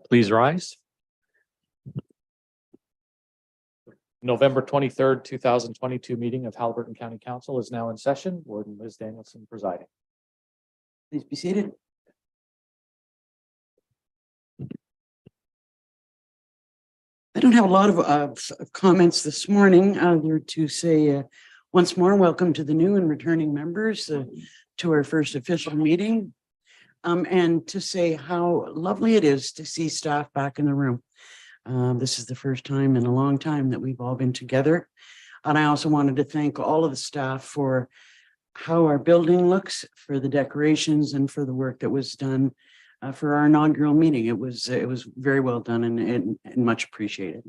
Please rise. November 23rd, 2022 meeting of Haliburton County Council is now in session. Warden Liz Danielson presiding. Please be seated. I don't have a lot of comments this morning. There to say once more, welcome to the new and returning members to our first official meeting. And to say how lovely it is to see staff back in the room. This is the first time in a long time that we've all been together. And I also wanted to thank all of the staff for how our building looks, for the decorations, and for the work that was done for our inaugural meeting. It was very well done and much appreciated.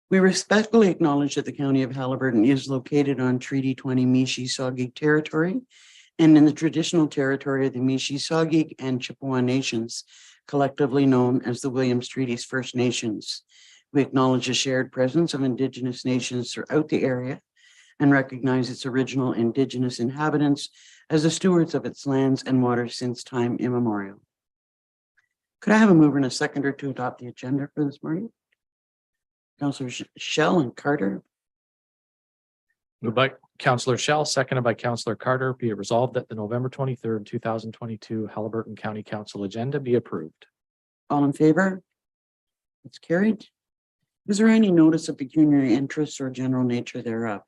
We respectfully acknowledge that the County of Haliburton is located on Treaty 20 Mishi-Saugig territory and in the traditional territory of the Mishi-Saugig and Chippewa Nations, collectively known as the Williams Treaties First Nations. We acknowledge the shared presence of Indigenous nations throughout the area and recognize its original Indigenous inhabitants as the stewards of its lands and waters since time immemorial. Could I have a mover and a seconder to adopt the agenda for this morning? Councillors Shell and Carter. Moved by Councillor Shell, seconded by Councillor Carter. Be it resolved that the November 23rd, 2022 Haliburton County Council agenda be approved. All in favor? It's carried. Is there any notice of pecuniary interest or general nature thereof?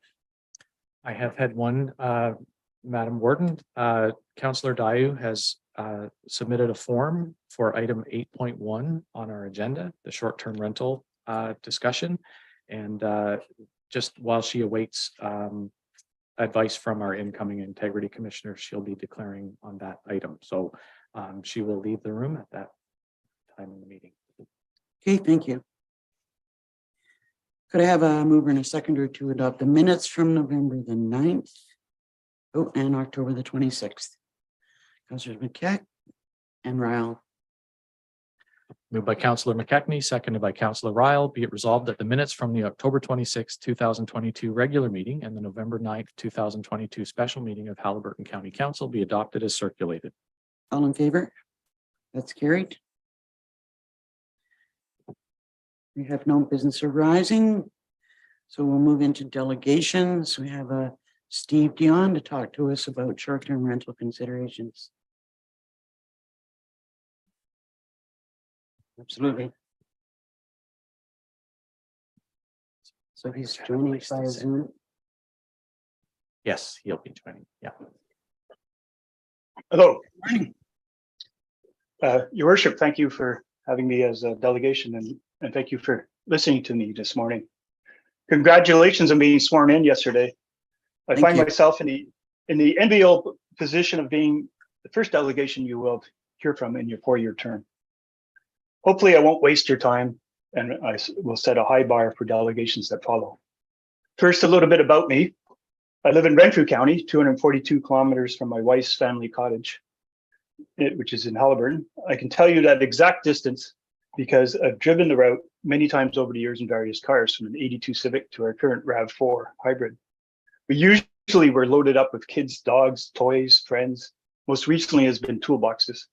I have had one, Madam Warden. Councillor Dayu has submitted a form for item 8.1 on our agenda, the short-term rental discussion. And just while she awaits advice from our incoming integrity commissioner, she'll be declaring on that item. So she will leave the room at that time in the meeting. Okay, thank you. Could I have a mover and a seconder to adopt the minutes from November the 9th? Oh, and October the 26th. Councillors McKeck and Ryle. Moved by Councillor McKechnie, seconded by Councillor Ryle. Be it resolved that the minutes from the October 26, 2022 regular meeting and the November 9th, 2022 special meeting of Haliburton County Council be adopted as circulated. All in favor? That's carried. We have no business arising, so we'll move into delegations. We have Steve Dion to talk to us about short-term rental considerations. Absolutely. So he's joining us via Zoom. Yes, he'll be joining. Yeah. Hello. Your Worship, thank you for having me as a delegation and thank you for listening to me this morning. Congratulations on being sworn in yesterday. I find myself in the enviable position of being the first delegation you will hear from in your 4-year term. Hopefully I won't waste your time and I will set a high bar for delegations that follow. First, a little bit about me. I live in Renfrew County, 242 kilometers from my wife's family cottage, which is in Haliburton. I can tell you that exact distance because I've driven the route many times over the years in various cars, from an 82 Civic to our current RAV4 hybrid. We usually were loaded up with kids, dogs, toys, friends. Most recently has been toolboxes.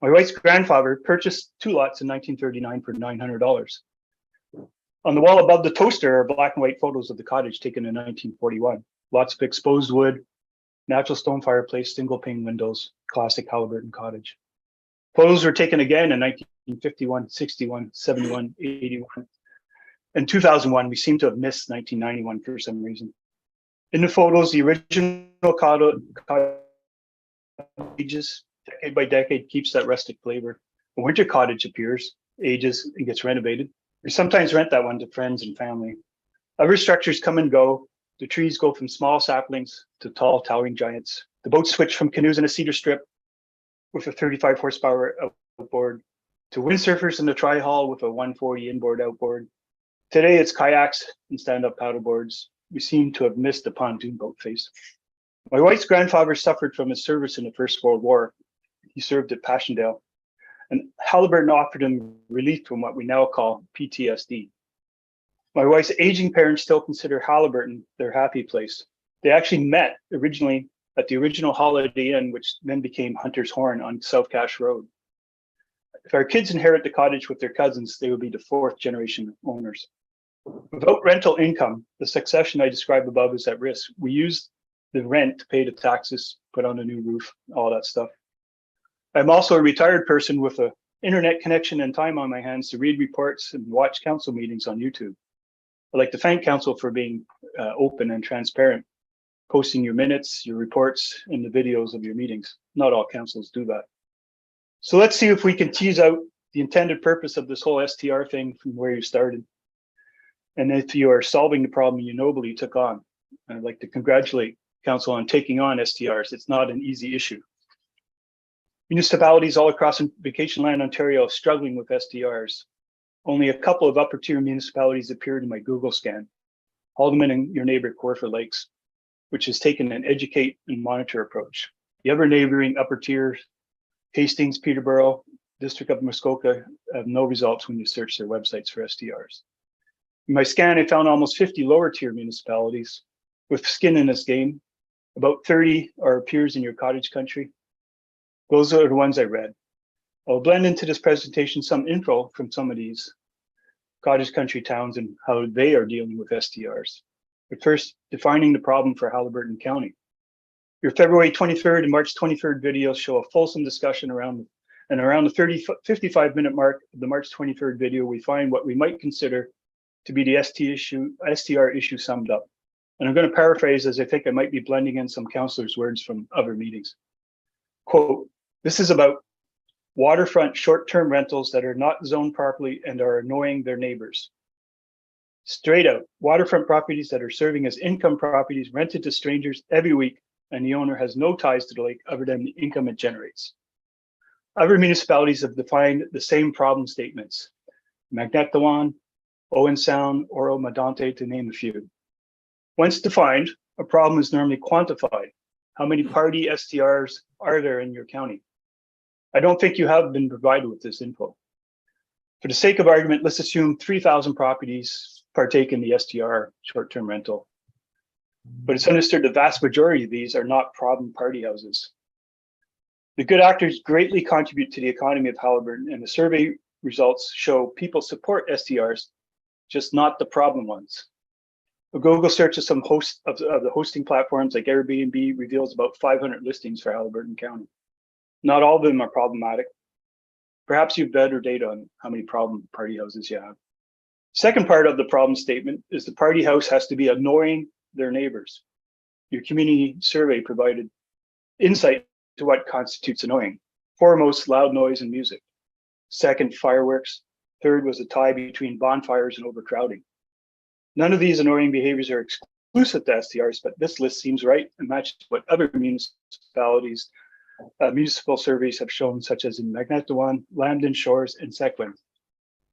My wife's grandfather purchased 2 lots in 1939 for $900. On the wall above the toaster are black and white photos of the cottage taken in 1941. Lots of exposed wood, natural stone fireplace, single pane windows, classic Haliburton cottage. Photos were taken again in 1951, 61, 71, 81. In 2001, we seem to have missed 1991 for some reason. In the photos, the original cottage ages, decade by decade, keeps that rustic flavor. A winter cottage appears, ages, and gets renovated. We sometimes rent that one to friends and family. Other structures come and go. The trees go from small saplings to tall, towering giants. The boats switch from canoes in a cedar strip with a 35 horsepower outboard to windsurfers in the tri-hull with a 140 inboard outboard. Today it's kayaks and stand-up paddleboards. We seem to have missed the pontoon boat phase. My wife's grandfather suffered from his service in the First World War. He served at Passchendaele, and Haliburton offered him relief from what we now call PTSD. My wife's aging parents still consider Haliburton their happy place. They actually met originally at the original Holiday Inn, which then became Hunter's Horn on South Cache Road. If our kids inherit the cottage with their cousins, they will be the fourth generation owners. Without rental income, the succession I described above is at risk. We use the rent to pay the taxes, put on a new roof, all that stuff. I'm also a retired person with an internet connection and time on my hands to read reports and watch council meetings on YouTube. I'd like to thank council for being open and transparent, posting your minutes, your reports, and the videos of your meetings. Not all councils do that. So let's see if we can tease out the intended purpose of this whole STR thing from where you started. And if you are solving the problem you nobly took on. I'd like to congratulate council on taking on STRs. It's not an easy issue. Municipalities all across Vacation Land Ontario are struggling with STRs. Only a couple of upper tier municipalities appeared in my Google scan. Haldimand and your neighbor Kawartha Lakes, which has taken an educate and monitor approach. The other neighboring upper tiers, Hastings, Peterborough, District of Muskoka, have no results when you search their websites for STRs. In my scan, I found almost 50 lower tier municipalities with skin in this game. About 30 are peers in your cottage country. Those are the ones I read. I'll blend into this presentation some info from some of these cottage country towns and how they are dealing with STRs. But first, defining the problem for Haliburton County. Your February 23rd and March 23rd videos show a fulsome discussion around the 55-minute mark of the March 23rd video, we find what we might consider to be the STR issue summed up. And I'm going to paraphrase as I think I might be blending in some councillors' words from other meetings. Quote, this is about waterfront short-term rentals that are not zoned properly and are annoying their neighbors. Straight out, waterfront properties that are serving as income properties rented to strangers every week, and the owner has no ties to the lake other than the income it generates. Other municipalities have defined the same problem statements. Magnettawan, Owen Sound, Oro Medonte, to name a few. Once defined, a problem is normally quantified. How many party STRs are there in your county? I don't think you have been provided with this info. For the sake of argument, let's assume 3,000 properties partake in the STR short-term rental. But it's understood the vast majority of these are not problem party houses. The good actors greatly contribute to the economy of Haliburton, and the survey results show people support STRs, just not the problem ones. A Google search of some of the hosting platforms like Airbnb reveals about 500 listings for Haliburton County. Not all of them are problematic. Perhaps you have better data on how many problem party houses you have. Second part of the problem statement is the party house has to be annoying their neighbors. Your community survey provided insight to what constitutes annoying. Foremost, loud noise and music. Second, fireworks. Third was a tie between bonfires and overcrowding. None of these annoying behaviors are exclusive to STRs, but this list seems right and matches what other municipalities, municipal surveys have shown, such as in Magnettawan, Lambton Shores, and Sequin.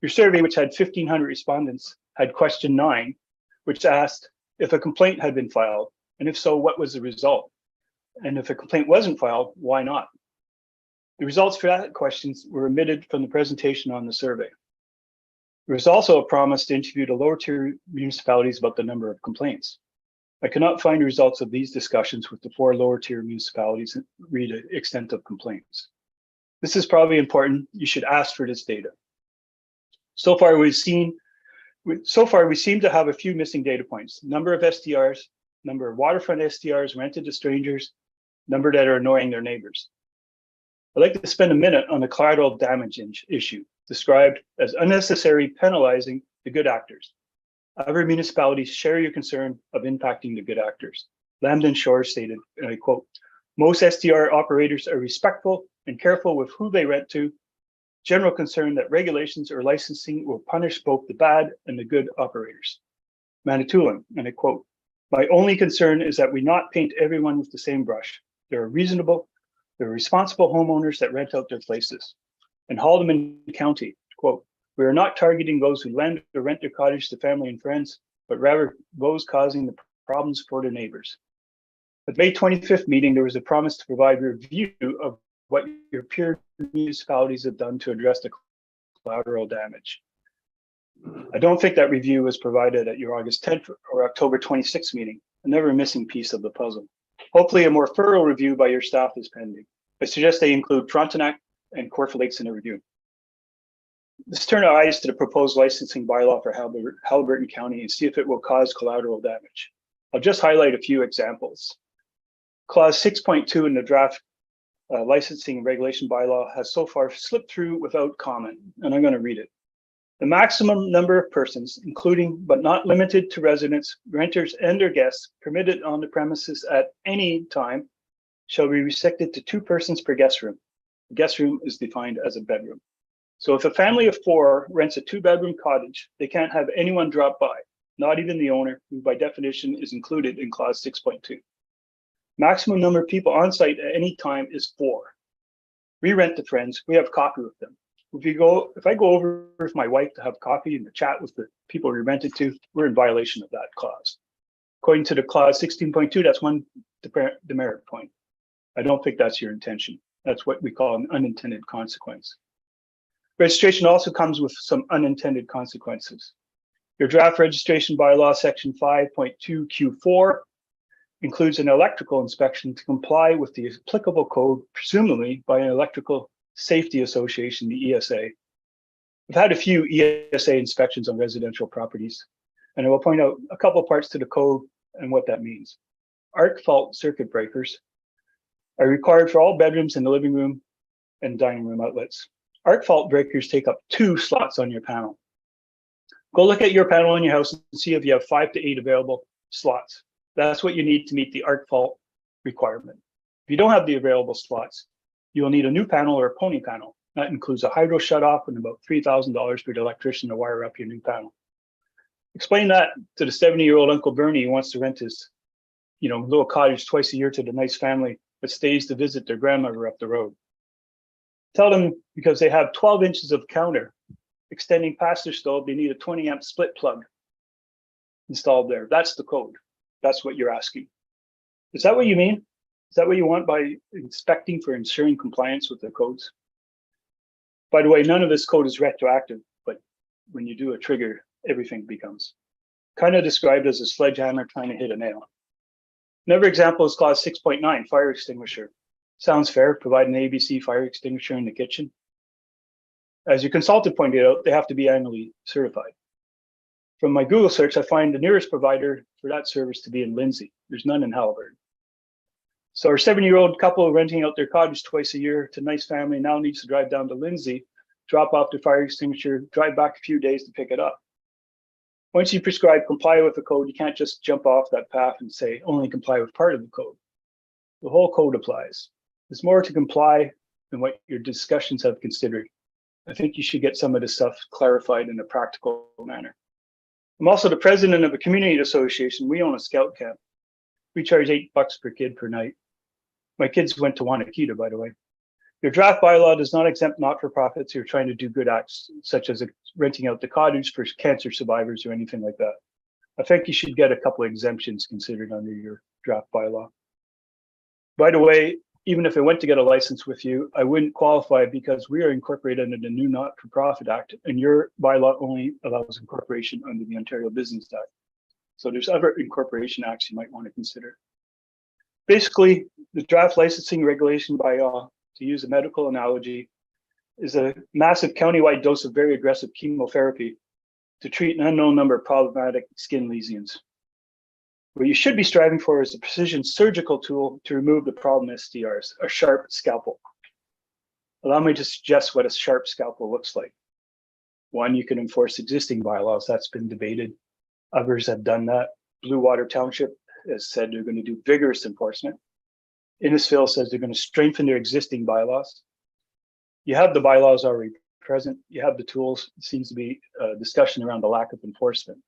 Your survey, which had 1,500 respondents, had question 9, which asked if a complaint had been filed, and if so, what was the result? And if a complaint wasn't filed, why not? The results for that questions were omitted from the presentation on the survey. There was also a promise to interview the lower tier municipalities about the number of complaints. I cannot find the results of these discussions with the 4 lower tier municipalities and read the extent of complaints. This is probably important. You should ask for this data. So far, we seem to have a few missing data points. Number of STRs, number of waterfront STRs rented to strangers, number that are annoying their neighbors. I'd like to spend a minute on the collateral damage issue, described as unnecessary penalizing the good actors. Other municipalities share your concern of impacting the good actors. Lambton Shores stated, and I quote, most STR operators are respectful and careful with who they rent to. General concern that regulations or licensing will punish both the bad and the good operators. Manitoulin, and I quote, my only concern is that we not paint everyone with the same brush. There are responsible homeowners that rent out their places. In Haldimand County, quote, we are not targeting those who lend or rent their cottage to family and friends, but rather those causing the problems for their neighbors. At the May 25th meeting, there was a promise to provide a review of what your peer municipalities have done to address the collateral damage. I don't think that review was provided at your August 10th or October 26th meeting, another missing piece of the puzzle. Hopefully a more thorough review by your staff is pending. I suggest they include Frontenac and Corfu Lakes in the review. Let's turn our eyes to the proposed licensing bylaw for Haliburton County and see if it will cause collateral damage. I'll just highlight a few examples. Clause 6.2 in the draft licensing and regulation bylaw has so far slipped through without comment, and I'm going to read it. The maximum number of persons, including but not limited to residents, renters, and their guests permitted on the premises at any time shall be restricted to 2 persons per guest room. The guest room is defined as a bedroom. So if a family of 4 rents a 2-bedroom cottage, they can't have anyone drop by, not even the owner, who by definition is included in clause 6.2. Maximum number of people on site at any time is 4. We rent to friends, we have coffee with them. If I go over with my wife to have coffee and to chat with the people we rented to, we're in violation of that clause. According to the clause 16.2, that's one demerit point. I don't think that's your intention. That's what we call an unintended consequence. Registration also comes with some unintended consequences. Your draft registration bylaw section 5.2 Q4 includes an electrical inspection to comply with the applicable code, presumably by an electrical safety association, the ESA. We've had a few ESA inspections on residential properties, and I will point out a couple of parts to the code and what that means. Arc fault circuit breakers are required for all bedrooms in the living room and dining room outlets. Arc fault breakers take up 2 slots on your panel. Go look at your panel in your house and see if you have 5 to 8 available slots. That's what you need to meet the arc fault requirement. If you don't have the available slots, you will need a new panel or a pony panel. That includes a hydro shutoff and about $3,000 for the electrician to wire up your new panel. Explain that to the 70-year-old Uncle Bernie who wants to rent his, little cottage twice a year to the nice family that stays to visit their grandmother up the road. Tell them because they have 12 inches of counter extending past their stove, they need a 20-amp split plug installed there. That's the code. That's what you're asking. Is that what you mean? Is that what you want by inspecting for ensuring compliance with the codes? By the way, none of this code is retroactive, but when you do a trigger, everything becomes kind of described as a sledgehammer trying to hit a nail. Another example is clause 6.9, fire extinguisher. Sounds fair, provide an ABC fire extinguisher in the kitchen. As your consultant pointed out, they have to be annually certified. From my Google search, I find the nearest provider for that service to be in Lindsay. There's none in Haliburton. So our 70-year-old couple renting out their cottage twice a year to a nice family now needs to drive down to Lindsay, drop off the fire extinguisher, drive back a few days to pick it up. Once you prescribe comply with the code, you can't just jump off that path and say only comply with part of the code. The whole code applies. There's more to comply than what your discussions have considered. I think you should get some of this stuff clarified in a practical manner. I'm also the president of a community association. We own a scout camp. We charge $8 per kid per night. My kids went to Wanakita, by the way. Your draft bylaw does not exempt not-for-profits who are trying to do good acts, such as renting out the cottage for cancer survivors or anything like that. I think you should get a couple of exemptions considered under your draft bylaw. By the way, even if I went to get a license with you, I wouldn't qualify because we are incorporated under the new Not-for-Profit Act, and your bylaw only allows incorporation under the Ontario Business Act. So there's other incorporation acts you might want to consider. Basically, the draft licensing regulation bylaw, to use a medical analogy, is a massive countywide dose of very aggressive chemotherapy to treat an unknown number of problematic skin lesions. What you should be striving for is a precision surgical tool to remove the problem SDRs, a sharp scalpel. Allow me to suggest what a sharp scalpel looks like. One, you can enforce existing bylaws. That's been debated. Others have done that. Blue Water Township has said they're going to do vigorous enforcement. Innisfil says they're going to strengthen their existing bylaws. You have the bylaws already present. You have the tools. It seems to be a discussion around the lack of enforcement.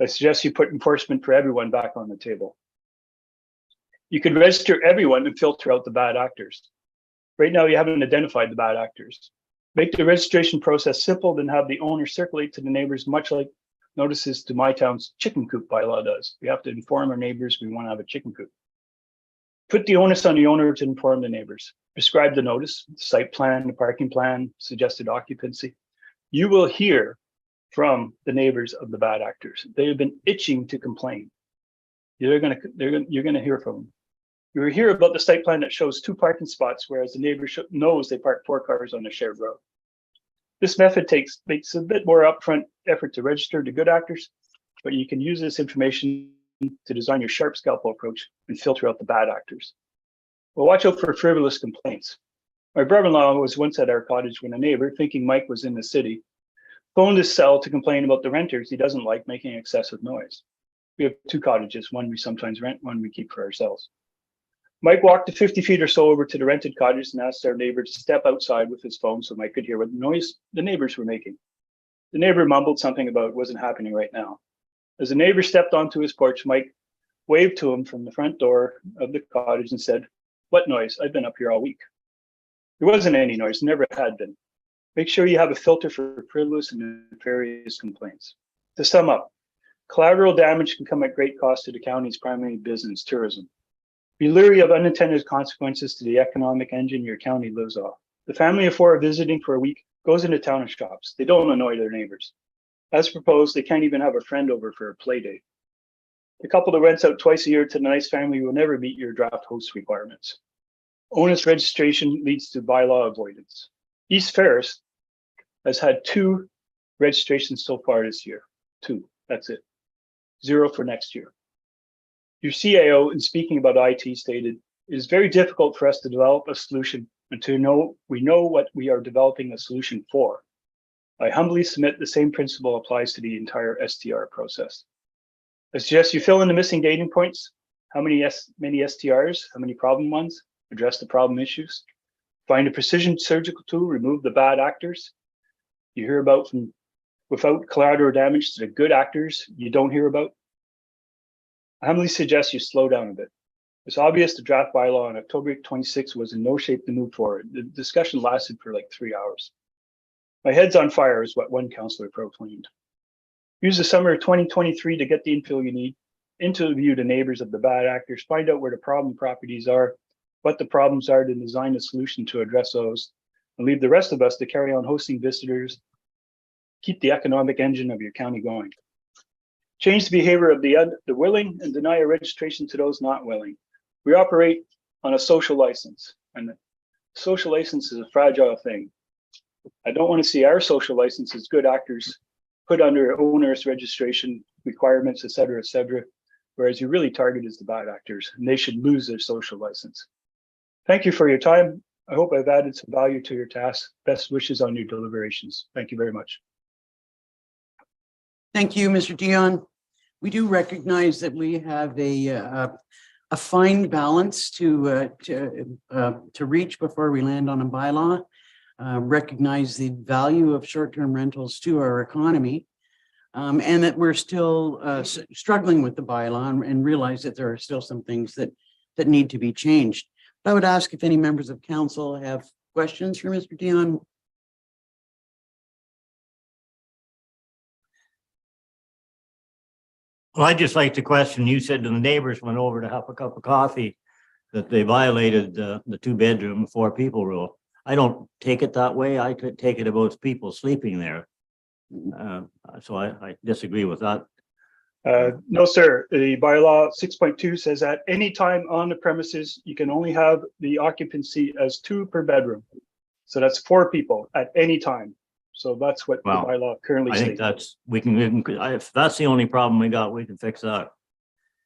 I suggest you put enforcement for everyone back on the table. You can register everyone and filter out the bad actors. Right now, you haven't identified the bad actors. Make the registration process simple, then have the owner circulate to the neighbors, much like notices to my town's chicken coop bylaw does. We have to inform our neighbors we want to have a chicken coop. Put the onus on the owner to inform the neighbors. Prescribe the notice, the site plan, the parking plan, suggested occupancy. You will hear from the neighbors of the bad actors. They have been itching to complain. You're gonna hear from them. You will hear about the site plan that shows 2 parking spots, whereas the neighbor knows they park 4 cars on a shared road. This method makes a bit more upfront effort to register to good actors, but you can use this information to design your sharp scalpel approach and filter out the bad actors. Well, watch out for frivolous complaints. My brother-in-law was once at our cottage when a neighbor, thinking Mike was in the city, phoned his cell to complain about the renters he doesn't like making excessive noise. We have 2 cottages, one we sometimes rent, one we keep for ourselves. Mike walked 50 feet or so over to the rented cottage and asked our neighbor to step outside with his phone so Mike could hear what noise the neighbors were making. The neighbor mumbled something about it wasn't happening right now. As the neighbor stepped onto his porch, Mike waved to him from the front door of the cottage and said, "What noise? I've been up here all week." There wasn't any noise, never had been. Make sure you have a filter for frivolous and nefarious complaints. To sum up, collateral damage can come at great cost to the county's primary business, tourism. Be leery of unintended consequences to the economic engine your county lives off. The family of 4 visiting for a week goes into town and shops. They don't annoy their neighbors. As proposed, they can't even have a friend over for a play date. The couple that rents out twice a year to the nice family will never meet your draft host requirements. Onus registration leads to bylaw avoidance. East Ferris has had 2 registrations so far this year. 2, that's it. 0 for next year. Your CAO, in speaking about IT, stated, "It is very difficult for us to develop a solution until we know what we are developing a solution for. I humbly submit the same principle applies to the entire STR process. I suggest you fill in the missing dating points. How many STRs? How many problem ones? Address the problem issues. Find a precision surgical tool, remove the bad actors you hear about from without collateral damage to the good actors you don't hear about. I humbly suggest you slow down a bit. It's obvious the draft bylaw on October 26 was in no shape to move forward. The discussion lasted for like 3 hours. My head's on fire is what one councillor proclaimed. Use the summer of 2023 to get the info you need, interview the neighbors of the bad actors, find out where the problem properties are, what the problems are to design a solution to address those, and leave the rest of us to carry on hosting visitors, keep the economic engine of your county going. Change the behavior of the willing and deny a registration to those not willing. We operate on a social license, and social license is a fragile thing. I don't want to see our social license as good actors put under onerous registration requirements, et cetera, whereas you really target is the bad actors, and they should lose their social license. Thank you for your time. I hope I've added some value to your task. Best wishes on your deliberations. Thank you very much. Thank you, Mr. Dion. We do recognize that we have a fine balance to reach before we land on a bylaw. Recognize the value of short-term rentals to our economy, and that we're still struggling with the bylaw and realize that there are still some things that need to be changed. I would ask if any members of council have questions for Mr. Dion. Well, I'd just like to question, you said the neighbors went over to have a cup of coffee, that they violated the 2-bedroom, 4 people rule. I don't take it that way. I could take it about people sleeping there. So I disagree with that. No, sir. The bylaw 6.2 says at any time on the premises, you can only have the occupancy as 2 per bedroom. So that's 4 people at any time. So that's what the bylaw currently states. I think if that's the only problem we got, we can fix that.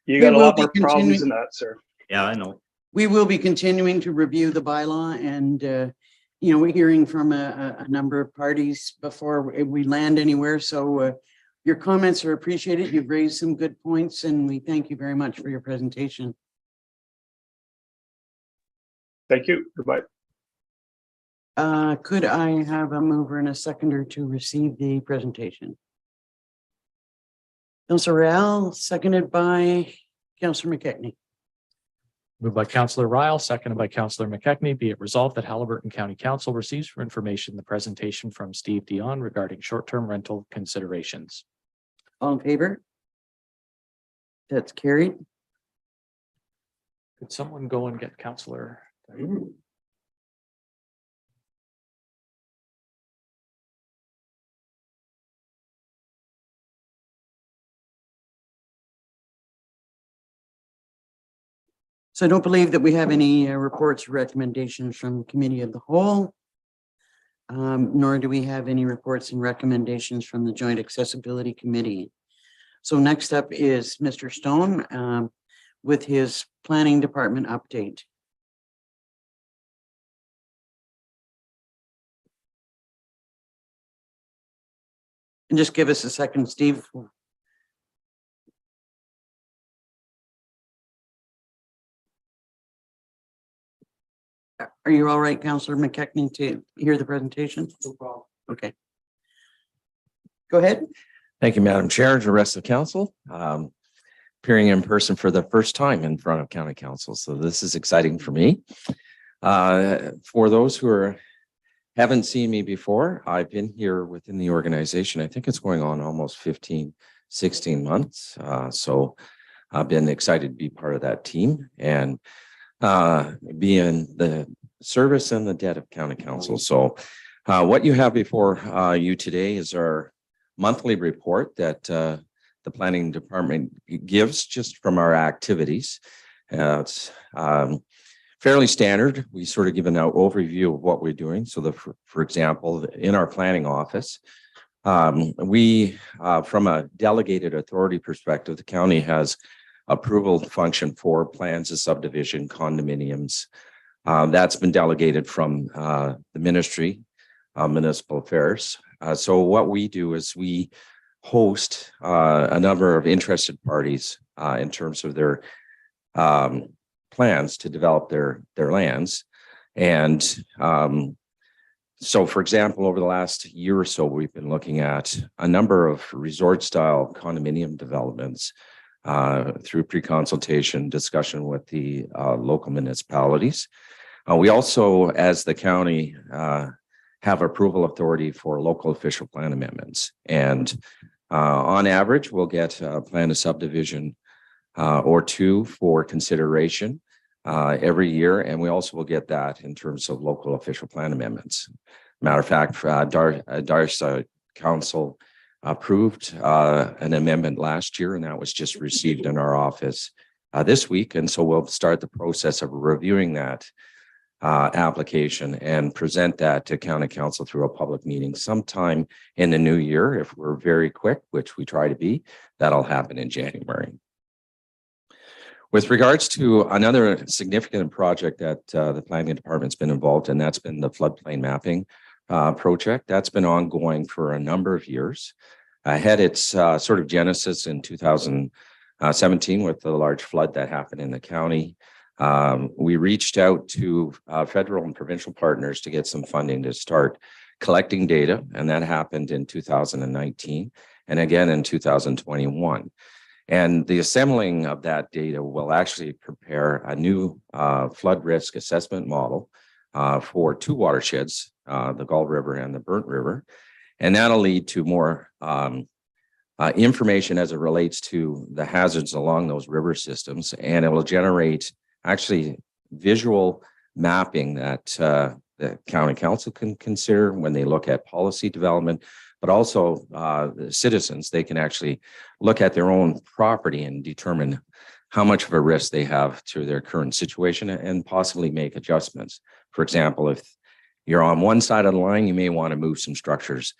You got a lot more problems than that, sir. Yeah, I know. We will be continuing to review the bylaw, and we're hearing from a number of parties before we land anywhere. So your comments are appreciated. You've raised some good points, and we thank you very much for your presentation. Thank you. Goodbye. Could I have a mover and a seconder to receive the presentation? Councillor Ryle, seconded by Councillor McKechnie. Moved by Councillor Ryle, seconded by Councillor McKechnie. Be it resolved that Haliburton County Council receives for information the presentation from Steve Dion regarding short-term rental considerations. All in favor? That's carried. Could someone go and get Councillor? So I don't believe that we have any reports or recommendations from the Committee of the Whole. Nor do we have any reports and recommendations from the Joint Accessibility Committee. So next up is Mr. Stone with his Planning Department update. And just give us a second, Steve. Are you all right, Councillor McKechnie, to hear the presentation? No problem. Okay. Go ahead. Thank you, Madam Chair, and the rest of the council. Appearing in person for the first time in front of County Council, so this is exciting for me. For those who haven't seen me before, I've been here within the organization. I think it's going on almost 15, 16 months. So I've been excited to be part of that team and be in the service and the debt of County Council. So what you have before you today is our monthly report that the Planning Department gives just from our activities. It's fairly standard. We sort of give an overview of what we're doing. So for example, in our planning office, we from a delegated authority perspective, the county has approval function for plans of subdivision, condominiums. That's been delegated from the Ministry of Municipal Affairs. So what we do is we host a number of interested parties in terms of their plans to develop their lands. And so, for example, over the last year or so, we've been looking at a number of resort-style condominium developments through pre-consultation discussion with the local municipalities. We also, as the county, have approval authority for local official plan amendments. And on average, we'll get a plan of subdivision or two for consideration every year. And we also will get that in terms of local official plan amendments. Matter of fact, Dartmouth Council approved an amendment last year, and that was just received in our office this week. And so we'll start the process of reviewing that application and present that to County Council through a public meeting sometime in the new year. If we're very quick, which we try to be, that'll happen in January. With regards to another significant project that the Planning Department's been involved in, that's been the floodplain mapping project. That's been ongoing for a number of years. Had its sort of genesis in 2017 with the large flood that happened in the county. We reached out to federal and provincial partners to get some funding to start collecting data, and that happened in 2019 and again in 2021. And the assembling of that data will actually prepare a new flood risk assessment model for two watersheds, the Gull River and the Burnt River. And that'll lead to more information as it relates to the hazards along those river systems. And it will generate actually visual mapping that the County Council can consider when they look at policy development, but also the citizens, they can actually look at their own property and determine how much of a risk they have to their current situation and possibly make adjustments. For example, if you're on one side of the line, you may want to move some structures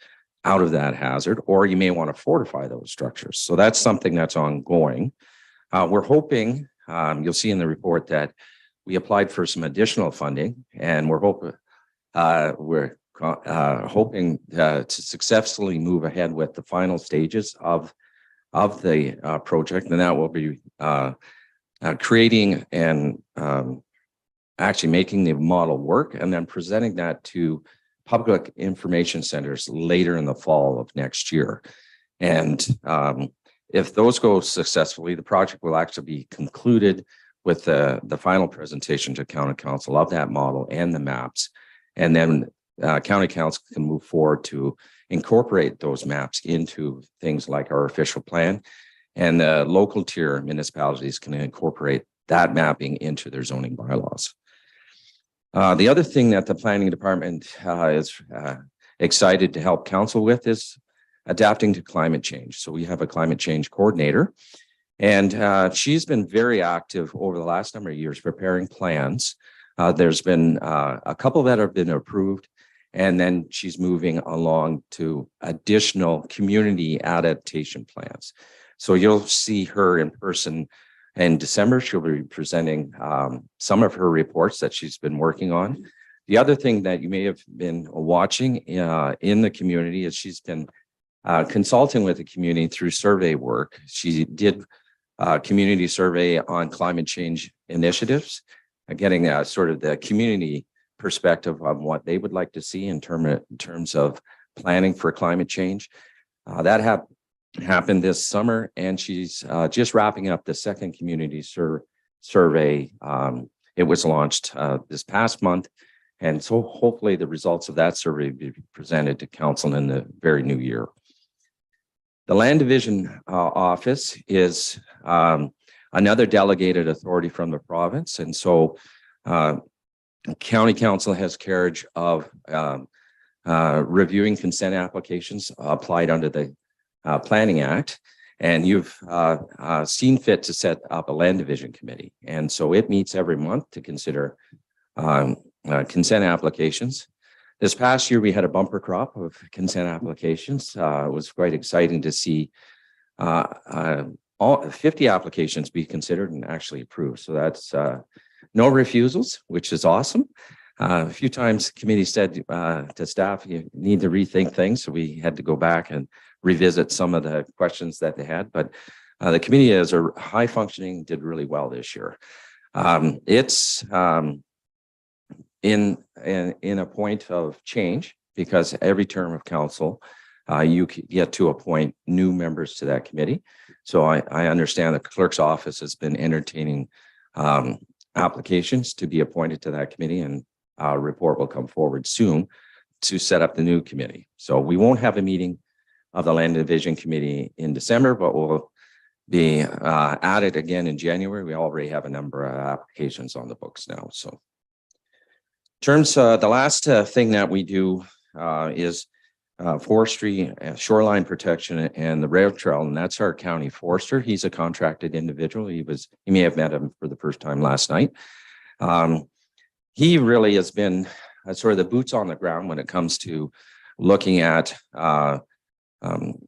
out of that hazard, or you may want to fortify those structures. So that's something that's ongoing. We're hoping, you'll see in the report that we applied for some additional funding, and we're hoping to successfully move ahead with the final stages of the project, and that will be creating and actually making the model work, and then presenting that to public information centers later in the fall of next year. And if those go successfully, the project will actually be concluded with the final presentation to County Council of that model and the maps. And then County Council can move forward to incorporate those maps into things like our official plan, and the local tier municipalities can incorporate that mapping into their zoning bylaws. The other thing that the Planning Department is excited to help council with is adapting to climate change. So we have a climate change coordinator, And she's been very active over the last number of years preparing plans. There's been a couple that have been approved, and then she's moving along to additional community adaptation plans. So you'll see her in person in December. She'll be presenting some of her reports that she's been working on. The other thing that you may have been watching in the community is she's been consulting with the community through survey work. She did a community survey on climate change initiatives, getting sort of the community perspective on what they would like to see in terms of planning for climate change. That happened this summer, and she's just wrapping up the second community survey. It was launched this past month. And so hopefully the results of that survey will be presented to council in the very new year. The Land Division Office is another delegated authority from the province. And so County Council has carriage of reviewing consent applications applied under the Planning Act. And you've seen fit to set up a Land Division Committee. And so it meets every month to consider consent applications. This past year, we had a bumper crop of consent applications. It was quite exciting to see all 50 applications be considered and actually approved. So that's no refusals, which is awesome. A few times the committee said to staff, you need to rethink things. So we had to go back and revisit some of the questions that they had. But the committee is a high functioning, did really well this year. It's in a point of change, because every term of council, you get to appoint new members to that committee. So I understand the clerk's office has been entertaining applications to be appointed to that committee, and a report will come forward soon to set up the new committee. So we won't have a meeting of the Land Division Committee in December, but we'll be at it again in January. We already have a number of applications on the books now. So in terms of the last thing that we do is forestry, shoreline protection, and the rail trail, and that's our county forester. He's a contracted individual. You may have met him for the first time last night. He really has been sort of the boots on the ground when it comes to looking at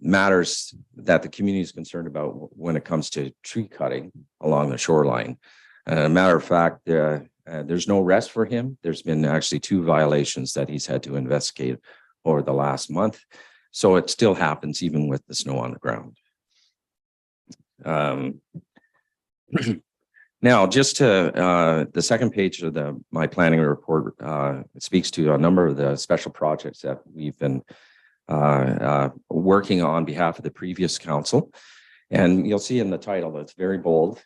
matters that the community is concerned about when it comes to tree cutting along the shoreline. Matter of fact, there's no rest for him. There's been actually 2 violations that he's had to investigate over the last month. So it still happens even with the snow on the ground. Now, just to the second page of my planning report, it speaks to a number of the special projects that we've been working on behalf of the previous council. And you'll see in the title, it's very bold.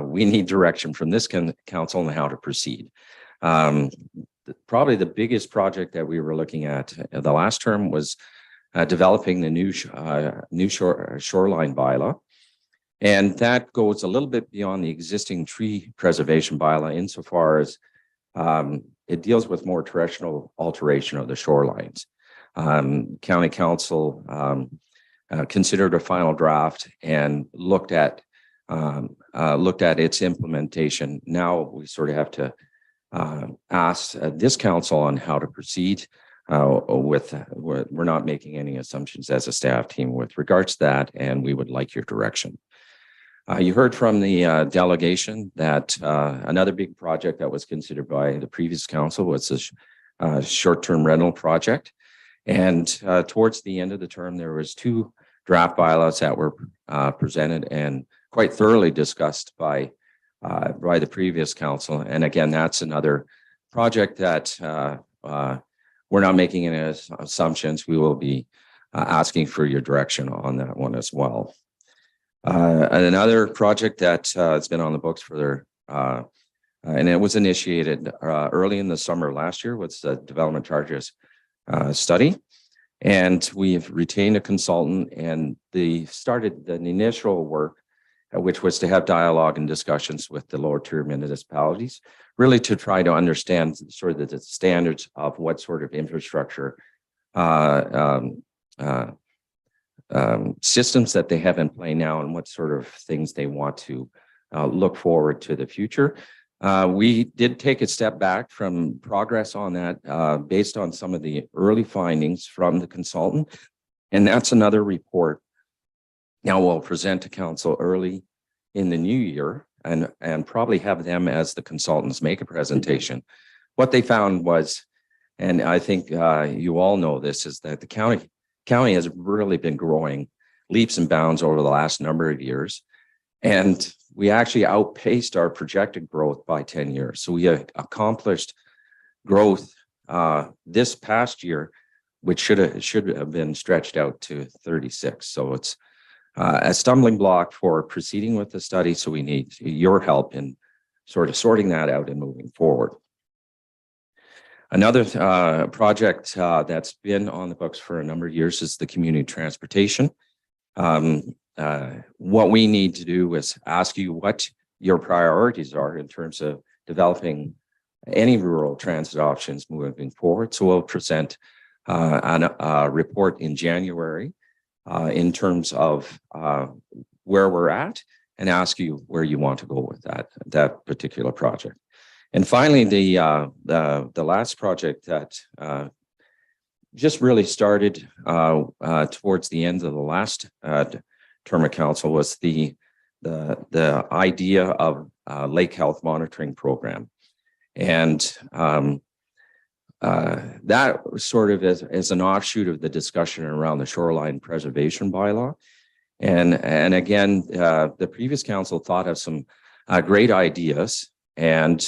We need direction from this council on how to proceed. Probably the biggest project that we were looking at the last term was developing the new shoreline bylaw. And that goes a little bit beyond the existing tree preservation bylaw insofar as it deals with more traditional alteration of the shorelines. County Council considered a final draft and looked at its implementation. Now we sort of have to ask this council on how to proceed we're not making any assumptions as a staff team with regards to that, and we would like your direction. You heard from the delegation that another big project that was considered by the previous council was the short-term rental project. And towards the end of the term, there was 2 draft bylaws that were presented and quite thoroughly discussed by the previous council. And again, that's another project that we're not making any assumptions. We will be asking for your direction on that one as well. And another project that has been on the books for and it was initiated early in the summer last year, was the development charges study. And we've retained a consultant, and they started the initial work, which was to have dialogue and discussions with the lower tier municipalities, really to try to understand sort of the standards of what sort of infrastructure systems that they have in play now and what sort of things they want to look forward to the future. We did take a step back from progress on that based on some of the early findings from the consultant. And that's another report. Now we'll present to council early in the new year and probably have them as the consultants make a presentation. What they found was, and I think you all know this, is that the county has really been growing leaps and bounds over the last number of years. And we actually outpaced our projected growth by 10 years. So we have accomplished growth this past year, which should have been stretched out to 36. So it's a stumbling block for proceeding with the study. So we need your help in sort of sorting that out and moving forward. Another project that's been on the books for a number of years is the community transportation. What we need to do is ask you what your priorities are in terms of developing any rural transit options moving forward. So we'll present a report in January in terms of where we're at and ask you where you want to go with that particular project. And finally, the last project that just really started towards the end of the last term of council was the idea of lake health monitoring program. And that sort of is an offshoot of the discussion around the shoreline preservation bylaw. And again, the previous council thought of some great ideas and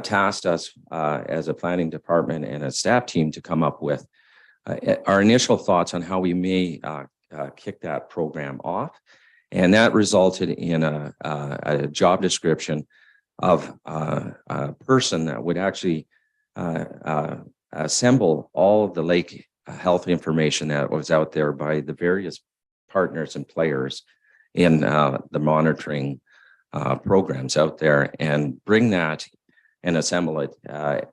tasked us as a planning department and a staff team to come up with our initial thoughts on how we may kick that program off. And that resulted in a job description of a person that would actually assemble all of the lake health information that was out there by the various partners and players in the monitoring programs out there, and bring that and assemble it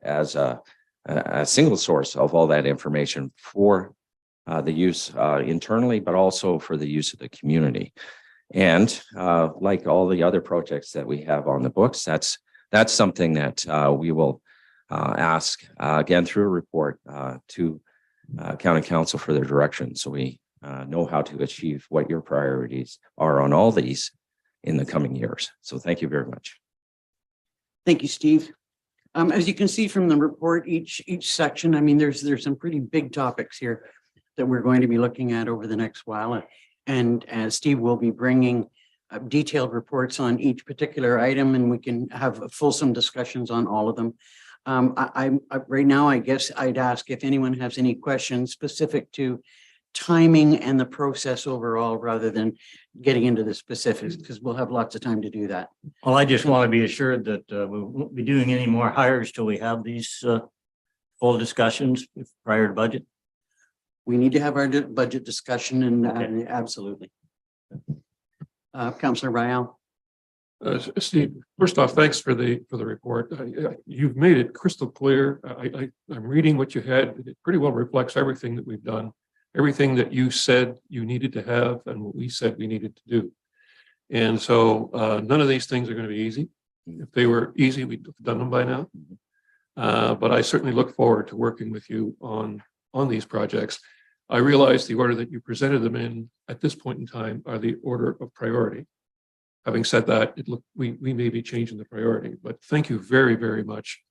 as a single source of all that information for the use internally, but also for the use of the community. And like all the other projects that we have on the books, that's something that we will ask again through a report to county council for their direction, so we know how to achieve what your priorities are on all these in the coming years. So thank you very much. Thank you, Steve. As you can see from the report, each section, I mean, there's some pretty big topics here that we're going to be looking at over the next while. And as Steve will be bringing detailed reports on each particular item, and we can have fulsome discussions on all of them. Right now, I guess I'd ask if anyone has any questions specific to timing and the process overall, rather than getting into the specifics, because we'll have lots of time to do that. Well, I just want to be assured that we won't be doing any more hires till we have these full discussions prior to budget. We need to have our budget discussion, and Okay. absolutely. Councillor Ryall. Steve, first off, thanks for the report. You've made it crystal clear. I'm reading what you had. It pretty well reflects everything that we've done, everything that you said you needed to have and what we said we needed to do. And so none of these things are going to be easy. If they were easy, we'd have done them by now. But I certainly look forward to working with you on these projects. I realize the order that you presented them in at this point in time are the order of priority. Having said that, we may be changing the priority, but thank you very, very much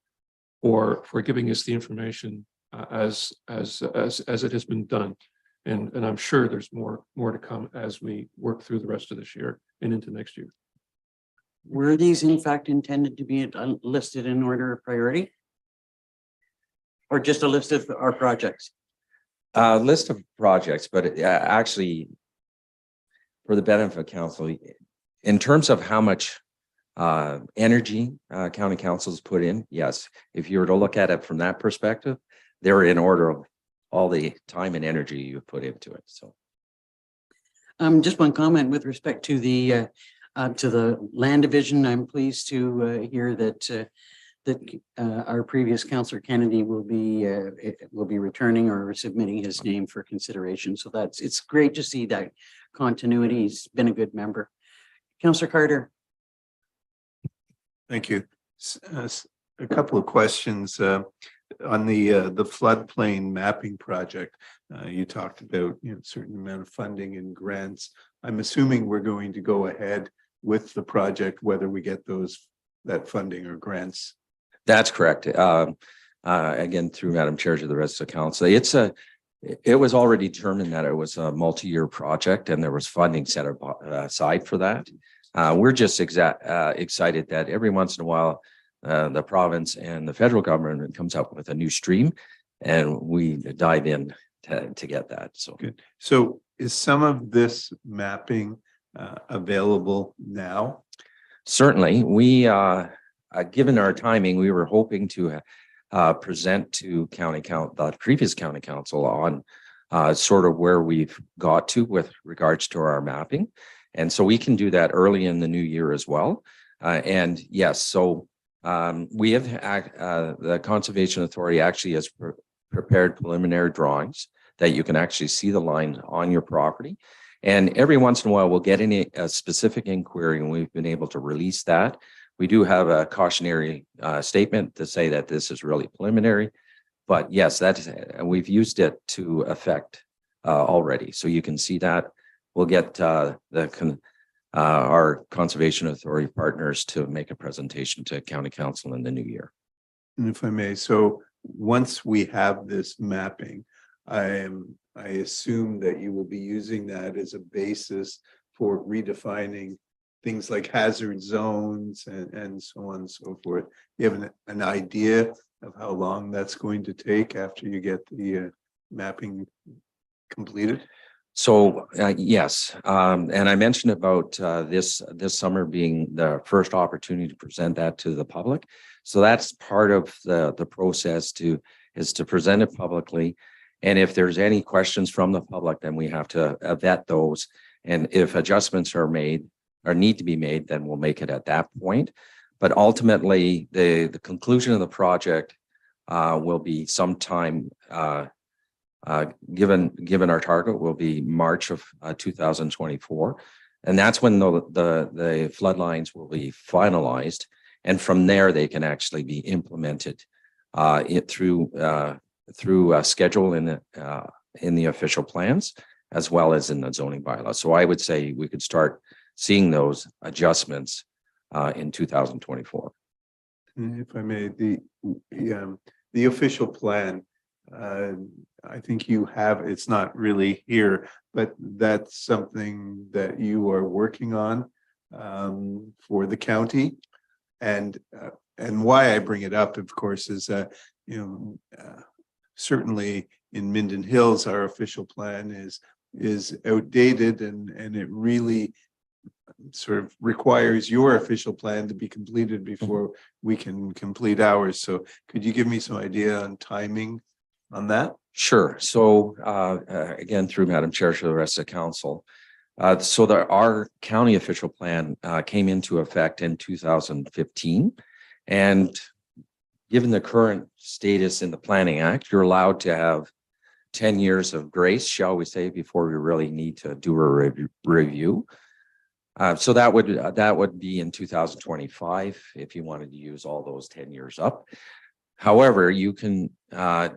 for giving us the information as it has been done. And I'm sure there's more to come as we work through the rest of this year and into next year. Were these in fact intended to be listed in order of priority? Or just a list of our projects? List of projects, but actually, for the benefit of council, in terms of how much energy county councils put in, yes, if you were to look at it from that perspective, they're in order of all the time and energy you put into it. So, just one comment with respect to the land division. I'm pleased to hear that that our previous Councillor Kennedy will be returning or submitting his name for consideration. So it's great to see that continuity. He's been a good member. Councillor Carter. Thank you. A couple of questions on the floodplain mapping project. You talked about, certain amount of funding and grants. I'm assuming we're going to go ahead with the project, whether we get that funding or grants. That's correct. Again, through Madam Chair to the rest of the council, it was already determined that it was a multi-year project and there was funding set aside for that. We're just excited that every once in a while, the province and the federal government comes up with a new stream and we dive in to get that. So good. So is some of this mapping available now? Certainly, given our timing, we were hoping to present to the previous county council on sort of where we've got to with regards to our mapping. And so we can do that early in the new year as well. And yes, so we have the Conservation Authority actually has prepared preliminary drawings that you can actually see the line on your property. And every once in a while, we'll get a specific inquiry and we've been able to release that. We do have a cautionary statement to say that this is really preliminary, but yes, we've used it to effect already. So you can see that. We'll get our Conservation Authority partners to make a presentation to County Council in the new year. And if I may, so once we have this mapping, I assume that you will be using that as a basis for redefining things like hazard zones and so on and so forth. You have an idea of how long that's going to take after you get the mapping completed? So yes, and I mentioned about this summer being the first opportunity to present that to the public. So that's part of the process is to present it publicly. And if there's any questions from the public, then we have to vet those. And if adjustments are made or need to be made, then we'll make it at that point. But ultimately, the conclusion of the project will be sometime given our target will be March of 2024. And that's when the flood lines will be finalized. And from there, they can actually be implemented through a schedule in the official plans, as well as in the zoning bylaw. So I would say we could start seeing those adjustments in 2024. If I may, the official plan, I think you have, it's not really here, but that's something that you are working on for the county. And why I bring it up, of course, is that, certainly in Minden Hills, our official plan is outdated and it really sort of requires your official plan to be completed before we can complete ours. So could you give me some idea on timing on that? Sure. So again, through Madam Chair to the rest of the council. Our county official plan came into effect in 2015. And given the current status in the Planning Act, you're allowed to have 10 years of grace, shall we say, before we really need to do a review. So that would be in 2025 if you wanted to use all those 10 years up. However, you can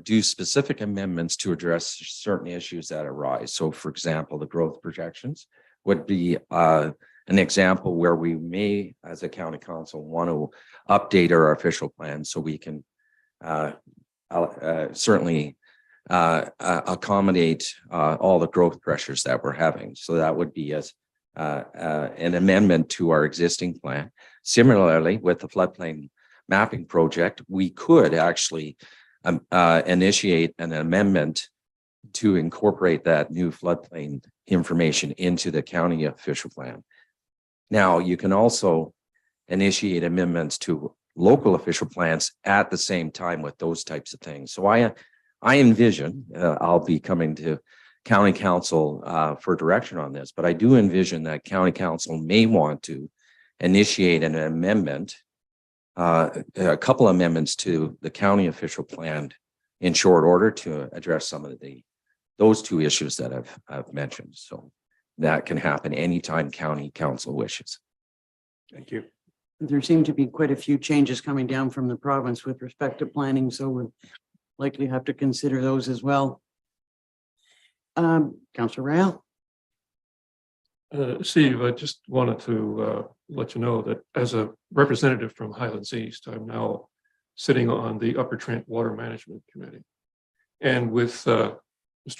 do specific amendments to address certain issues that arise. So, for example, the growth projections would be an example where we may, as a county council, want to update our official plan so we can certainly accommodate all the growth pressures that we're having. So that would be as an amendment to our existing plan. Similarly, with the floodplain mapping project, we could actually initiate an amendment to incorporate that new floodplain information into the county official plan. Now, you can also initiate amendments to local official plans at the same time with those types of things. So I envision, I'll be coming to county council for direction on this, but I do envision that county council may want to initiate an amendment a couple amendments to the county official plan in short order to address some of those two issues that I've mentioned. So that can happen anytime county council wishes. Thank you. There seem to be quite a few changes coming down from the province with respect to planning, so we'll likely have to consider those as well. Councillor Rail. Steve, I just wanted to let you know that as a representative from Highlands East, I'm now sitting on the Upper Trent Water Management Committee. And with Mr.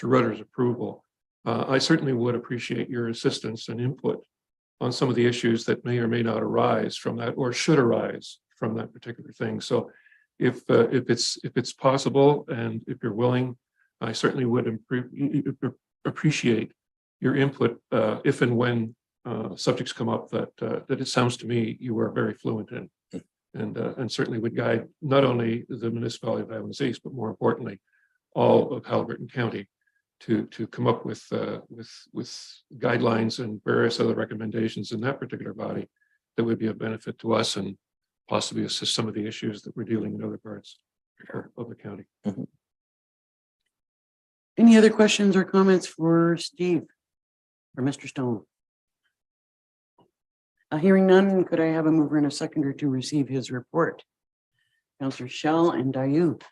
Rutter's approval, I certainly would appreciate your assistance and input on some of the issues that may or may not arise from that or should arise from that particular thing. So if it's possible and if you're willing, I certainly would appreciate your input if and when subjects come up that it sounds to me you are very fluent in, and certainly would guide not only the municipality of Highlands East, but more importantly, all of Haliburton County to come up with guidelines and various other recommendations in that particular body that would be of benefit to us and possibly assist some of the issues that we're dealing in other parts of the county. Any other questions or comments for Steve or Mr. Stone? Hearing none, could I have a mover and a seconder to receive his report? Councillor Shell and Dayu.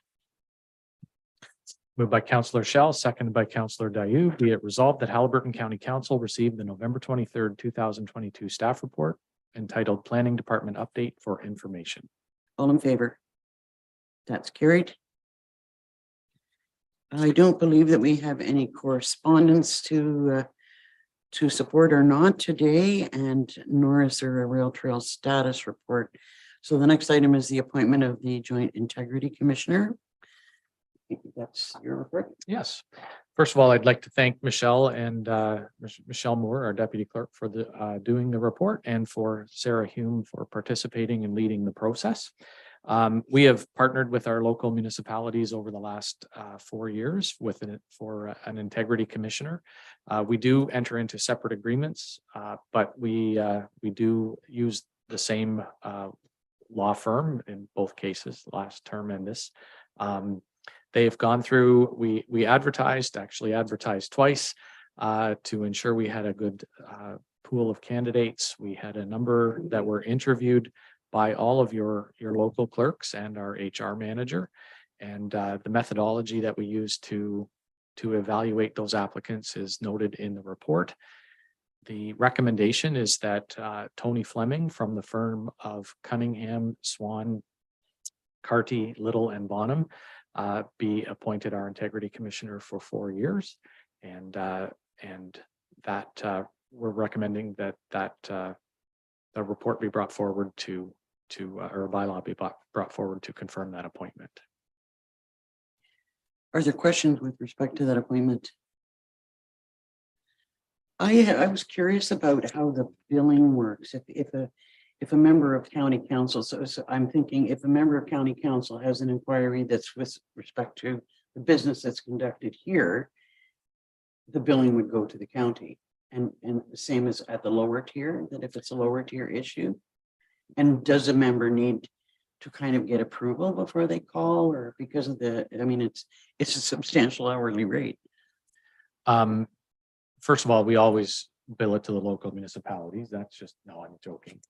Moved by Councillor Shell, seconded by Councillor Dayu. Be it resolved that Haliburton County Council received the November 23rd, 2022 staff report entitled Planning Department Update for Information. All in favor? That's carried. I don't believe that we have any correspondence to support or not today, and nor is there a rail trail status report. So the next item is the appointment of the Joint Integrity Commissioner. That's your report. Yes. First of all, I'd like to thank Michelle and Michelle Moore, our deputy clerk, for doing the report, and for Sarah Hume for participating and leading the process. We have partnered with our local municipalities over the last 4 years for an integrity commissioner. We do enter into separate agreements, but we do use the same law firm in both cases, last term and this. They've gone through, we advertised twice to ensure we had a good pool of candidates. We had a number that were interviewed by all of your local clerks and our HR manager. And the methodology that we use to evaluate those applicants is noted in the report. The recommendation is that Tony Fleming from the firm of Cunningham, Swan, Carty, Little and Bonham be appointed our integrity commissioner for 4 years. And that we're recommending that the report be brought forward or a bylaw be brought forward to confirm that appointment. Are there questions with respect to that appointment? I was curious about how the billing works. If a member of county council, so I'm thinking if a member of county council has an inquiry that's with respect to the business that's conducted here, the billing would go to the county, and the same as at the lower tier, that if it's a lower tier issue. And does a member need to kind of get approval before they call, or because of it's a substantial hourly rate? First of all, we always bill it to the local municipalities. That's just, no, I'm joking.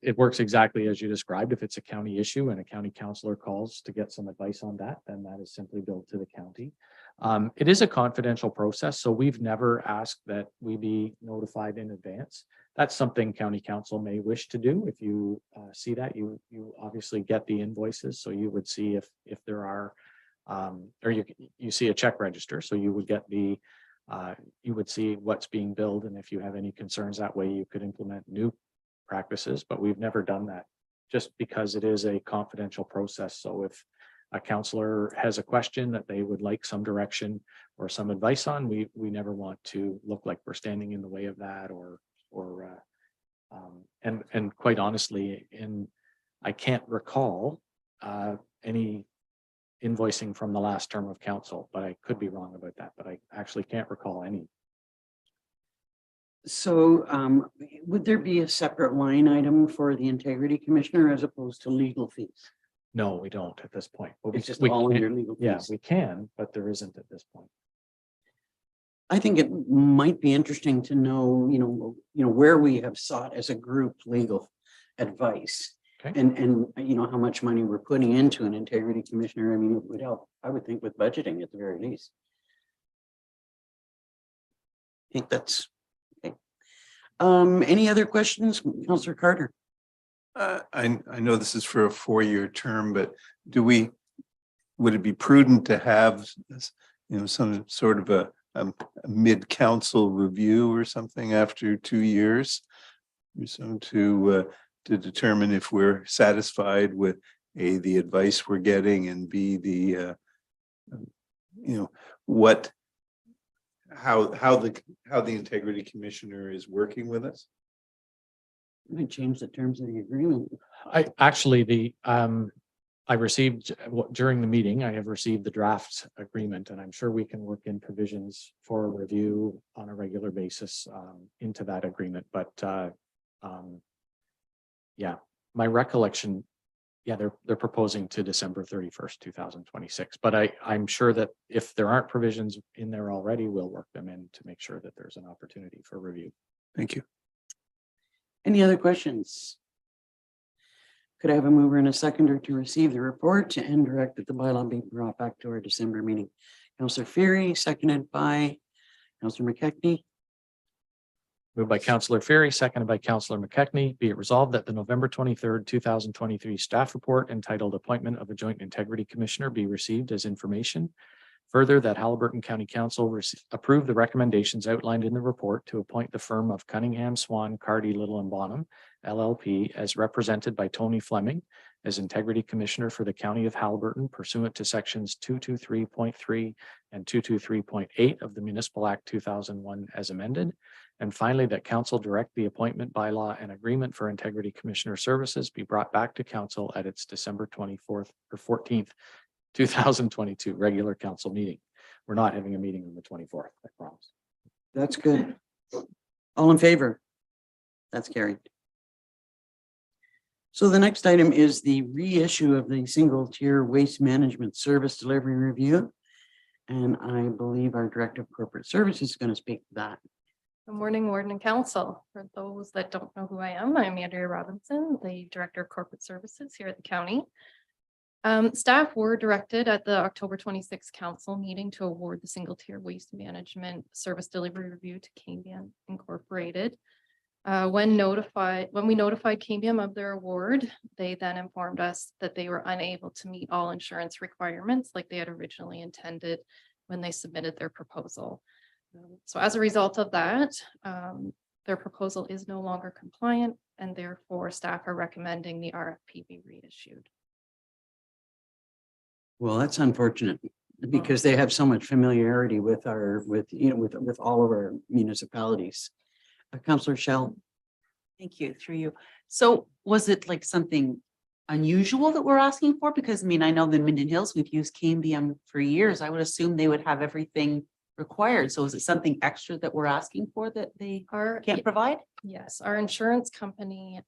It works exactly as you described. If it's a county issue and a county councillor calls to get some advice on that, then that is simply billed to the county. It is a confidential process, so we've never asked that we be notified in advance. That's something county council may wish to do. If you see that, you obviously get the invoices, so you would see if there are or you see a check register, so you would get you would see what's being billed, and if you have any concerns that way, you could implement new practices. But we've never done that just because it is a confidential process. So if a councillor has a question that they would like some direction or some advice on, we never want to look like we're standing in the way of that, and quite honestly, I can't recall any invoicing from the last term of council, but I could be wrong about that, but I actually can't recall any. So would there be a separate line item for the integrity commissioner as opposed to legal fees? No, we don't at this point. But It's just we all can- under legal Yeah, fees. we can, but there isn't at this point. I think it might be interesting to know, where we have sought as a group legal advice. Okay. And how much money we're putting into an integrity commissioner. I mean, it would help, I would think, with budgeting at the very least. I think that's okay. Any other questions, Councillor Carter? I know this is for a 4-year term, but would it be prudent to have this, some sort of a mid-council review or something after 2 years? So to determine if we're satisfied with the advice we're getting, and B, the how the integrity commissioner is working with us. We change the terms of the agreement. I actually, I received during the meeting, I have received the draft agreement, and I'm sure we can work in provisions for a review on a regular basis into that agreement, but yeah, my recollection, yeah, they're proposing to December 31st, 2026. But I'm sure that if there aren't provisions in there already, we'll work them in to make sure that there's an opportunity for review. Thank you. Any other questions? Could I have a mover and a seconder to receive the report and direct that the bylaw be brought back to our December meeting? Councillor Fury, seconded by Councillor McKechnie. Moved by Councillor Ferry, seconded by Councillor McKechnie. Be it resolved that the November 23rd, 2023 staff report entitled Appointment of a Joint Integrity Commissioner be received as information. Further, that Haliburton County Council approve the recommendations outlined in the report to appoint the firm of Cunningham, Swan, Cardy, Little and Bonham LLP as represented by Tony Fleming as Integrity Commissioner for the County of Haliburton pursuant to sections 223.3 and 223.8 of the Municipal Act 2001 as amended. And finally, that council direct the appointment bylaw and agreement for Integrity Commissioner services be brought back to council at its December 24th or 14th, 2022 regular council meeting. We're not having a meeting on the 24th, I promise. That's good. All in favor? That's carried. So the next item is the reissue of the single tier waste management service delivery review. And I believe our Director of Corporate Services is going to speak to that. Good morning, Warden and Council. For those that don't know who I am, I'm Andrea Robinson, the Director of Corporate Services here at the county. Staff were directed at the October 26th council meeting to award the single tier waste management service delivery review to Cambium Incorporated. When we notified Cambium of their award, they then informed us that they were unable to meet all insurance requirements like they had originally intended when they submitted their proposal. So as a result of that, their proposal is no longer compliant, and therefore staff are recommending the RFP be reissued. Well, that's unfortunate because they have so much familiarity with with all of our municipalities. Councillor Shell. Thank you, through you. So was it like something unusual that we're asking for? Because I mean, I know the Minden Hills, we've used Cambium for years. I would assume they would have everything required. So is it something extra that we're asking for that they can't provide? Yes, our insurance company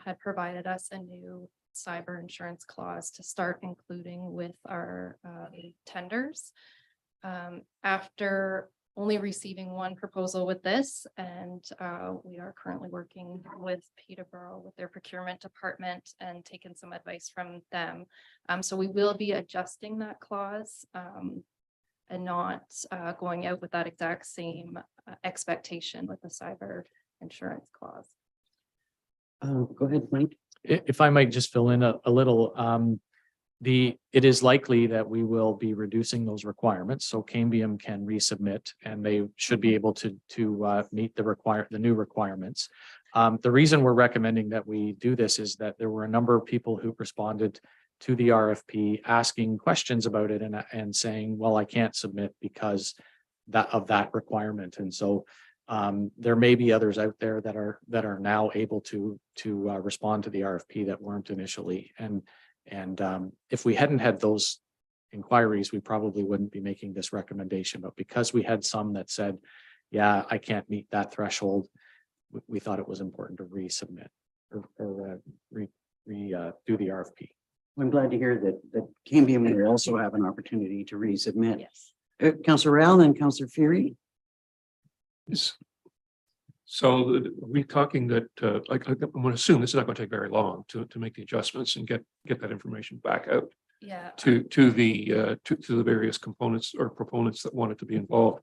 had provided us a new cyber insurance clause to start including with our tenders. After only receiving one proposal with this, and we are currently working with Peterborough with their procurement department and taking some advice from them. So we will be adjusting that clause and not going out with that exact same expectation with the cyber insurance clause. Go ahead, Mike. If I might just fill in a little, it is likely that we will be reducing those requirements, so Cambium can resubmit and they should be able to meet the new requirements. The reason we're recommending that we do this is that there were a number of people who responded to the RFP asking questions about it and saying, well, I can't submit because of that requirement. And so there may be others out there that are now able to respond to the RFP that weren't initially. And if we hadn't had those inquiries, we probably wouldn't be making this recommendation. But because we had some that said, yeah, I can't meet that threshold, we thought it was important to resubmit do the RFP. I'm glad to hear that Cambium will also have an opportunity to resubmit. Yes. Councillor Rowell and Councillor Fury. So are we talking that, I'm going to assume this is not going to take very long to make the adjustments and get that information back out Yeah. to the various components or proponents that wanted to be involved.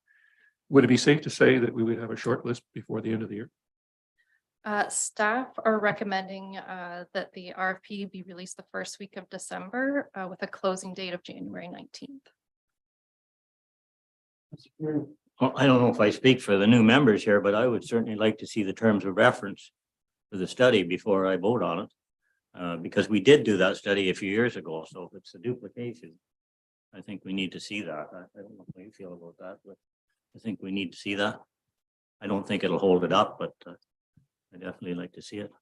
Would it be safe to say that we would have a short list before the end of the year? Staff are recommending that the RFP be released the first week of December with a closing date of January 19th. Well, I don't know if I speak for the new members here, but I would certainly like to see the terms of reference for the study before I vote on it. Because we did do that study a few years ago, so if it's a duplication, I think we need to see that. I don't know how you feel about that, but I think we need to see that. I don't think it'll hold it up, but I definitely like to see it.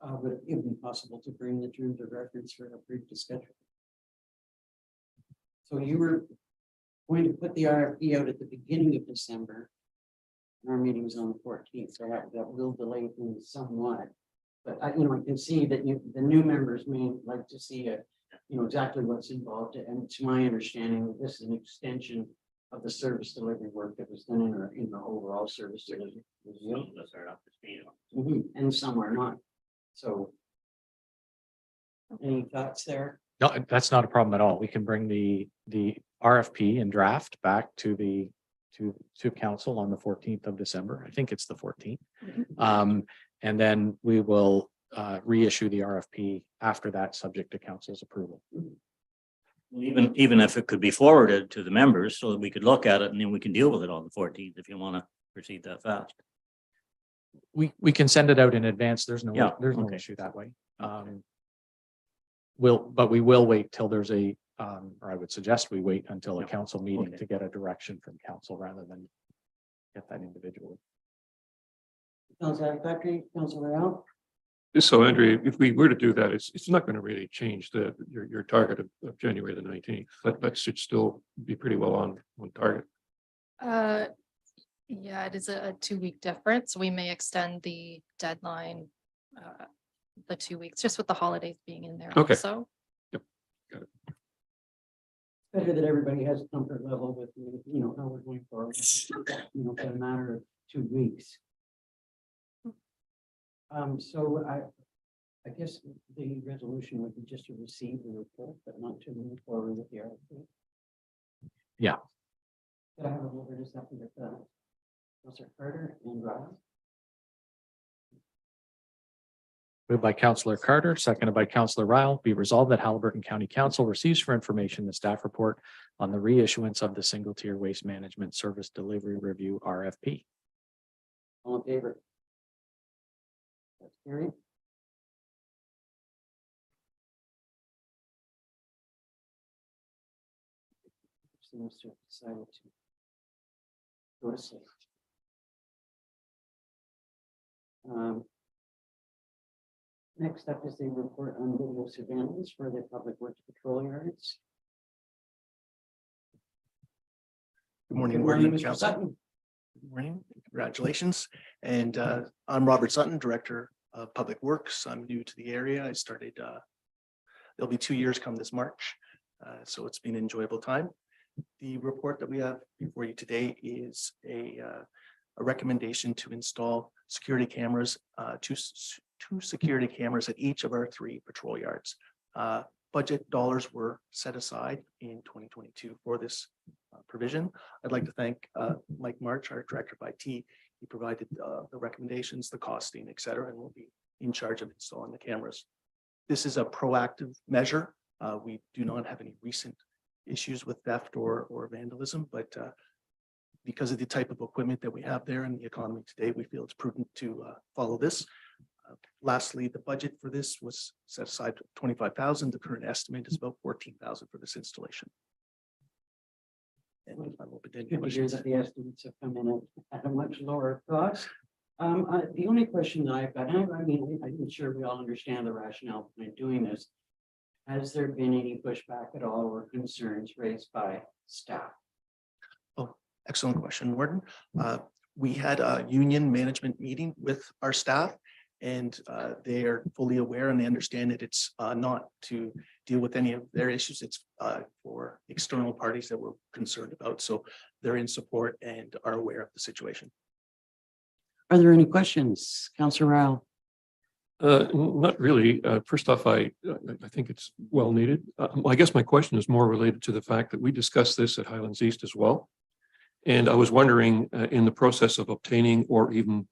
Would it be possible to bring the terms of reference for a brief discussion? So you were going to put the RFP out at the beginning of December. Our meeting was on the 14th, so that will delay things somewhat. But I can see that the new members may like to see exactly what's involved. And to my understanding, this is an extension of the service delivery work that was done in the overall service delivery. Let's start up to speed on. And some are not. So. Any thoughts there? No, that's not a problem at all. We can bring the RFP and draft back to council on the 14th of December. I think it's the 14th. And then we will reissue the RFP after that, subject to council's approval. Even if it could be forwarded to the members so that we could look at it and then we can deal with it on the 14th if you want to proceed that fast. We can send it out in advance. There's no okay. issue that way. But we will wait till there's or I would suggest we wait until a council meeting Okay. to get a direction from council rather than get that individually. Councillor Patrick, Councillor Al. So Andrea, if we were to do that, it's not going to really change your target of January the 19th. That should still be pretty well on target. Yeah, it is a 2-week difference. We may extend the deadline the 2 weeks, just with the holidays being in there. Okay. So Better that everybody has comfort level with, how we're going forward. For a matter of 2 weeks. So I guess the resolution would be just to receive the report, but not to move forward with the RFP. Yeah. Could I have a word to second with Councillor Carter and Ryan? Moved by Councillor Carter, seconded by Councillor Ryle. Be resolved that Haliburton County Council receives for information the staff report on the reissuance of the single tier waste management service delivery review RFP. All in favor? That's carried. Seems to have decided to go to sleep. Next up is the report on video surveillance for the Public Works Patrol Yards. Good morning, Good morning, Warden Mr. Council. Sutton. Good morning, congratulations. And I'm Robert Sutton, Director of Public Works. I'm new to the area. I started, there'll be 2 years come this March. So it's been an enjoyable time. The report that we have before you today is a recommendation to install security cameras, two security cameras at each of our 3 patrol yards. Budget dollars were set aside in 2022 for this provision. I'd like to thank Mike March, our Director of IT. He provided the recommendations, the costing, et cetera, and will be in charge of installing the cameras. This is a proactive measure. We do not have any recent issues with theft or vandalism, but because of the type of equipment that we have there and the economy today, we feel it's prudent to follow this. Lastly, the budget for this was set aside $25,000. The current estimate is about $14,000 for this installation. And I'm open to any Good to hear questions. that the estimates have come in at a much lower cost. The only question that I've got, and I'm sure we all understand the rationale behind doing this. Has there been any pushback at all or concerns raised by staff? Excellent question, Warden. we had a union management meeting with our staff. And they are fully aware and they understand that it's not to deal with any of their issues. It's for external parties that we're concerned about. So they're in support and are aware of the situation. Are there any questions? Councillor Rao? Not really. First off, I think it's well needed. I guess my question is more related to the fact that we discussed this at Highlands East as well. And I was wondering, in the process of obtaining or even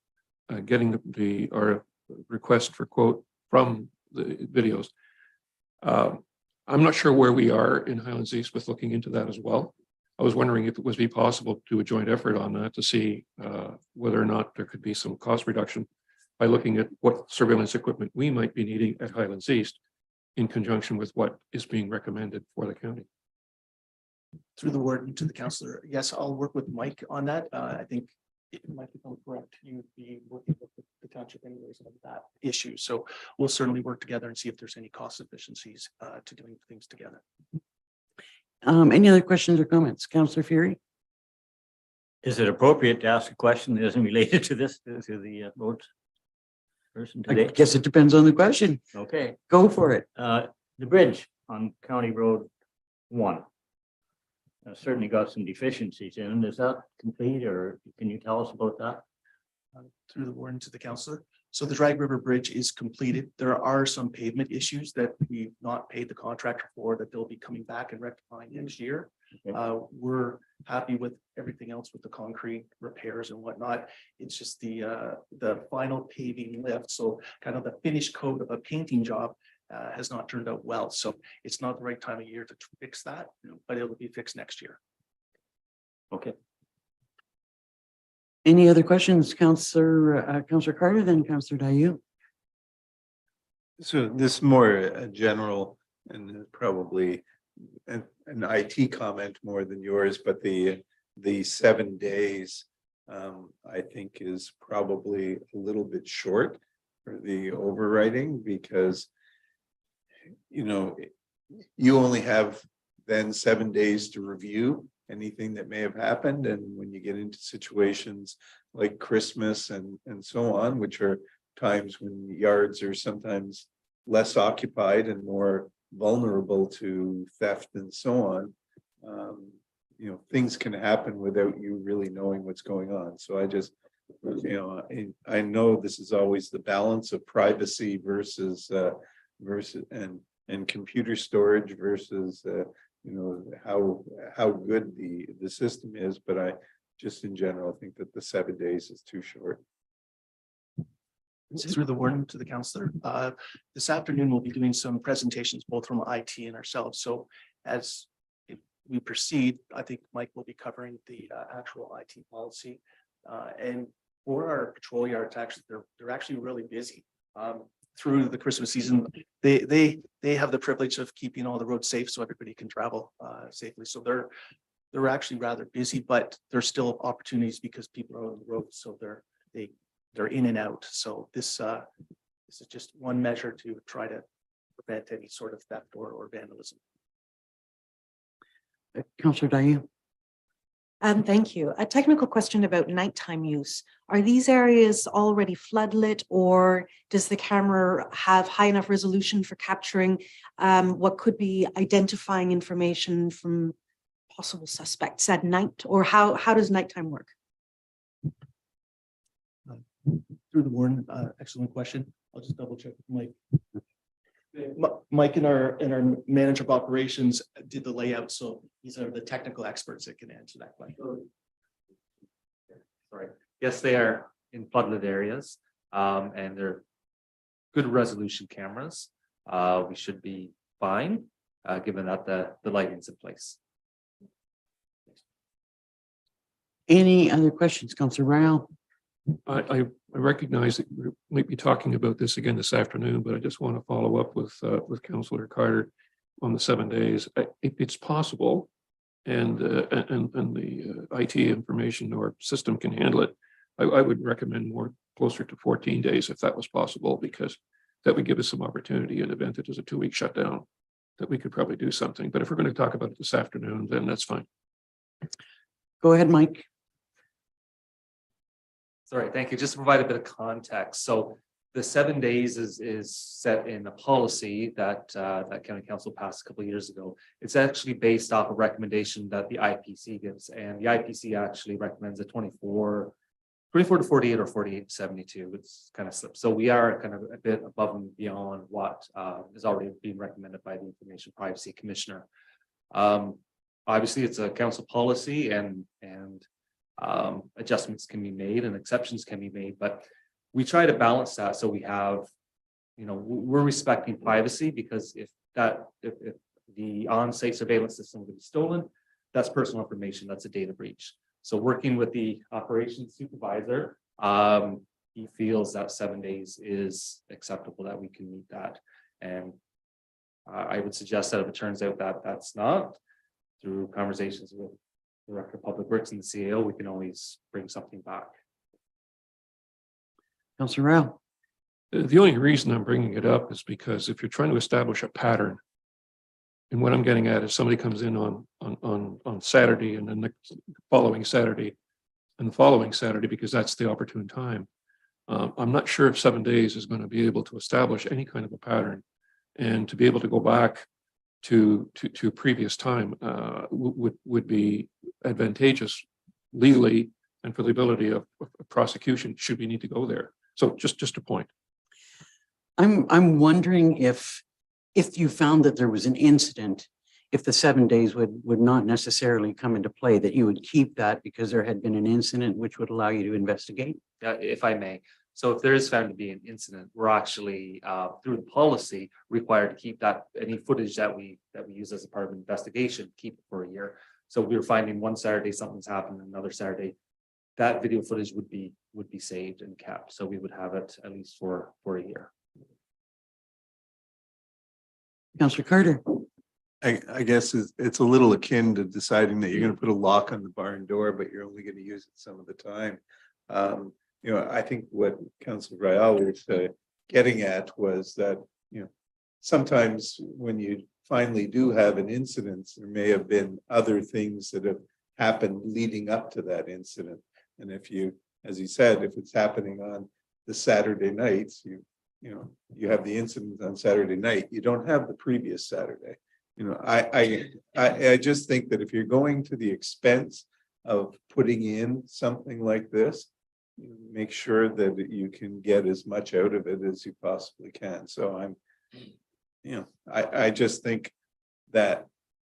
getting our request for quote from the videos. I'm not sure where we are in Highlands East with looking into that as well. I was wondering if it would be possible to do a joint effort on that to see whether or not there could be some cost reduction by looking at what surveillance equipment we might be needing at Highlands East in conjunction with what is being recommended for the county. Through the warden to the councillor. Yes, I'll work with Mike on that. I think it might become correct. You'd be working with the township anyways on that issue. So we'll certainly work together and see if there's any cost efficiencies to doing things together. Any other questions or comments? Councillor Fury? Is it appropriate to ask a question that isn't related to this, to the road person I today? guess it depends on the question. Okay, Go for it. the bridge on County Road 1. Certainly got some deficiencies in it. Is that complete or can you tell us about that? Through the warden to the councillor. So the Drag River Bridge is completed. There are some pavement issues that we've not paid the contractor for that they'll be coming back and rectifying next year. Okay. We're happy with everything else with the concrete repairs and whatnot. It's just the final paving lift. So kind of the finish coat of a painting job has not turned out well. So it's not the right time of year to fix that, but it'll be fixed next year. Okay. Any other questions, Councillor Carter, then Councillor Dayu? So this is more a general and probably an IT comment more than yours, but the 7 days I think is probably a little bit short for the overriding because you only have then 7 days to review anything that may have happened. And when you get into situations like Christmas and so on, which are times when yards are sometimes less occupied and more vulnerable to theft and so on, things can happen without you really knowing what's going on. So I just, I know this is always the balance of privacy versus and computer storage versus how good the system is, but I just in general think that the 7 days is too short. Through the warden to the councillor. This afternoon, we'll be doing some presentations both from IT and ourselves. So as we proceed, I think Mike will be covering the actual IT policy. And for our patrol yards, actually, they're actually really busy. Through the Christmas season, they have the privilege of keeping all the roads safe so everybody can travel safely. So they're actually rather busy, but there's still opportunities because people are on the road. So they're in and out. So this is just one measure to try to prevent any sort of theft or vandalism. Councillor Dayu? Thank you. A technical question about nighttime use. Are these areas already floodlit or does the camera have high enough resolution for capturing what could be identifying information from possible suspects at night? Or how does nighttime work? Through the warden, excellent question. I'll just double check with Mike. Mike and our manager of operations did the layout, so these are the technical experts that can answer that question. Sorry. Yes, they are in floodlit areas, and they're good resolution cameras. We should be fine, given that the lighting's in place. Any other questions, Councillor Rao? I recognize that we might be talking about this again this afternoon, but I just want to follow up with Councillor Carter on the 7 days. If it's possible and the IT information or system can handle it, I would recommend more closer to 14 days if that was possible, because that would give us some opportunity in the event that there's a 2-week shutdown, that we could probably do something. But if we're going to talk about it this afternoon, then that's fine. Go ahead, Mike. Sorry, thank you. Just to provide a bit of context. So the 7 days is set in a policy that that County Council passed a couple of years ago. It's actually based off a recommendation that the IPC gives, and the IPC actually recommends a 24 to 48 or 48 to 72. It's kind of slipped. So we are kind of a bit above and beyond what is already being recommended by the Information Privacy Commissioner. Obviously, it's a council policy, and adjustments can be made and exceptions can be made, but we try to balance that. So we have, we're respecting privacy, because if the on-site surveillance system would be stolen, that's personal information, that's a data breach. So working with the operations supervisor, he feels that 7 days is acceptable, that we can meet that. And I would suggest that if it turns out that that's not, through conversations with the Director of Public Works and the CAO, we can always bring something back. Councillor Rao. The only reason I'm bringing it up is because if you're trying to establish a pattern, and what I'm getting at is somebody comes in on Saturday, and then the following Saturday and the following Saturday, because that's the opportune time. I'm not sure if 7 days is going to be able to establish any kind of a pattern, and to be able to go back to previous time would be advantageous legally, and for the ability of prosecution should we need to go there. So just a point. I'm wondering if you found that there was an incident, if the 7 days would not necessarily come into play, that you would keep that because there had been an incident which would allow you to investigate. If I may. So if there is found to be an incident, we're actually through the policy required to keep that, any footage that we use as a part of an investigation, keep it for a year. So we were finding one Saturday something's happened, another Saturday, that video footage would be saved and kept. So we would have it at least for a year. Councillor Carter. I guess it's a little akin to deciding that you're going to put a lock on the barn door, but you're only going to use it some of the time. I think what Councillor Rael was getting at was that, sometimes when you finally do have an incident, there may have been other things that have happened leading up to that incident. And if you, as he said, if it's happening on the Saturday nights, you have the incident on Saturday night, you don't have the previous Saturday. I just think that if you're going to the expense of putting in something like this, make sure that you can get as much out of it as you possibly can. So I just think that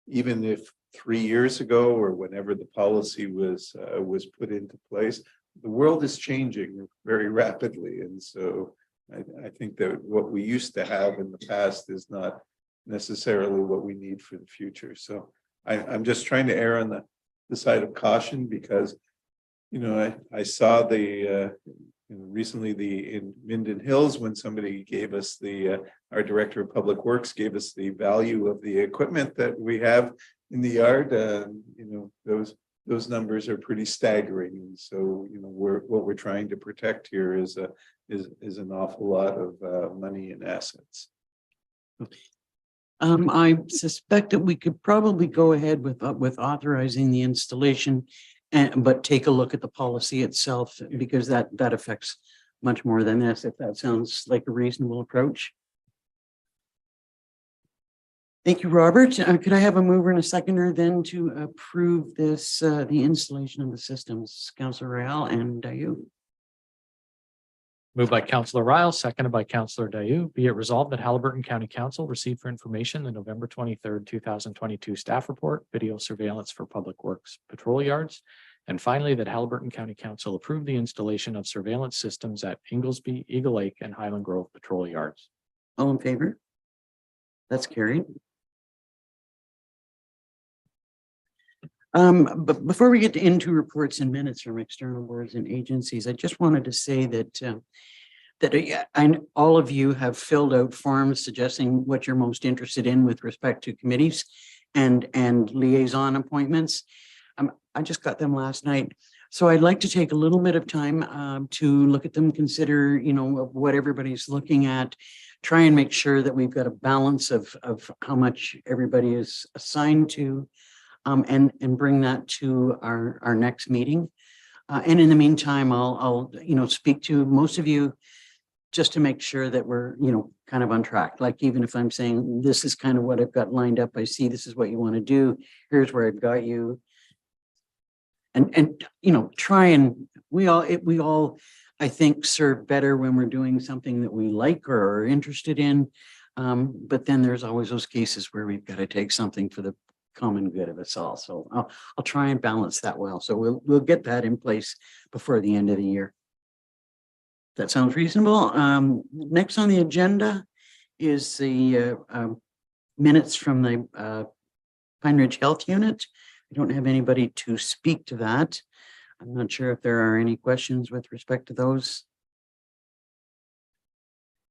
even if 3 years ago or whenever the policy was put into place, the world is changing very rapidly. And so I think that what we used to have in the past is not necessarily what we need for the future. So I'm just trying to err on the side of caution, because I saw recently in Minden Hills, when somebody gave us our Director of Public Works gave us the value of the equipment that we have in the yard. Those numbers are pretty staggering, and so what we're trying to protect here is an awful lot of money and assets. I suspect that we could probably go ahead with authorizing the installation, but take a look at the policy itself, because that affects much more than this, if that sounds like a reasonable approach. Thank you, Robert. Could I have a mover and a seconder then to approve this, the installation of the systems? Councillor Rael and you. Moved by Councillor Ryle, seconded by Councillor Dayu. Be it resolved that Haliburton County Council received for information the November 23rd, 2022 staff report, video surveillance for public works patrol yards. And finally, that Haliburton County Council approved the installation of surveillance systems at Inglesby, Eagle Lake, and Highland Grove patrol yards. All in favor? That's carried. But before we get into reports and minutes from external boards and agencies, I just wanted to say that all of you have filled out forms suggesting what you're most interested in with respect to committees and liaison appointments. I just got them last night. So I'd like to take a little bit of time to look at them, consider, what everybody's looking at, try and make sure that we've got a balance of how much everybody is assigned to, and bring that to our next meeting. And in the meantime, I'll, speak to most of you just to make sure that we're, kind of on track. Like, even if I'm saying, this is kind of what I've got lined up, I see this is what you want to do, here's where I've got you. And, try and we all, I think, serve better when we're doing something that we like or are interested in. But then there's always those cases where we've got to take something for the common good of us all. So I'll try and balance that well. So we'll get that in place before the end of the year. That sounds reasonable. Next on the agenda is the minutes from the Pine Ridge Health Unit. I don't have anybody to speak to that. I'm not sure if there are any questions with respect to those.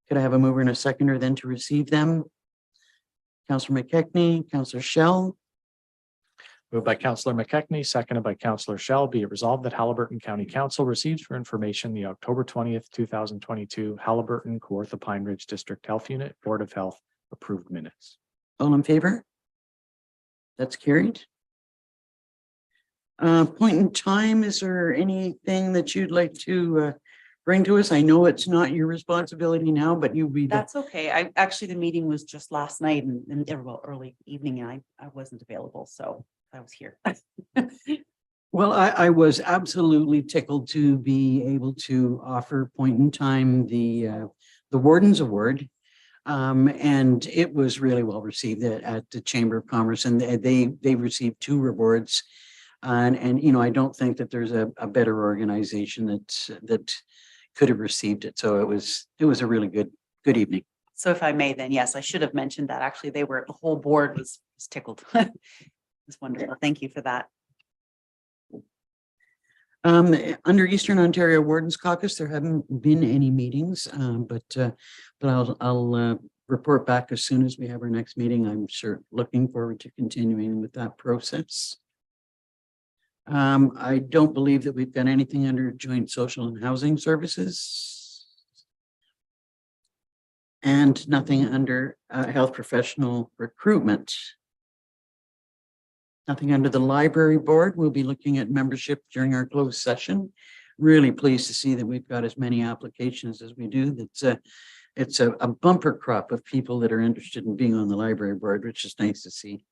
Could I have a mover and a seconder then to receive them? Councillor McKechnie, Councillor Shell. Moved by Councillor McKechnie, seconded by Councillor Shell. Be it resolved that Halliburton County Council receives for information the October 20th, 2022 Halliburton Kawartha Pine Ridge District Health Unit Board of Health approved minutes. All in favor? That's carried. Point in time, is there anything that you'd like to bring to us? I know it's not your responsibility now, but you'll be. That's okay. The meeting was just last night and early evening, and I wasn't available, so I was here. Well, I was absolutely tickled to be able to offer point in time the Warden's Award. And it was really well received at the Chamber of Commerce, and they received 2 rewards. And I don't think that there's a better organization that could have received it. So it was a really good evening. So if I may, then yes, I should have mentioned that. Actually, the whole board was tickled. It's wonderful. Thank you for that. Under Eastern Ontario Wardens Caucus, there haven't been any meetings, but I'll report back as soon as we have our next meeting. I'm sure looking forward to continuing with that process. I don't believe that we've got anything under Joint Social and Housing Services. And nothing under Health Professional Recruitment. Nothing under the Library Board. We'll be looking at membership during our closed session. Really pleased to see that we've got as many applications as we do. It's a bumper crop of people that are interested in being on the Library Board, which is nice to see.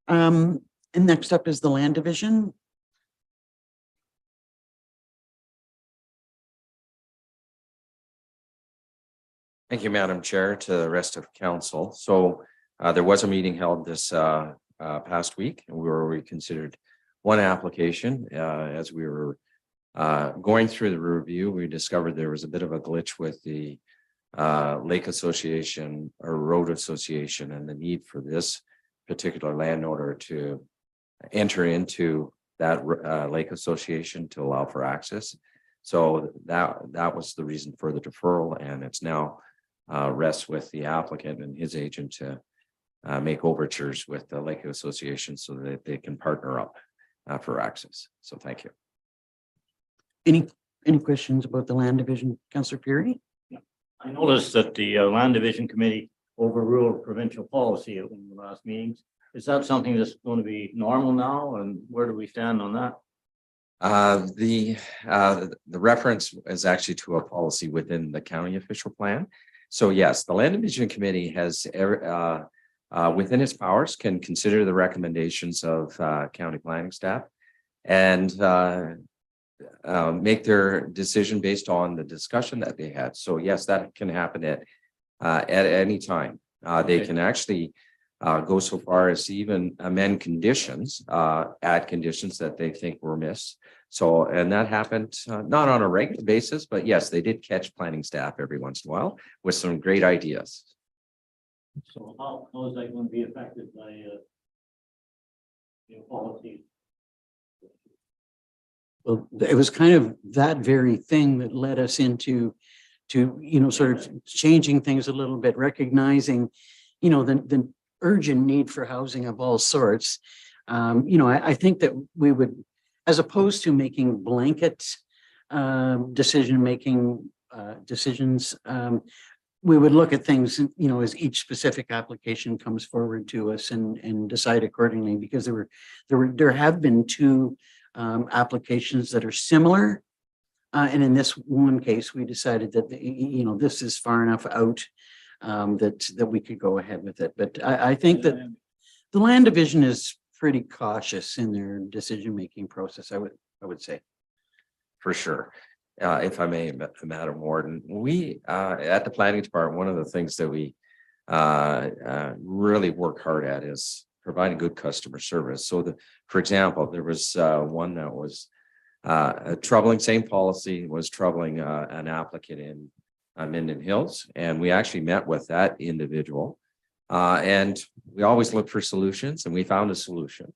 And next up is the Land Division. Thank you, Madam Chair, to the rest of council. So there was a meeting held this past week where we considered one application. As we were going through the review, we discovered there was a bit of a glitch with the Lake Association or Road Association and the need for this particular landowner to enter into that Lake Association to allow for access. So that was the reason for the deferral, and it's now rests with the applicant and his agent to make overtures with the Lake Association so that they can partner up for access. So thank you. Any questions about the Land Division, Councillor Peary? I noticed that the Land Division Committee overruled provincial policy at one of the last meetings. Is that something that's going to be normal now, and where do we stand on that? The reference is actually to a policy within the county official plan. So yes, the Land Division Committee has within its powers can consider the recommendations of county planning staff and make their decision based on the discussion that they had. So yes, that can happen at any time. They can actually go so far as to even amend conditions, add conditions that they think were missed. So, and that happened not on a regular basis, but yes, they did catch planning staff every once in a while with some great ideas. So how is that going to be affected by policy? Well, it was kind of that very thing that led us into sort of changing things a little bit, recognizing, the urgent need for housing of all sorts. I think that we would, as opposed to making blanket decisions, we would look at things, as each specific application comes forward to us and decide accordingly, because there have been 2 applications that are similar. And in this one case, we decided that, this is far enough out that we could go ahead with it. But I think that the land division is pretty cautious in their decision-making process, I would say. For sure. If I may, Madam Warden, we, at the planning department, one of the things that we really work hard at is providing good customer service. So for example, there was one that was troubling, same policy was troubling an applicant in Minden Hills. And we actually met with that individual. And we always look for solutions, and we found a solution.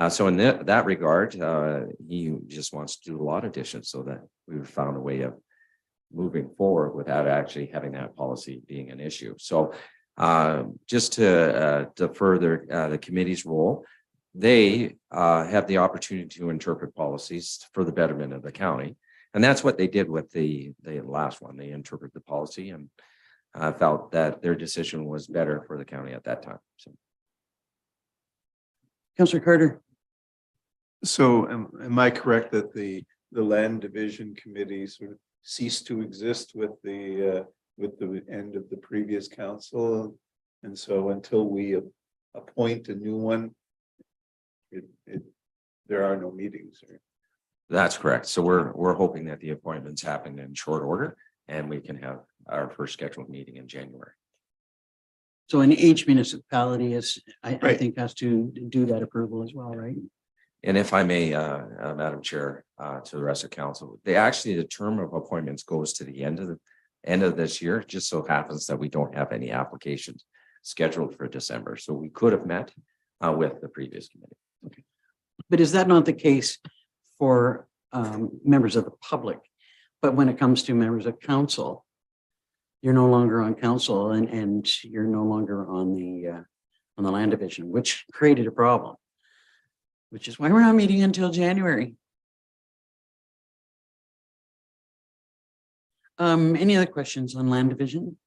So in that regard, he just wants to do a lot of additions so that we've found a way of moving forward without actually having that policy being an issue. So just to further the committee's role, they have the opportunity to interpret policies for the betterment of the county. And that's what they did with the last one. They interpreted the policy and felt that their decision was better for the county at that time. So. Councillor Carter. So am I correct that the land division committee sort of ceased to exist with the end of the previous council? And so until we appoint a new one, there are no meetings. That's correct. So we're hoping that the appointments happen in short order and we can have our first scheduled meeting in January. So in each municipality is, I Right. think, has to do that approval as well, right? And if I may, Madam Chair, to the rest of council, the term of appointments goes to the end of this year. It just so happens that we don't have any applications scheduled for December. So we could have met with the previous committee. But is that not the case for members of the public? But when it comes to members of council, you're no longer on council and you're no longer on the land division, which created a problem, which is why we're not meeting until January. Any other questions on land division?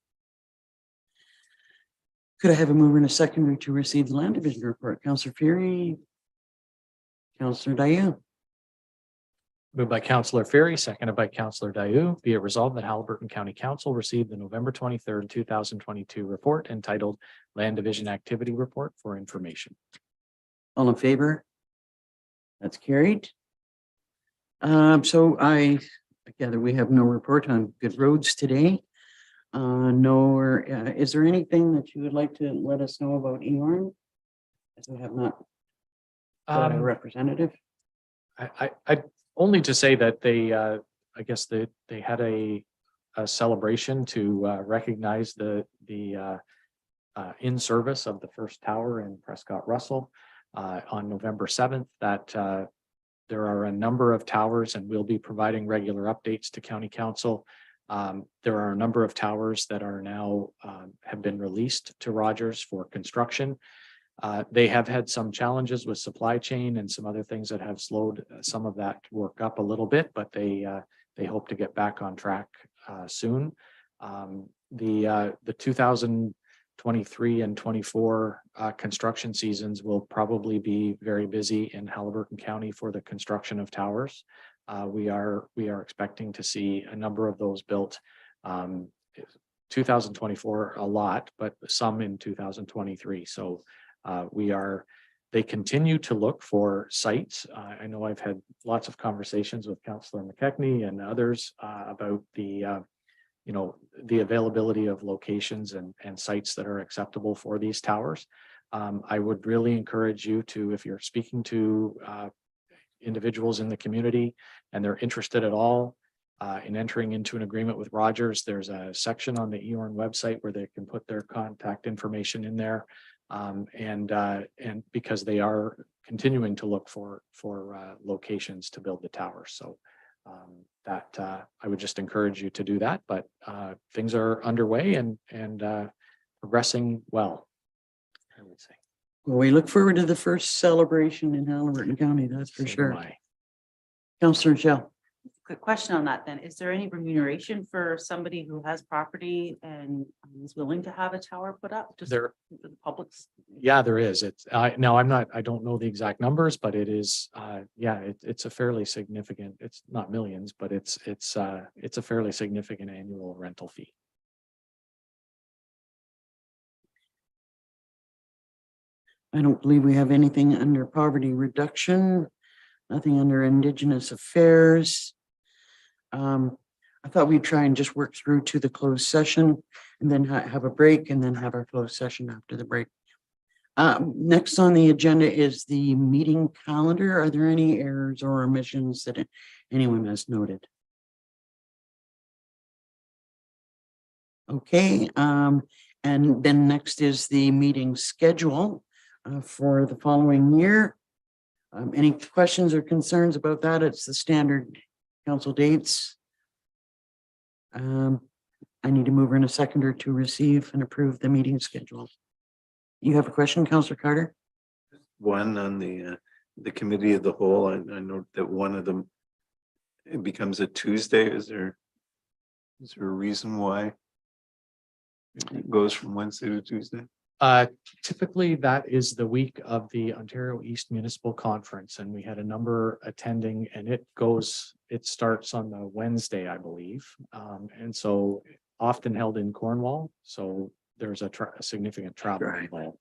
Could I have a mover and a seconder to receive the land division report? Councillor Fury. Councillor Dayu. Moved by Councillor Ferry, seconded by Councillor Dayu. Be it resolved that Haliburton County Council received the November 23rd, 2022 report entitled Land Division Activity Report for information. All in favor? That's carried. So I gather we have no report on good roads today. Is there anything that you would like to let us know about EORN? As we have not got a representative. I only to say that they, I guess they had a celebration to recognize the in service of the first tower in Prescott Russell on November 7th. That there are a number of towers, and we'll be providing regular updates to County Council. There are a number of towers that are now have been released to Rogers for construction. They have had some challenges with supply chain and some other things that have slowed some of that work up a little bit, but they hope to get back on track soon. The 2023 and 24 construction seasons will probably be very busy in Haliburton County for the construction of towers. We are expecting to see a number of those built. 2024 a lot, but some in 2023. So they continue to look for sites. I know I've had lots of conversations with Councillor McKechnie and others about the availability of locations and sites that are acceptable for these towers. I would really encourage you to, if you're speaking to individuals in the community and they're interested at all in entering into an agreement with Rogers, there's a section on the EORN website where they can put their contact information in there. And because they are continuing to look for locations to build the tower. So I would just encourage you to do that, but things are underway and progressing well, I would say. Well, we look forward to the first celebration in Haliburton County, that's for So do sure. I. Councillor Michelle. Quick question on that then. Is there any remuneration for somebody who has property and is willing to have a tower put up? Just There, for the public's. yeah, there is. It's, now I don't know the exact numbers, but it is, yeah, it's a fairly significant, it's not millions, but it's a fairly significant annual rental fee. I don't believe we have anything under poverty reduction, nothing under Indigenous affairs. I thought we'd try and just work through to the closed session and then have a break and then have our closed session after the break. Next on the agenda is the meeting calendar. Are there any errors or omissions that anyone has noted? Okay, and then next is the meeting schedule for the following year. Any questions or concerns about that? It's the standard council dates. I need a mover and a seconder to receive and approve the meeting schedule. You have a question, Councillor Carter? One on the committee of the whole, I know that one of them, it becomes a Tuesday. Is there a reason why it goes from Wednesday to Tuesday? Typically that is the week of the Ontario East Municipal Conference, and we had a number attending, and it starts on the Wednesday, I believe. And so often held in Cornwall, so there's a significant travel Right. involved.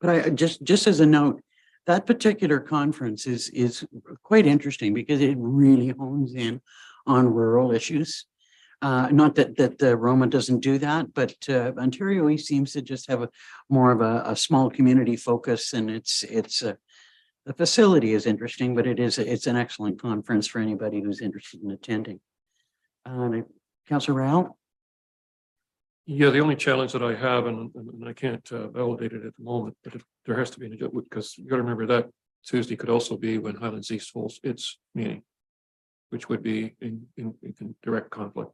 But I just as a note, that particular conference is quite interesting because it really hones in on rural issues. Not that Roma doesn't do that, but Ontario East seems to just have more of a small community focus, and the facility is interesting, but it's an excellent conference for anybody who's interested in attending. Councillor Rao? Yeah, the only challenge that I have, and I can't validate it at the moment, but there has to be an adjustment, because you got to remember that Tuesday could also be when Highlands East holds its meeting, which would be in direct conflict.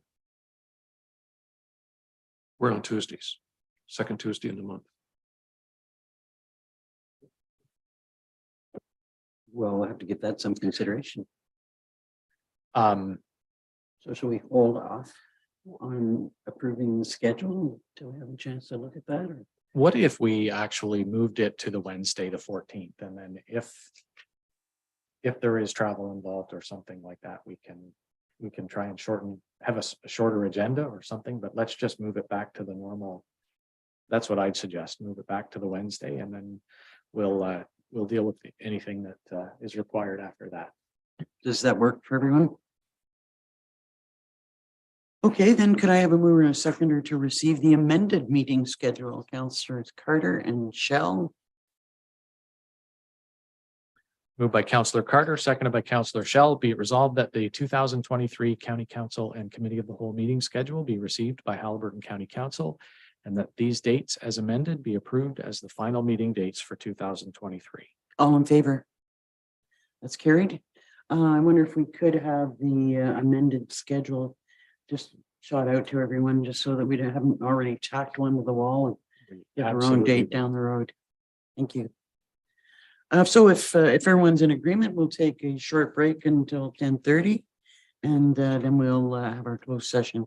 We're on Tuesdays, second Tuesday in the month. Well, we'll have to give that some consideration. Um, So shall we hold off on approving the schedule until we have a chance to look at that? Or? what if we actually moved it to the Wednesday, the 14th, and then if there is travel involved or something like that, we can try and have a shorter agenda or something, but let's just move it back to the normal. That's what I'd suggest, move it back to the Wednesday, and then we'll deal with anything that is required after that. Does that work for everyone? Okay, then could I have a mover and a seconder to receive the amended meeting schedule, Councillors Carter and Shell? Moved by Councillor Carter, seconded by Councillor Shell. Be it resolved that the 2023 County Council and Committee of the Whole meeting schedule be received by Haliburton County Council, and that these dates as amended be approved as the final meeting dates for 2023. All in favor? That's carried. I wonder if we could have the amended schedule just shot out to everyone, just so that we haven't already tacked one to the wall and get our own Absolutely. date down the road. Thank you. So if everyone's in agreement, we'll take a short break until 10:30, and then we'll have our closed session.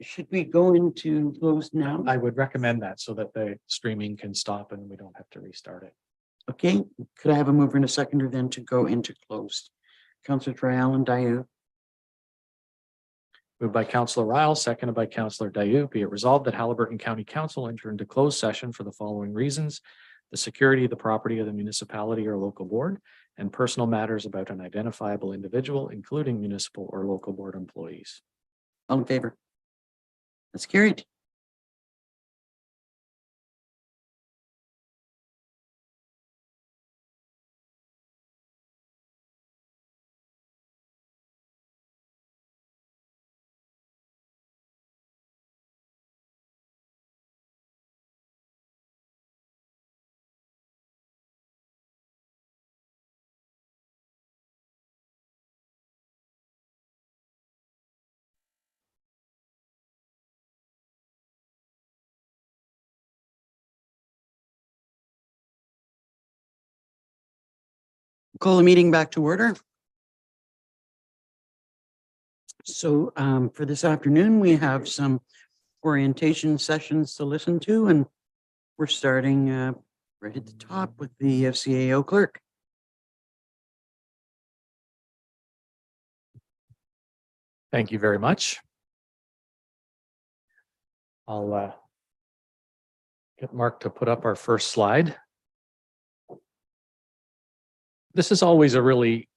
Should we go into closed now? I would recommend that so that the streaming can stop and we don't have to restart it. Okay, could I have a mover and a seconder then to go into closed? Councillor Trial and Dayu. Moved by Councillor Ryle, seconded by Councillor Dayu. Be it resolved that Haliburton County Council enter into closed session for the following reasons: the security of the property of the municipality or local board, and personal matters about an identifiable individual, including municipal or local board employees. All in favor? That's carried. Call the meeting back to order. So for this afternoon, we have some orientation sessions to listen to, and we're starting right at the top with the CAO clerk. Thank you very much. I'll get Mark to put up our first slide. This is always a really,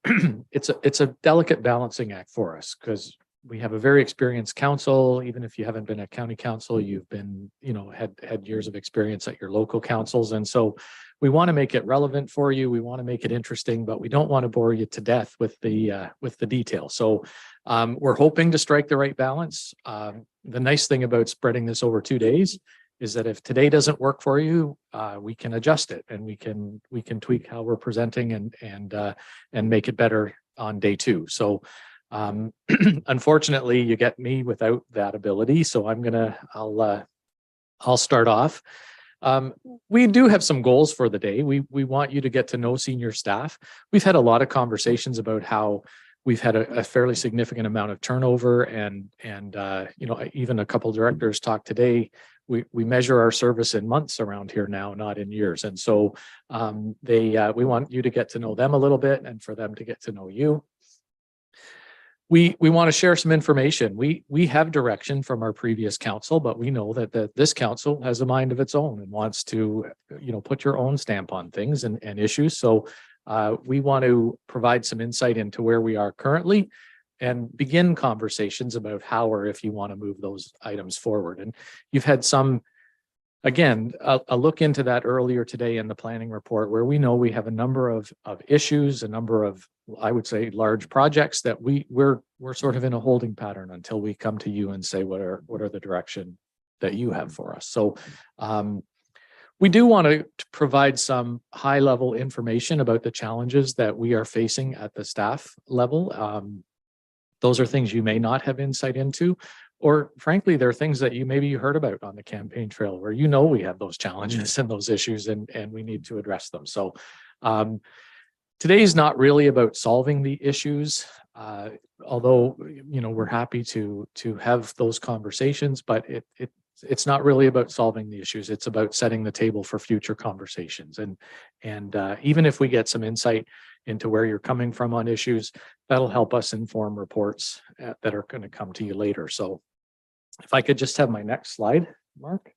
it's a delicate balancing act for us because we have a very experienced council. Even if you haven't been at county council, you've been, had years of experience at your local councils. And so we want to make it relevant for you. We want to make it interesting, but we don't want to bore you to death with the details. So we're hoping to strike the right balance. The nice thing about spreading this over 2 days is that if today doesn't work for you, we can adjust it and we can tweak how we're presenting and make it better on day 2. So unfortunately, you get me without that ability. So I'll start off. We do have some goals for the day. We want you to get to know senior staff. We've had a lot of conversations about how we've had a fairly significant amount of turnover and even a couple directors talked today. We measure our service in months around here now, not in years. And so we want you to get to know them a little bit and for them to get to know you. We want to share some information. We have direction from our previous council, but we know that this council has a mind of its own and wants to, put your own stamp on things and issues. So we want to provide some insight into where we are currently and begin conversations about how or if you want to move those items forward. And you've had some, again, a look into that earlier today in the planning report, where we know we have a number of issues, a number of, I would say, large projects that we're sort of in a holding pattern until we come to you and say what are the direction that you have for us. So we do want to provide some high level information about the challenges that we are facing at the staff level. Those are things you may not have insight into, or frankly, there are things that you maybe heard about on the campaign trail where we have those challenges and those issues and we need to address them. So today is not really about solving the issues, although we're happy to have those conversations, but it's not really about solving the issues. It's about setting the table for future conversations. And even if we get some insight into where you're coming from on issues, that'll help us inform reports that are going to come to you later. So if I could just have my next slide, Mark.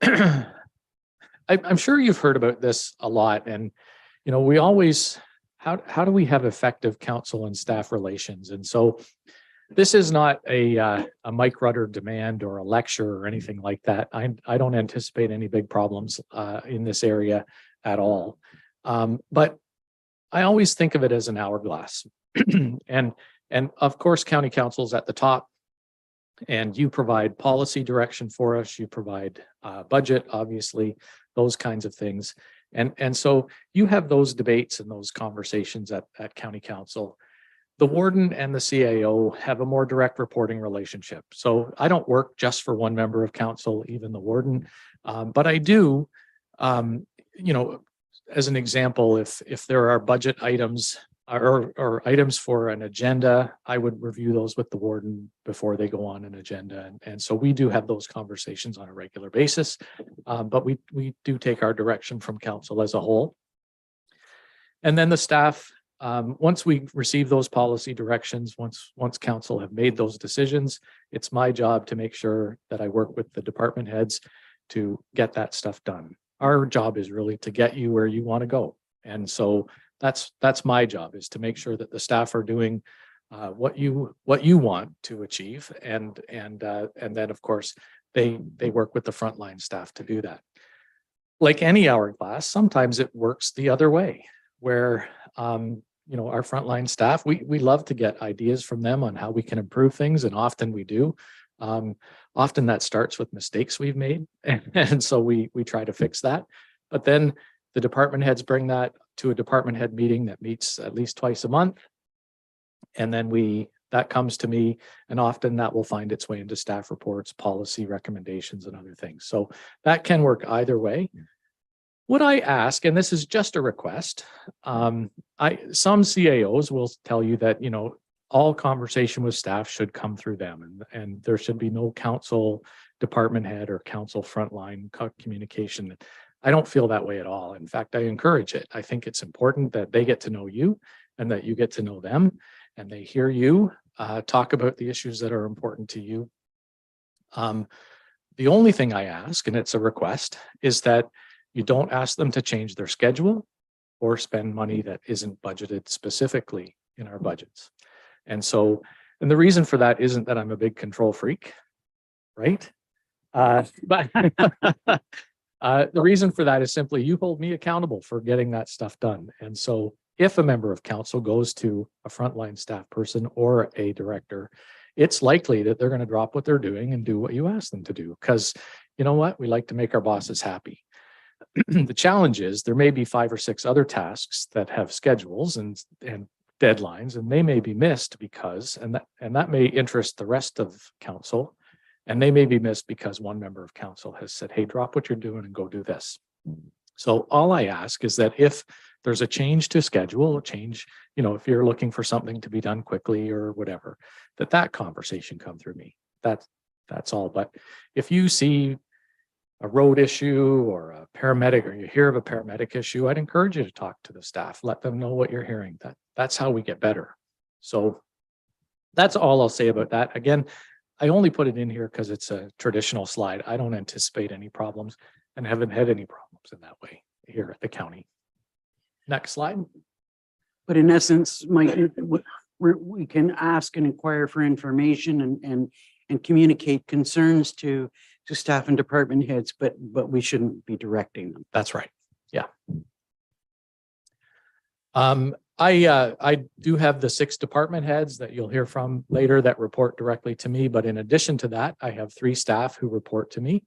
I'm sure you've heard about this a lot. And, we always, how do we have effective council and staff relations? And so this is not a Mike Rutter demand or a lecture or anything like that. I don't anticipate any big problems in this area at all. But I always think of it as an hourglass. And of course, county council's at the top and you provide policy direction for us. You provide budget, obviously, those kinds of things. And so you have those debates and those conversations at county council. The warden and the CAO have a more direct reporting relationship. So I don't work just for one member of council, even the warden, but I do, as an example, if there are budget items or items for an agenda, I would review those with the warden before they go on an agenda. And so we do have those conversations on a regular basis, but we do take our direction from council as a whole. And then the staff, once we receive those policy directions, once council have made those decisions, it's my job to make sure that I work with the department heads to get that stuff done. Our job is really to get you where you want to go. And so that's my job, is to make sure that the staff are doing what you want to achieve. And then of course they work with the frontline staff to do that. Like any hourglass, sometimes it works the other way, where our frontline staff, we love to get ideas from them on how we can improve things, and often we do. Often that starts with mistakes we've made, and so we try to fix that. But then the department heads bring that to a department head meeting that meets at least twice a month, and then that comes to me, and often that will find its way into staff reports, policy recommendations, and other things. So that can work either way. What I ask, and this is just a request, some CAOs will tell you that, all conversation with staff should come through them, and there should be no council department head or council frontline communication. I don't feel that way at all. In fact, I encourage it. I think it's important that they get to know you and that you get to know them, and they hear you talk about the issues that are important to you. The only thing I ask, and it's a request, is that you don't ask them to change their schedule or spend money that isn't budgeted specifically in our budgets. And the reason for that isn't that I'm a big control freak, right? But the reason for that is simply you hold me accountable for getting that stuff done. And so if a member of council goes to a frontline staff person or a director, it's likely that they're going to drop what they're doing and do what you ask them to do. Because you know what? We like to make our bosses happy. The challenge is there may be 5 or 6 other tasks that have schedules and deadlines, and they may be missed because, and that may interest the rest of council, and they may be missed because one member of council has said, hey, drop what you're doing and go do this. So all I ask is that if there's a change to schedule, a change, if you're looking for something to be done quickly or whatever, that conversation come through me. That's all. But if you see a road issue or a paramedic, or you hear of a paramedic issue, I'd encourage you to talk to the staff, let them know what you're hearing. That's how we get better. So that's all I'll say about that. Again, I only put it in here because it's a traditional slide. I don't anticipate any problems and haven't had any problems in that way here at the county. Next slide. But in essence, Mike, we can ask and inquire for information and communicate concerns to staff and department heads, but we shouldn't be directing them. That's right. Yeah. I do have the 6 department heads that you'll hear from later that report directly to me. But in addition to that, I have 3 staff who report to me.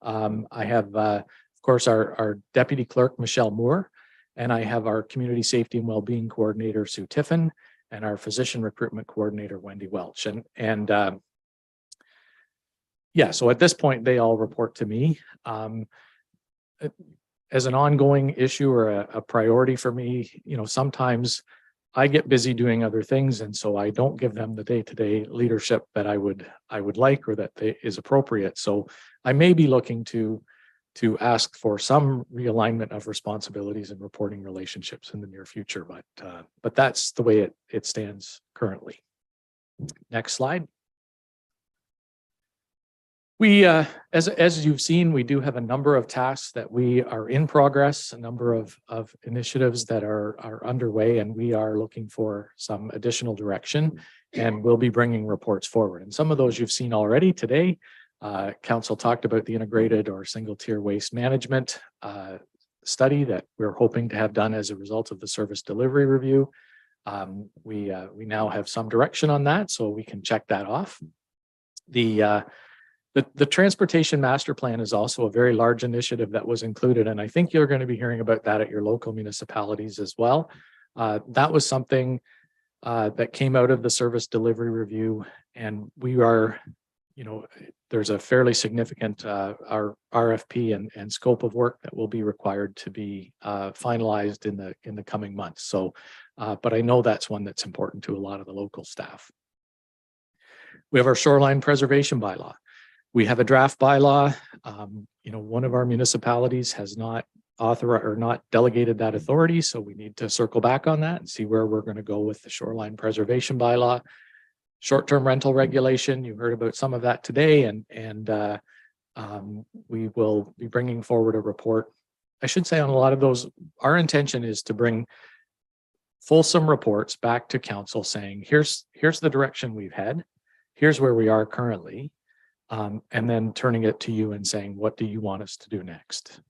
I have, of course, our deputy clerk, Michelle Moore, and I have our community safety and wellbeing coordinator, Sue Tiffin, and our physician recruitment coordinator, Wendy Welch. Yeah, so at this point, they all report to me. As an ongoing issue or a priority for me, sometimes I get busy doing other things, and so I don't give them the day-to-day leadership that I would like or that is appropriate. So I may be looking to ask for some realignment of responsibilities and reporting relationships in the near future, but that's the way it stands currently. Next slide. We, as you've seen, we do have a number of tasks that we are in progress, a number of initiatives that are underway, and we are looking for some additional direction, and we'll be bringing reports forward. And some of those you've seen already today. Council talked about the integrated or single tier waste management study that we're hoping to have done as a result of the service delivery review. We now have some direction on that, so we can check that off. The transportation master plan is also a very large initiative that was included, and I think you're going to be hearing about that at your local municipalities as well. That was something that came out of the service delivery review, and we are, there's a fairly significant our RFP and scope of work that will be required to be finalized in the coming months. So, but I know that's one that's important to a lot of the local staff. We have our shoreline preservation bylaw. We have a draft bylaw. One of our municipalities has not authorized or not delegated that authority, so we need to circle back on that and see where we're going to go with the shoreline preservation bylaw. Short-term rental regulation, you heard about some of that today, and we will be bringing forward a report. I should say on a lot of those, our intention is to bring fulsome reports back to council saying, here's the direction we've had, here's where we are currently. And then turning it to you and saying, what do you want us to do next?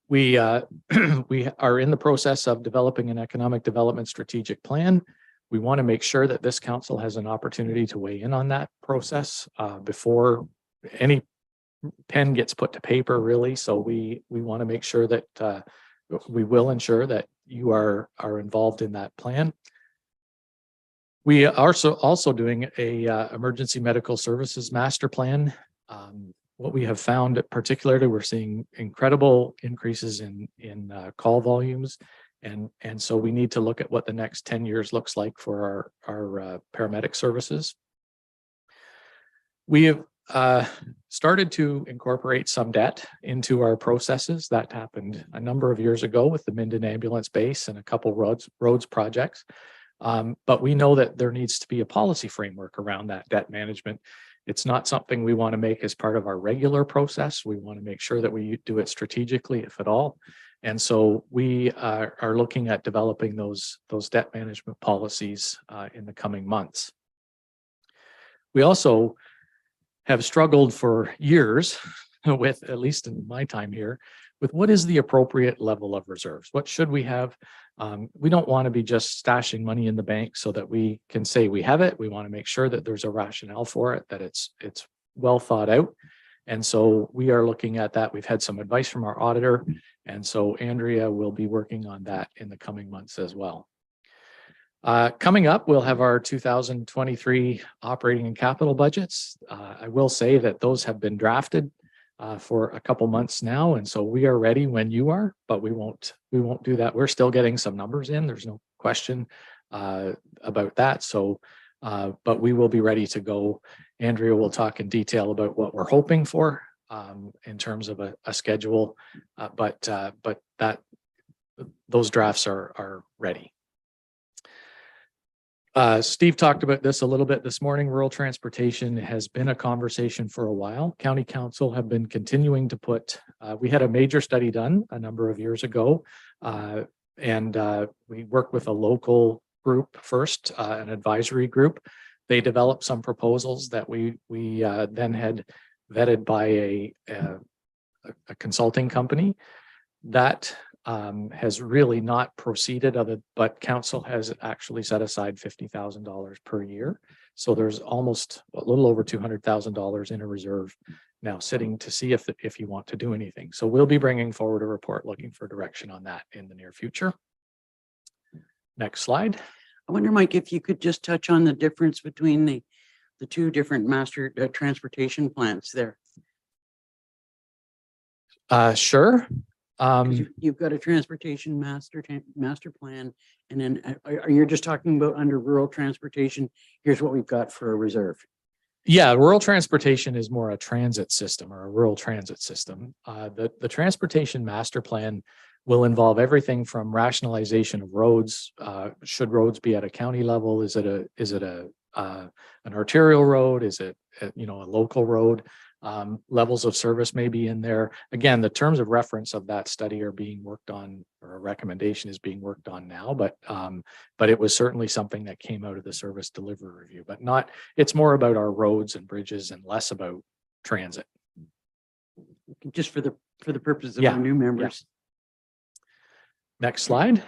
We are in the process of developing an economic development strategic plan. We want to make sure that this council has an opportunity to weigh in on that process before any pen gets put to paper, really. So we want to make sure that we will ensure that you are involved in that plan. We are also doing a emergency medical services master plan. What we have found, particularly, we're seeing incredible increases in call volumes And so we need to look at what the next 10 years looks like for our paramedic services. We have started to incorporate some debt into our processes. That happened a number of years ago with the Minden Ambulance Base and a couple roads projects. But we know that there needs to be a policy framework around that debt management. It's not something we want to make as part of our regular process. We want to make sure that we do it strategically, if at all. And so we are looking at developing those debt management policies in the coming months. We also have struggled for years with, at least in my time here, with what is the appropriate level of reserves? What should we have? We don't want to be just stashing money in the bank so that we can say we have it. We want to make sure that there's a rationale for it, that it's well thought out. And so we are looking at that. We've had some advice from our auditor. And so Andrea will be working on that in the coming months as well. Coming up, we'll have our 2023 operating and capital budgets. I will say that those have been drafted for a couple months now. And so we are ready when you are, but we won't do that. We're still getting some numbers in. There's no question about that. So, but we will be ready to go. Andrea will talk in detail about what we're hoping for in terms of a schedule, but that those drafts are ready. Steve talked about this a little bit this morning. Rural transportation has been a conversation for a while. County Council have been continuing to put, we had a major study done a number of years ago, and we worked with a local group first, an advisory group. They developed some proposals that we then had vetted by a consulting company that has really not proceeded, but council has actually set aside $50,000 per year. So there's almost a little over $200,000 in a reserve now sitting to see if you want to do anything. So we'll be bringing forward a report looking for direction on that in the near future. Next slide. I wonder, Mike, if you could just touch on the difference between the two different master transportation plans there. Sure. You've got a transportation master plan, and then are you just talking about under rural transportation? Here's what we've got for a reserve. Yeah, rural transportation is more a transit system or a rural transit system. The transportation master plan will involve everything from rationalization of roads. Should roads be at a county level? Is it an arterial road? Is it a local road? Levels of service may be in there. Again, the terms of reference of that study are being worked on, or a recommendation is being worked on now, but it was certainly something that came out of the service delivery review, but it's more about our roads and bridges and less about transit. Just for the purpose of our new members. Yeah. Next slide.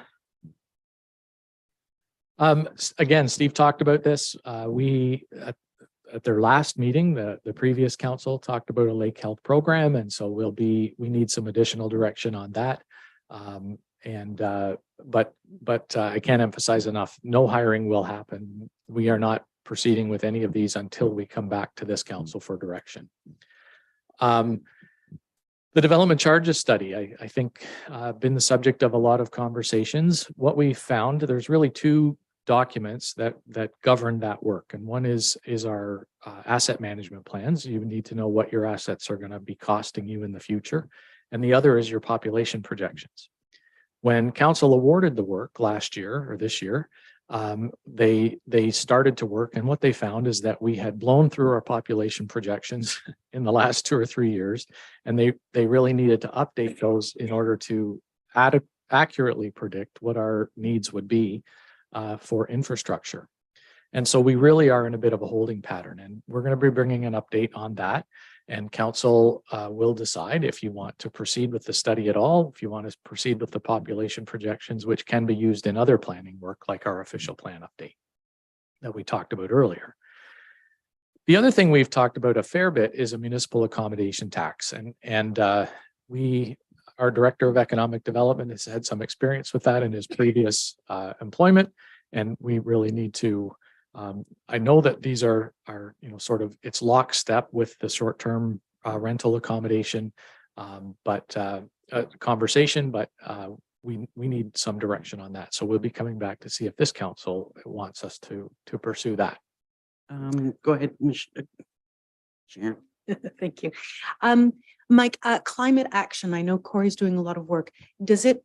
Again, Steve talked about this. We at their last meeting, the previous council talked about a lake health program. And so we need some additional direction on that. But I can't emphasize enough, no hiring will happen. We are not proceeding with any of these until we come back to this council for direction. The development charges study, I think, been the subject of a lot of conversations. What we found, there's really two documents that govern that work. And one is our asset management plans. You need to know what your assets are going to be costing you in the future. And the other is your population projections. When council awarded the work last year or this year, they started to work, and what they found is that we had blown through our population projections in the last 2 or 3 years, and they really needed to update those in order to accurately predict what our needs would be for infrastructure. And so we really are in a bit of a holding pattern, and we're going to be bringing an update on that. And council will decide if you want to proceed with the study at all, if you want to proceed with the population projections, which can be used in other planning work like our official plan update that we talked about earlier. The other thing we've talked about a fair bit is a municipal accommodation tax. And our Director of Economic Development has had some experience with that in his previous employment, and we really need to I know that these are sort of, it's lockstep with the short-term rental accommodation, conversation, but we need some direction on that. So we'll be coming back to see if this council wants us to pursue that. Go ahead, Sharon. Thank you. Mike, climate action, I know Corey's doing a lot of work. Is it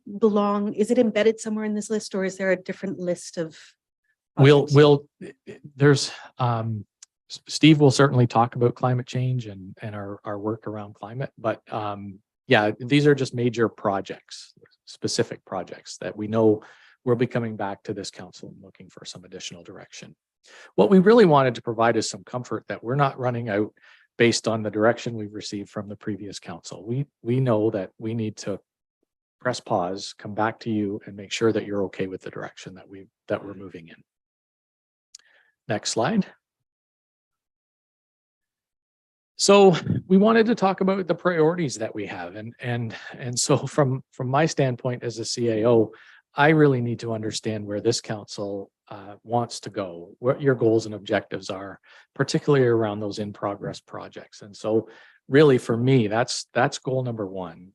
embedded somewhere in this list, or is there a different list of? There's, Steve will certainly talk about climate change and our work around climate, but yeah, these are just major projects, specific projects that we know we'll be coming back to this council and looking for some additional direction. What we really wanted to provide is some comfort that we're not running out based on the direction we've received from the previous council. We know that we need to press pause, come back to you and make sure that you're okay with the direction that we're moving in. Next slide. So we wanted to talk about the priorities that we have. And so from my standpoint as a CAO, I really need to understand where this council wants to go, what your goals and objectives are, particularly around those in progress projects. And so really for me, that's goal number one.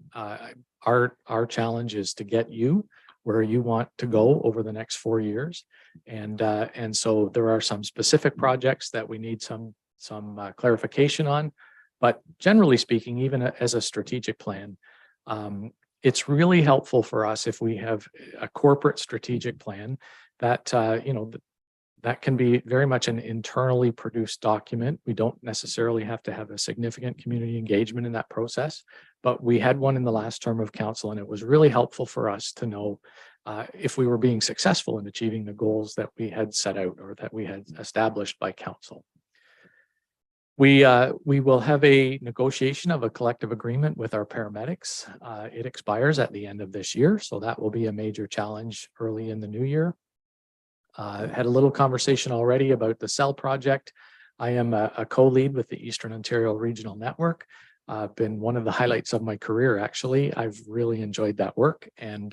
Our challenge is to get you where you want to go over the next 4 years. And so there are some specific projects that we need some clarification on, but generally speaking, even as a strategic plan, it's really helpful for us if we have a corporate strategic plan that, that can be very much an internally produced document. We don't necessarily have to have a significant community engagement in that process, but we had one in the last term of council, and it was really helpful for us to know if we were being successful in achieving the goals that we had set out or that we had established by council. We will have a negotiation of a collective agreement with our paramedics. It expires at the end of this year, so that will be a major challenge early in the new year. Had a little conversation already about the CEL project. I am a co-lead with the Eastern Ontario Regional Network. Been one of the highlights of my career, actually. I've really enjoyed that work and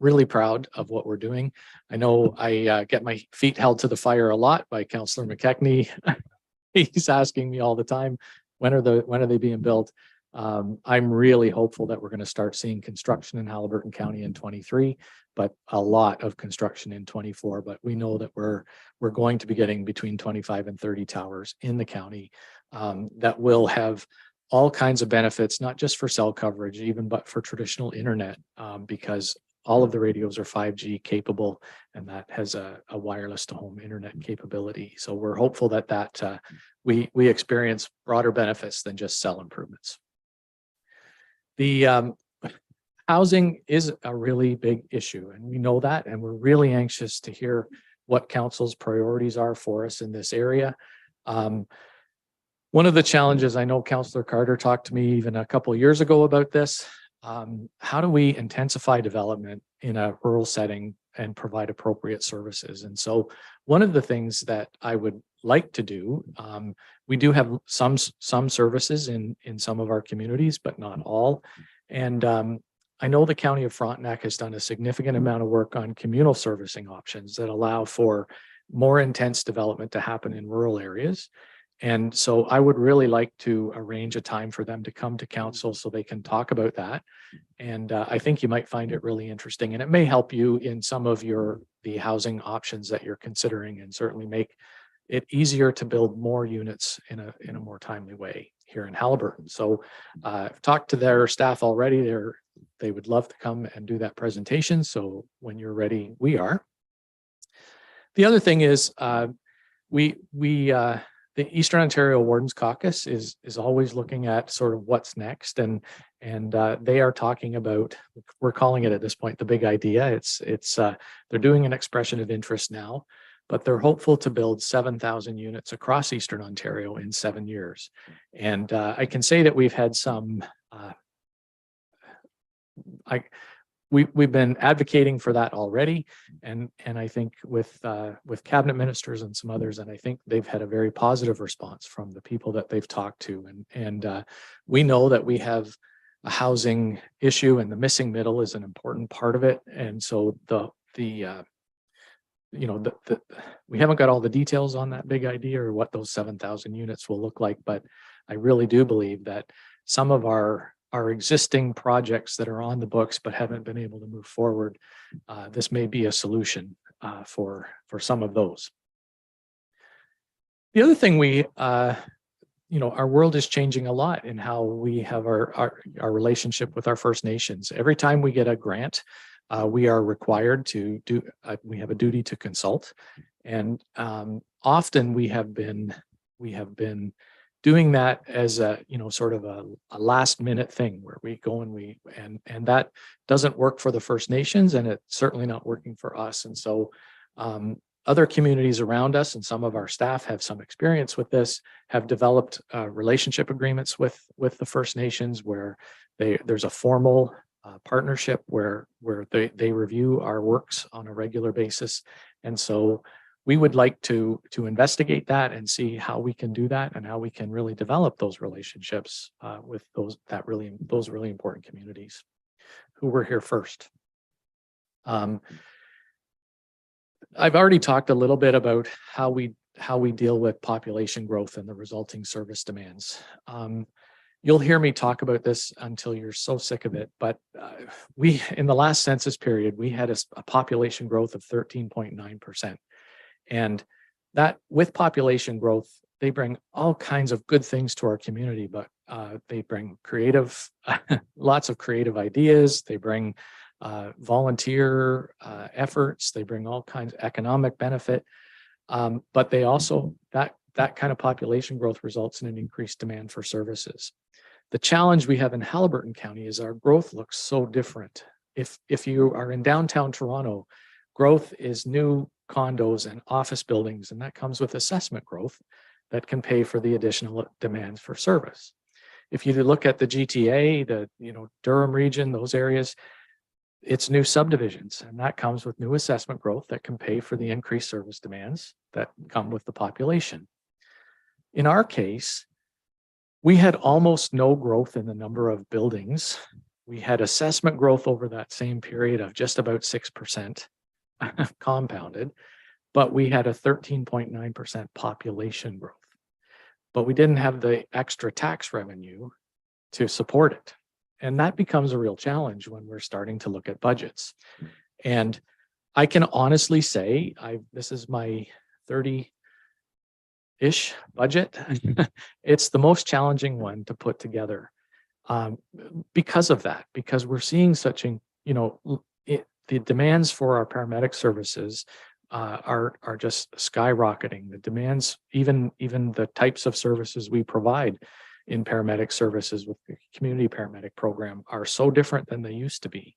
really proud of what we're doing. I know I get my feet held to the fire a lot by Councillor McKechnie. He's asking me all the time, when are they being built? I'm really hopeful that we're going to start seeing construction in Haliburton County in 23, but a lot of construction in 24. But we know that we're going to be getting between 25 and 30 towers in the county that will have all kinds of benefits, not just for cell coverage, even but for traditional internet, because all of the radios are 5G capable, and that has a wireless to home internet capability. So we're hopeful that we experience broader benefits than just cell improvements. The housing is a really big issue, and we know that, and we're really anxious to hear what council's priorities are for us in this area. One of the challenges, I know Councillor Carter talked to me even a couple of years ago about this. How do we intensify development in a rural setting and provide appropriate services? And so one of the things that I would like to do, we do have some services in some of our communities, but not all. And I know the County of Frontenac has done a significant amount of work on communal servicing options that allow for more intense development to happen in rural areas. And so I would really like to arrange a time for them to come to council so they can talk about that. And I think you might find it really interesting, and it may help you in some of the housing options that you're considering, and certainly make it easier to build more units in a more timely way here in Haliburton. So I've talked to their staff already. They would love to come and do that presentation. So when you're ready, we are. The other thing is the Eastern Ontario Wardens Caucus is always looking at sort of what's next, and they are talking about, we're calling it at this point the big idea. They're doing an expression of interest now, but they're hopeful to build 7,000 units across Eastern Ontario in 7 years. And I can say that we've had some. We've been advocating for that already, and I think with cabinet ministers and some others, and I think they've had a very positive response from the people that they've talked to, and we know that we have a housing issue, and the missing middle is an important part of it. And so we haven't got all the details on that big idea or what those 7,000 units will look like, but I really do believe that some of our our existing projects that are on the books but haven't been able to move forward, this may be a solution for some of those. The other thing our world is changing a lot in how we have our relationship with our First Nations. Every time we get a grant, we are required to do, we have a duty to consult. And often we have been doing that as a, sort of a last minute thing where we go and that doesn't work for the First Nations, and it's certainly not working for us. And so other communities around us and some of our staff have some experience with this, have developed relationship agreements with the First Nations where there's a formal partnership where they review our works on a regular basis. And so we would like to investigate that and see how we can do that and how we can really develop those relationships with those really important communities who were here first. I've already talked a little bit about how we deal with population growth and the resulting service demands. You'll hear me talk about this until you're so sick of it, but in the last census period, we had a population growth of 13.9%. And that with population growth, they bring all kinds of good things to our community, but they bring lots of creative ideas. They bring volunteer efforts. They bring all kinds of economic benefit. But they also, that kind of population growth results in an increased demand for services. The challenge we have in Haliburton County is our growth looks so different. If you are in downtown Toronto, growth is new condos and office buildings, and that comes with assessment growth that can pay for the additional demands for service. If you look at the GTA, the Durham region, those areas, it's new subdivisions, and that comes with new assessment growth that can pay for the increased service demands that come with the population. In our case, we had almost no growth in the number of buildings. We had assessment growth over that same period of just about 6% compounded, but we had a 13.9% population growth. But we didn't have the extra tax revenue to support it. And that becomes a real challenge when we're starting to look at budgets. And I can honestly say, this is my 30-ish budget. It's the most challenging one to put together because of that, because we're seeing such, the demands for our paramedic services are just skyrocketing. The demands, even the types of services we provide in paramedic services with the community paramedic program are so different than they used to be.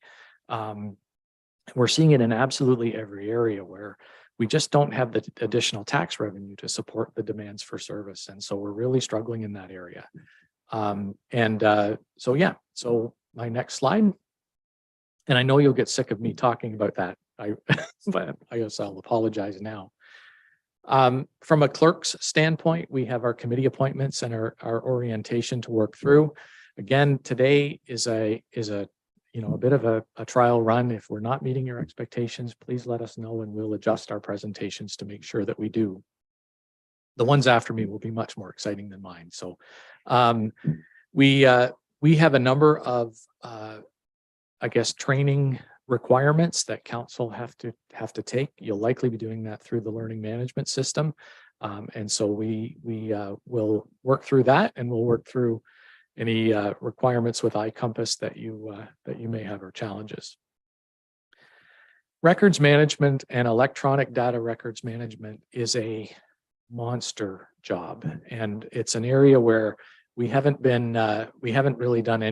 We're seeing it in absolutely every area where we just don't have the additional tax revenue to support the demands for service. And so we're really struggling in that area. So my next slide. And I know you'll get sick of me talking about that. But I guess I'll apologize now. From a clerk's standpoint, we have our committee appointments and our orientation to work through. Again, today is a bit of a trial run. If we're not meeting your expectations, please let us know and we'll adjust our presentations to make sure that we do. The ones after me will be much more exciting than mine. So we have a number of training requirements that council have to take. You'll likely be doing that through the learning management system. And so we will work through that, and we'll work through any requirements with iCompass that you may have or challenges. Records management and electronic data records management is a monster job. And it's an area where we haven't really done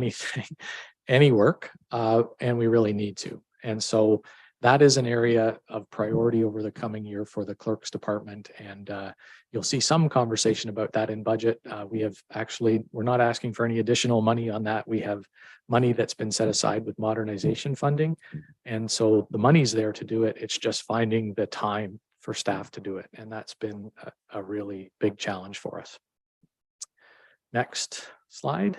any work, and we really need to. And so that is an area of priority over the coming year for the clerk's department. And you'll see some conversation about that in budget. We're not asking for any additional money on that. We have money that's been set aside with modernization funding. And so the money's there to do it. It's just finding the time for staff to do it. And that's been a really big challenge for us. Next slide.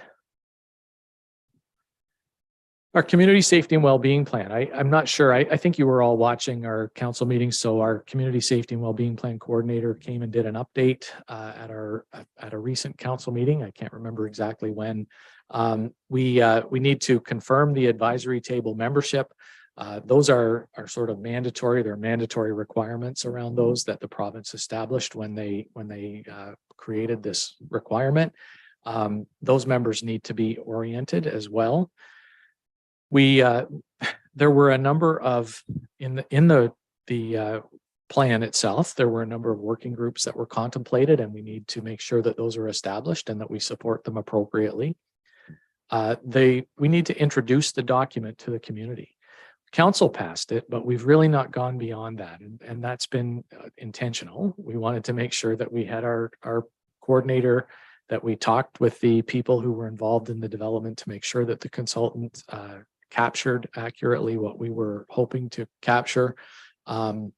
Our community safety and well-being plan. I'm not sure. I think you were all watching our council meeting. So our community safety and well-being plan coordinator came and did an update at a recent council meeting. I can't remember exactly when, We need to confirm the advisory table membership. Those are sort of mandatory. There are mandatory requirements around those that the province established when they created this requirement. Those members need to be oriented as well. There were a number of in the plan itself, there were a number of working groups that were contemplated, and we need to make sure that those are established and that we support them appropriately. We need to introduce the document to the community. Council passed it, but we've really not gone beyond that, and that's been intentional. We wanted to make sure that we had our coordinator, that we talked with the people who were involved in the development to make sure that the consultant captured accurately what we were hoping to capture. One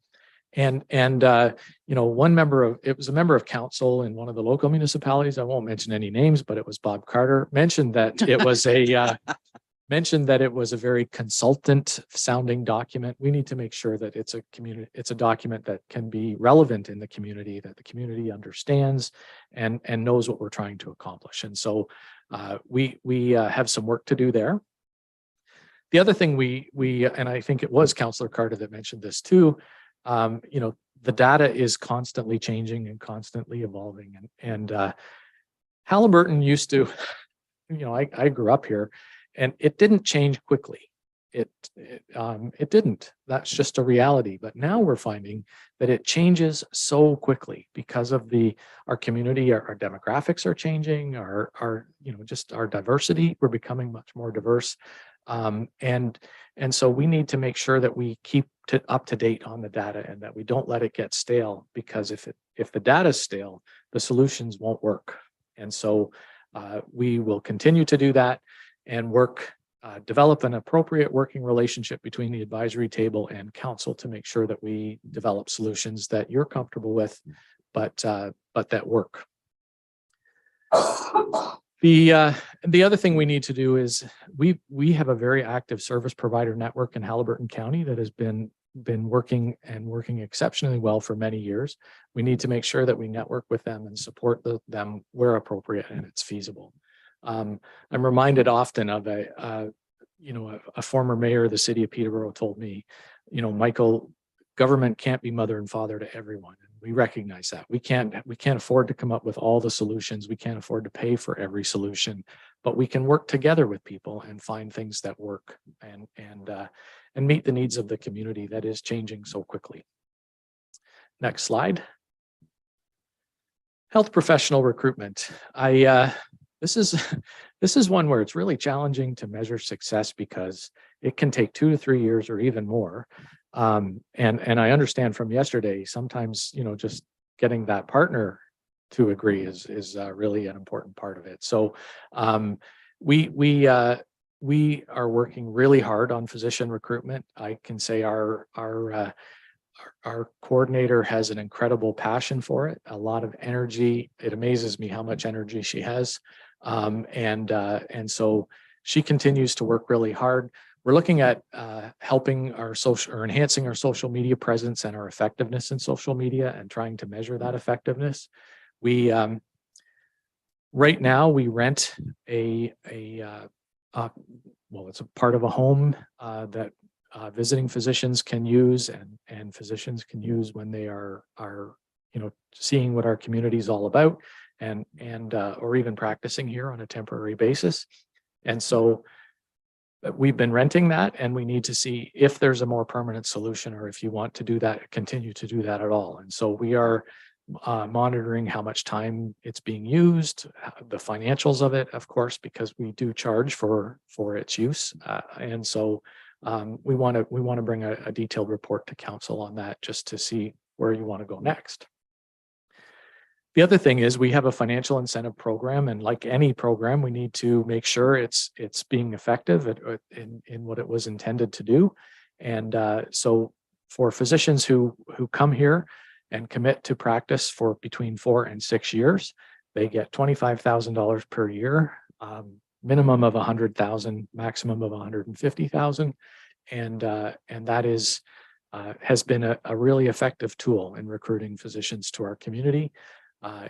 member of, it was a member of council in one of the local municipalities, I won't mention any names, but it was Bob Carter, mentioned that it was a very consultant sounding document. We need to make sure that it's a document that can be relevant in the community, that the community understands and knows what we're trying to accomplish. And so we have some work to do there. The other thing and I think it was Councillor Carter that mentioned this too, the data is constantly changing and constantly evolving. And Haliburton used to, I grew up here and it didn't change quickly. It didn't. That's just a reality. But now we're finding that it changes so quickly because of our community, our demographics are changing, just our diversity. We're becoming much more diverse. And so we need to make sure that we keep up to date on the data and that we don't let it get stale, because if the data is stale, the solutions won't work. And so we will continue to do that and develop an appropriate working relationship between the advisory table and council to make sure that we develop solutions that you're comfortable with, but that work. The other thing we need to do is we have a very active service provider network in Haliburton County that has been working exceptionally well for many years. We need to make sure that we network with them and support them where appropriate and it's feasible. I'm reminded often of a former mayor of the city of Peterborough told me, Michael, government can't be mother and father to everyone. We recognize that we can't afford to come up with all the solutions. We can't afford to pay for every solution, but we can work together with people and find things that work and meet the needs of the community that is changing so quickly. Next slide. Health professional recruitment. This is one where it's really challenging to measure success because it can take 2 to 3 years or even more. And I understand from yesterday, sometimes, just getting that partner to agree is really an important part of it. So we are working really hard on physician recruitment. I can say our coordinator has an incredible passion for it, a lot of energy. It amazes me how much energy she has. And so she continues to work really hard. We're looking at helping enhancing our social media presence and our effectiveness in social media and trying to measure that effectiveness. Right now we rent it's a part of a home that visiting physicians can use and physicians can use when they are seeing what our community is all about and or even practicing here on a temporary basis. And so we've been renting that, and we need to see if there's a more permanent solution, or if you want to do that, continue to do that at all. And so we are monitoring how much time it's being used, the financials of it, of course, because we do charge for its use. And so we want to bring a detailed report to council on that, just to see where you want to go next. The other thing is we have a financial incentive program, and like any program, we need to make sure it's being effective in what it was intended to do. And so for physicians who come here and commit to practice for between 4 and 6 years, they get $25,000 per year, minimum of $100,000, maximum of $150,000, and that has been a really effective tool in recruiting physicians to our community.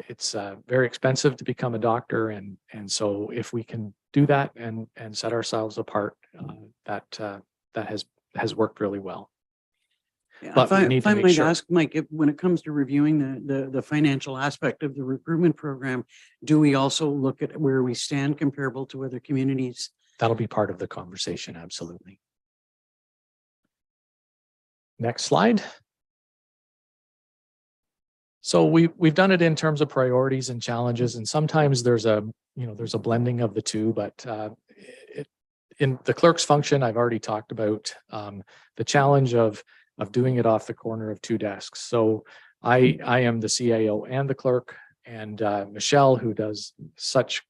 It's very expensive to become a doctor, and so if we can do that and set ourselves apart, that has worked really well. Yeah, But we need if to I make might sure. ask, Mike, when it comes to reviewing the financial aspect of the recruitment program, do we also look at where we stand comparable to other communities? That'll be part of the conversation, absolutely. Next slide. So we've done it in terms of priorities and challenges, and sometimes there's a blending of the two, but in the clerk's function, I've already talked about the challenge of doing it off the corner of two desks. So I am the CAO and the clerk, and Michelle, who does such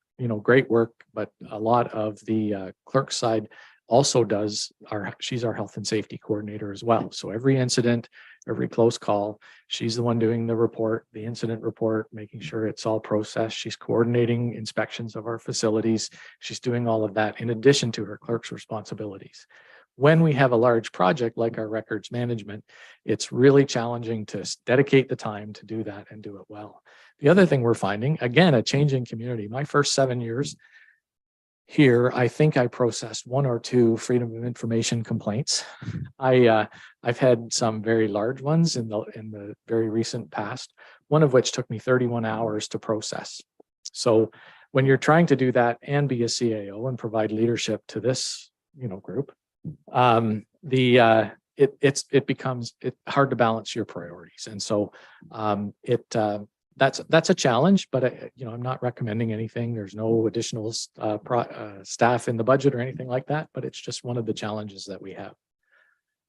great work, but a lot of the clerk side also does she's our health and safety coordinator as well. So every incident, every close call, she's the one doing the report, the incident report, making sure it's all processed. She's coordinating inspections of our facilities. She's doing all of that in addition to her clerk's responsibilities. When we have a large project like our records management, it's really challenging to dedicate the time to do that and do it well. The other thing we're finding, again, a changing community. My first 7 years here, I think I processed 1 or 2 freedom of information complaints. I've had some very large ones in the very recent past, one of which took me 31 hours to process. So when you're trying to do that and be a CAO and provide leadership to this group, it becomes hard to balance your priorities, and so that's a challenge. But I'm not recommending anything. There's no additional staff in the budget or anything like that. But it's just one of the challenges that we have.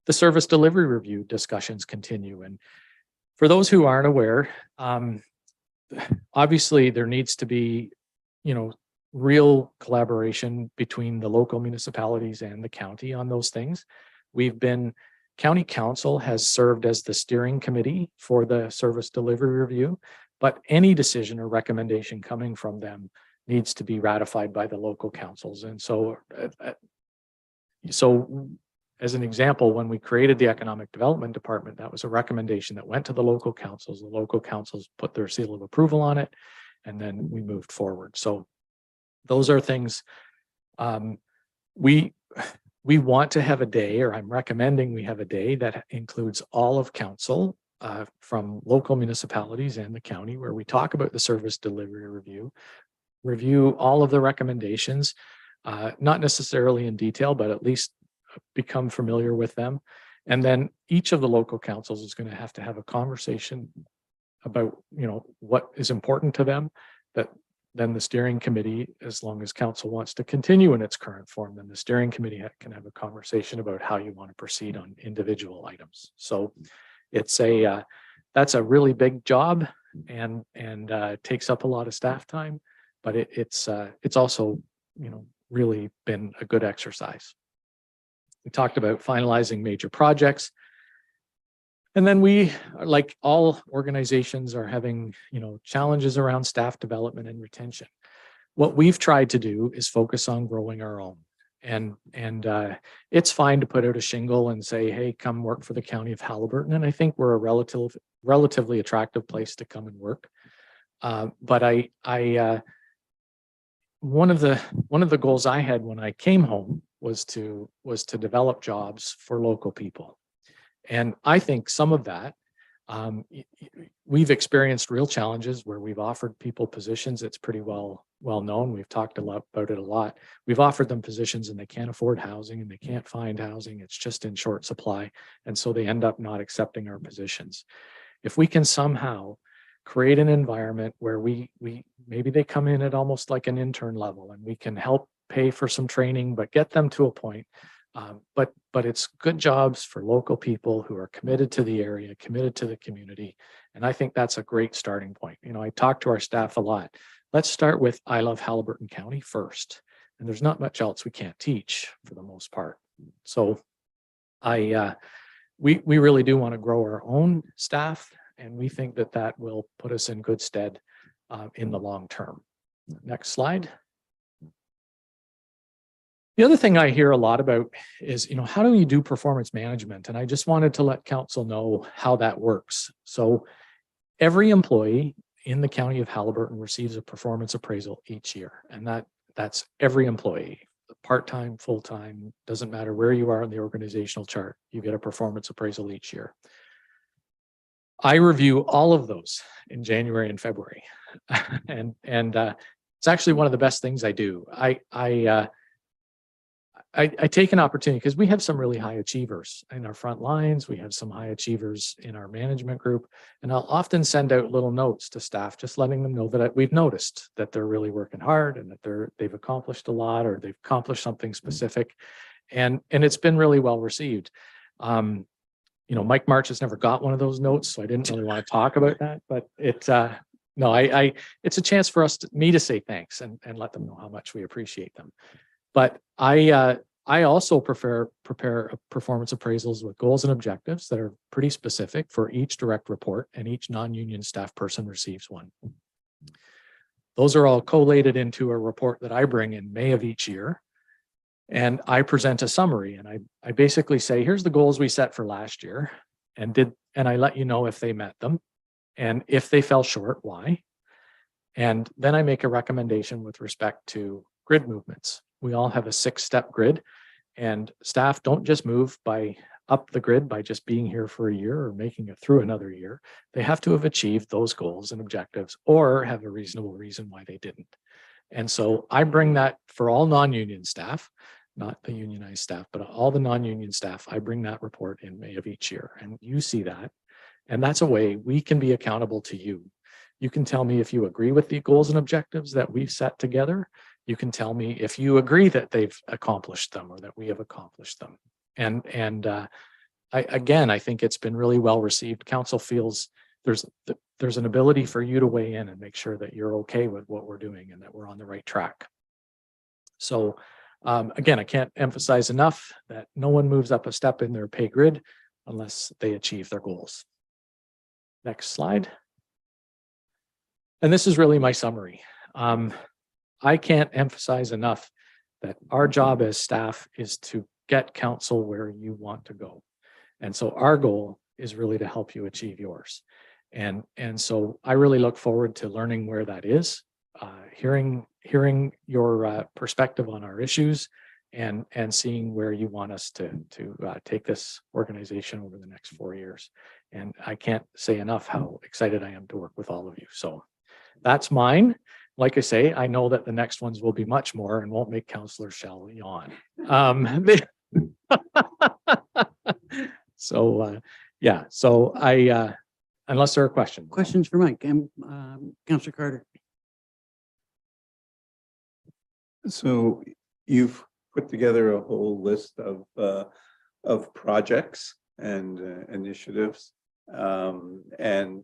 The service delivery review discussions continue, and for those who aren't aware, obviously there needs to be real collaboration between the local municipalities and the county on those things. County Council has served as the steering committee for the service delivery review, but any decision or recommendation coming from them needs to be ratified by the local councils. And so as an example, when we created the Economic Development Department, that was a recommendation that went to the local councils. The local councils put their seal of approval on it, and then we moved forward. So those are things we want to have a day, or I'm recommending we have a day that includes all of council from local municipalities and the county, where we talk about the service delivery review all of the recommendations, not necessarily in detail, but at least become familiar with them. And then each of the local councils is going to have a conversation about what is important to them, that then the steering committee, as long as council wants to continue in its current form, then the steering committee can have a conversation about how you want to proceed on individual items. So it's that's a really big job, and takes up a lot of staff time, but it's also really been a good exercise. We talked about finalizing major projects. And then we, like all organizations, are having, challenges around staff development and retention. What we've tried to do is focus on growing our own. And it's fine to put out a shingle and say, hey, come work for the County of Haliburton. And I think we're a relatively attractive place to come and work. But one of the goals I had when I came home was to develop jobs for local people. And I think some of that, we've experienced real challenges where we've offered people positions. It's pretty well known. We've talked about it a lot. We've offered them positions and they can't afford housing and they can't find housing. It's just in short supply. And so they end up not accepting our positions. If we can somehow create an environment where we maybe they come in at almost like an intern level, and we can help pay for some training, but get them to a point. But it's good jobs for local people who are committed to the area, committed to the community. And I think that's a great starting point. I talk to our staff a lot. Let's start with I love Haliburton County first. And there's not much else we can't teach for the most part. So we really do want to grow our own staff, and we think that will put us in good stead in the long term. Next slide. The other thing I hear a lot about is, how do you do performance management? And I just wanted to let council know how that works. So every employee in the county of Halliburton receives a performance appraisal each year. And that's every employee, part-time, full-time, doesn't matter where you are on the organizational chart, you get a performance appraisal each year. I review all of those in January and February. and it's actually one of the best things I do. I take an opportunity because we have some really high achievers in our front lines. We have some high achievers in our management group, and I'll often send out little notes to staff, just letting them know that we've noticed that they're really working hard and that they've accomplished a lot, or they've accomplished something specific, and it's been really well received. You know, Mike March has never got one of those notes, so I didn't really want to talk about that, but it's a chance for me to say thanks and let them know how much we appreciate them. But I also prepare performance appraisals with goals and objectives that are pretty specific for each direct report, and each non-union staff person receives one. Those are all collated into a report that I bring in May of each year. And I present a summary, and I basically say, here's the goals we set for last year, and I let you know if they met them, and if they fell short, why. And then I make a recommendation with respect to grid movements. We all have a 6-step grid, and staff don't just move up the grid by just being here for a year or making it through another year. They have to have achieved those goals and objectives, or have a reasonable reason why they didn't. And so I bring that for all non-union staff, not the unionized staff, but all the non-union staff. I bring that report in May of each year, and you see that. And that's a way we can be accountable to you. You can tell me if you agree with the goals and objectives that we've set together. You can tell me if you agree that they've accomplished them, or that we have accomplished them. And I think it's been really well received. Council feels there's an ability for you to weigh in and make sure that you're okay with what we're doing and that we're on the right track. So again, I can't emphasize enough that no one moves up a step in their pay grid unless they achieve their goals. Next slide. And this is really my summary. I can't emphasize enough that our job as staff is to get council where you want to go. And so our goal is really to help you achieve yours. And so I really look forward to learning where that is, hearing your perspective on our issues, and seeing where you want us to take this organization over the next 4 years. And I can't say enough how excited I am to work with all of you. So that's mine. Like I say, I know that the next ones will be much more and won't make Councillor Shell yawn. So unless there are questions. Questions for Mike and Councillor Carter. So you've put together a whole list of projects and initiatives, and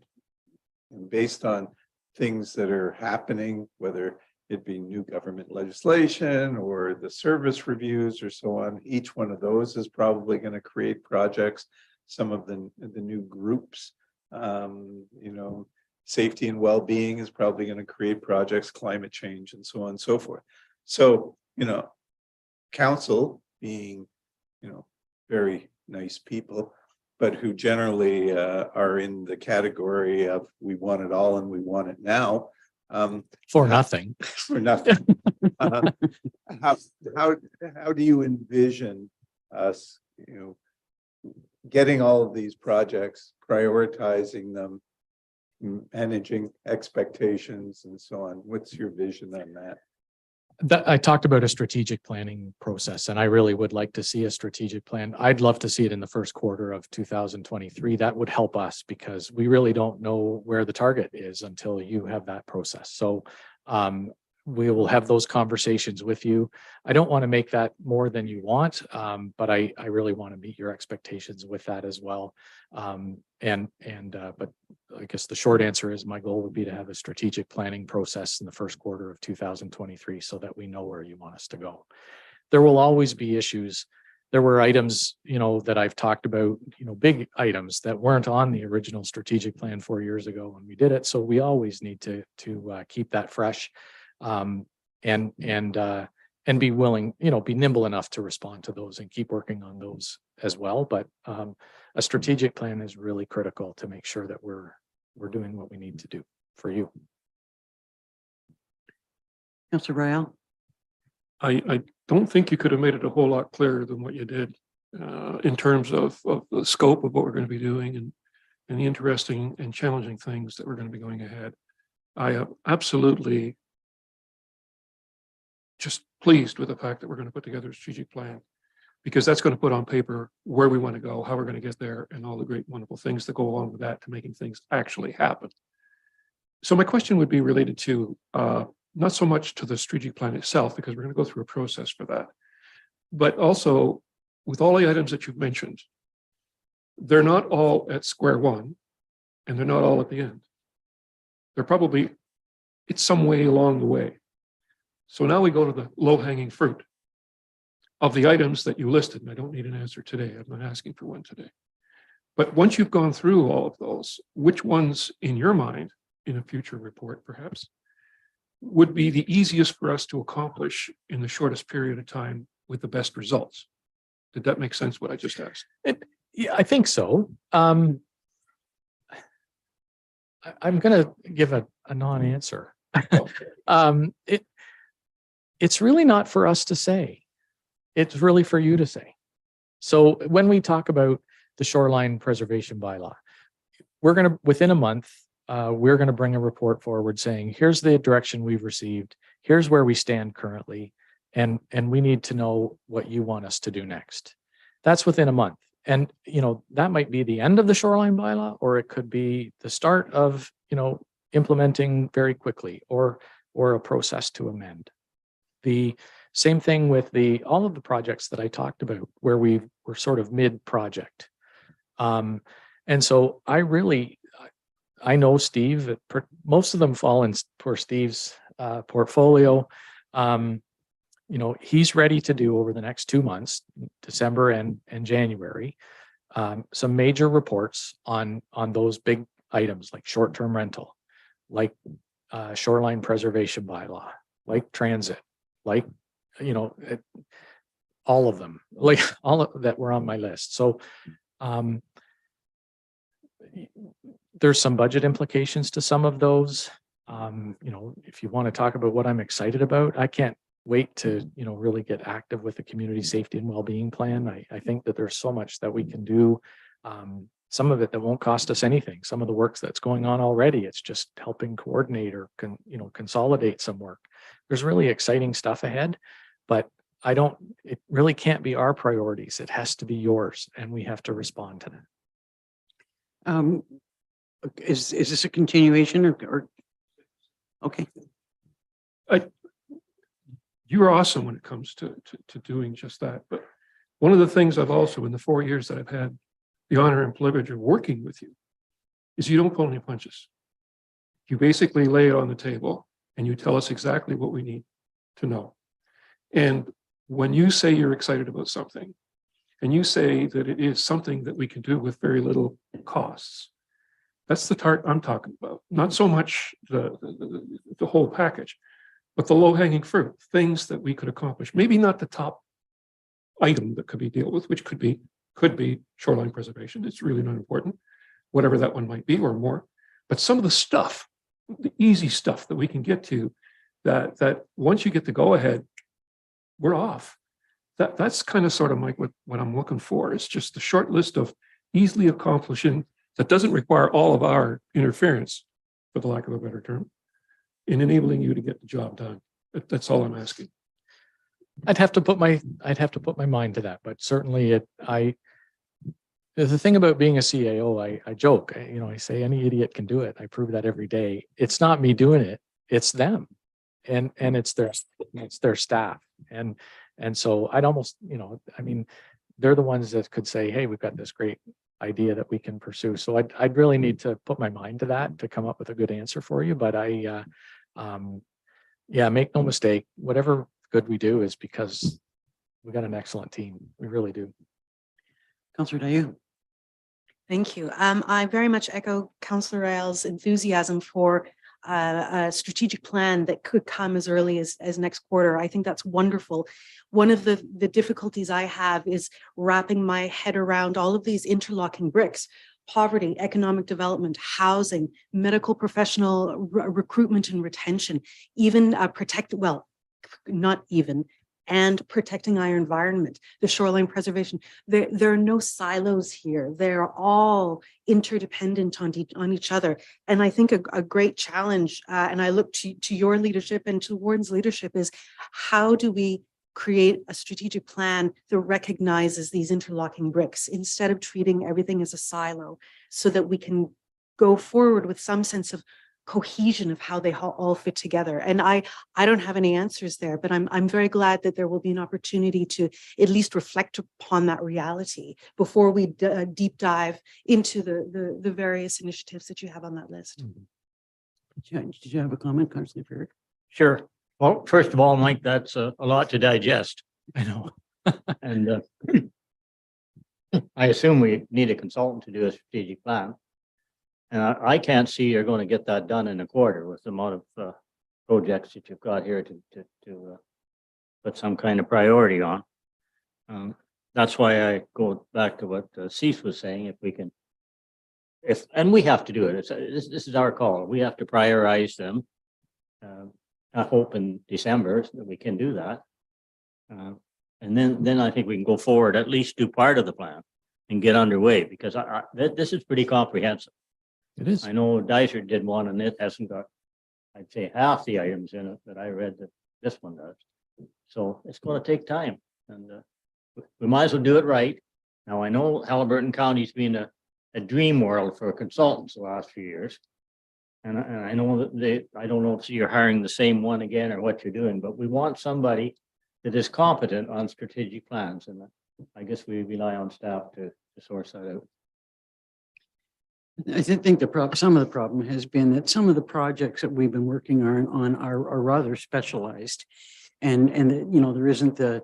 based on things that are happening, whether it be new government legislation or the service reviews or so on, each one of those is probably going to create projects. Some of the new groups, safety and well-being is probably going to create projects, climate change, and so on and so forth. So, council being, very nice people, but who generally are in the category of we want it all and we want it now. For nothing. For nothing. How do you envision us, getting all of these projects, prioritizing them, managing expectations and so on? What's your vision on that? I talked about a strategic planning process, and I really would like to see a strategic plan. I'd love to see it in the first quarter of 2023. That would help us because we really don't know where the target is until you have that process. So we will have those conversations with you. I don't want to make that more than you want, but I really want to meet your expectations with that as well. But I guess the short answer is my goal would be to have a strategic planning process in the first quarter of 2023 so that we know where you want us to go. There will always be issues. There were items, that I've talked about, big items that weren't on the original strategic plan 4 years ago when we did it. So we always need to keep that fresh. And be willing, be nimble enough to respond to those and keep working on those as well. But a strategic plan is really critical to make sure that we're doing what we need to do. for you. Councillor Royale. I don't think you could have made it a whole lot clearer than what you did in terms of the scope of what we're going to be doing and the interesting and challenging things that we're going to be going ahead. I am absolutely just pleased with the fact that we're going to put together a strategic plan, because that's going to put on paper where we want to go, how we're going to get there, and all the great, wonderful things that go along with that to making things actually happen. So my question would be related to not so much to the strategic plan itself, because we're going to go through a process for that, but also with all the items that you've mentioned, they're not all at square one, and they're not all at the end. They're probably, it's some way along the way. So now we go to the low-hanging fruit of the items that you listed, and I don't need an answer today. I'm not asking for one today. But once you've gone through all of those, which ones in your mind, in a future report perhaps, would be the easiest for us to accomplish in the shortest period of time with the best results? Did that make sense, what I just asked? Yeah, I think so. I'm going to give a non-answer. It's really not for us to say. It's really for you to say. So when we talk about the shoreline preservation bylaw, we're going to, within a month, we're going to bring a report forward saying, here's the direction we've received, here's where we stand currently, and we need to know what you want us to do next. That's within a month. And, you know, that might be the end of the shoreline bylaw, or it could be the start of, you know, implementing very quickly, or a process to amend. The same thing with all of the projects that I talked about, where we're sort of mid-project. And so I know Steve, most of them fall in for Steve's portfolio. You know, he's ready to do over the next 2 months, December and January, some major reports on those big items like short-term rental, like shoreline preservation bylaw, like transit, like, you know, all of them, like all of that were on my list. So there's some budget implications to some of those. You know, if you want to talk about what I'm excited about, I can't wait to, you know, really get active with the community safety and well-being plan. I think that there's so much that we can do. Some of it that won't cost us anything. Some of the work that's going on already, it's just helping coordinate or consolidate some work. There's really exciting stuff ahead, but it really can't be our priorities. It has to be yours, and we have to respond to that. Is this a continuation or? Okay. You're awesome when it comes to doing just that. But one of the things I've also, in the 4 years that I've had the honor and privilege of working with you, is you don't pull any punches. You basically lay it on the table and you tell us exactly what we need to know. And when you say you're excited about something, and you say that it is something that we can do with very little costs, that's the part I'm talking about. Not so much the whole package, but the low-hanging fruit, things that we could accomplish. Maybe not the top item that could be dealt with, which could be shoreline preservation. It's really not important, whatever that one might be or more. But some of the stuff, the easy stuff that we can get to, that once you get the go-ahead, we're off. That's kind of sort of like what I'm looking for. It's just a short list of easily accomplishing that doesn't require all of our interference, for the lack of a better term, in enabling you to get the job done. That's all I'm asking. I'd have to put my mind to that, but certainly the thing about being a CAO, I joke, I say any idiot can do it. I prove that every day. It's not me doing it, it's them. And it's their staff. And so I'd almost, they're the ones that could say, hey, we've got this great idea that we can pursue. So I'd really need to put my mind to that to come up with a good answer for you. But make no mistake, whatever good we do is because we got an excellent team. We really do. Councillor Dayu. Thank you. I very much echo Councillor Rael's enthusiasm for a strategic plan that could come as early as next quarter. I think that's wonderful. One of the difficulties I have is wrapping my head around all of these interlocking bricks. poverty, economic development, housing, medical professional recruitment and retention, even and protecting our environment, the shoreline preservation. There are no silos here. They're all interdependent on each other. And I think a great challenge, and I look to your leadership and to Warden's leadership, is how do we create a strategic plan that recognizes these interlocking bricks instead of treating everything as a silo, so that we can go forward with some sense of cohesion of how they all fit together. And I don't have any answers there, but I'm very glad that there will be an opportunity to at least reflect upon that reality before we deep dive into the various initiatives that you have on that list. Did you have a comment, Councillor Fair? Sure. Well, first of all, Mike, that's a lot to digest. I know. And I assume we need a consultant to do a strategic plan. And I can't see you're going to get that done in a quarter with the amount of projects that you've got here to put some kind of priority on. That's why I go back to what Cease was saying. If we can, and we have to do it. This is our call. We have to prioritize them. I hope in December that we can do that. And then I think we can go forward, at least do part of the plan and get underway, because this is pretty comprehensive. It is. I know Dyser did one and it hasn't got, I'd say, half the items in it that I read that this one does. So it's going to take time, and we might as well do it right. Now, I know Halliburton County's been a dream world for consultants the last few years. And I know that I don't know if you're hiring the same one again or what you're doing, but we want somebody that is competent on strategic plans. And I guess we rely on staff to source that out. I think some of the problem has been that some of the projects that we've been working on are rather specialized, and there isn't the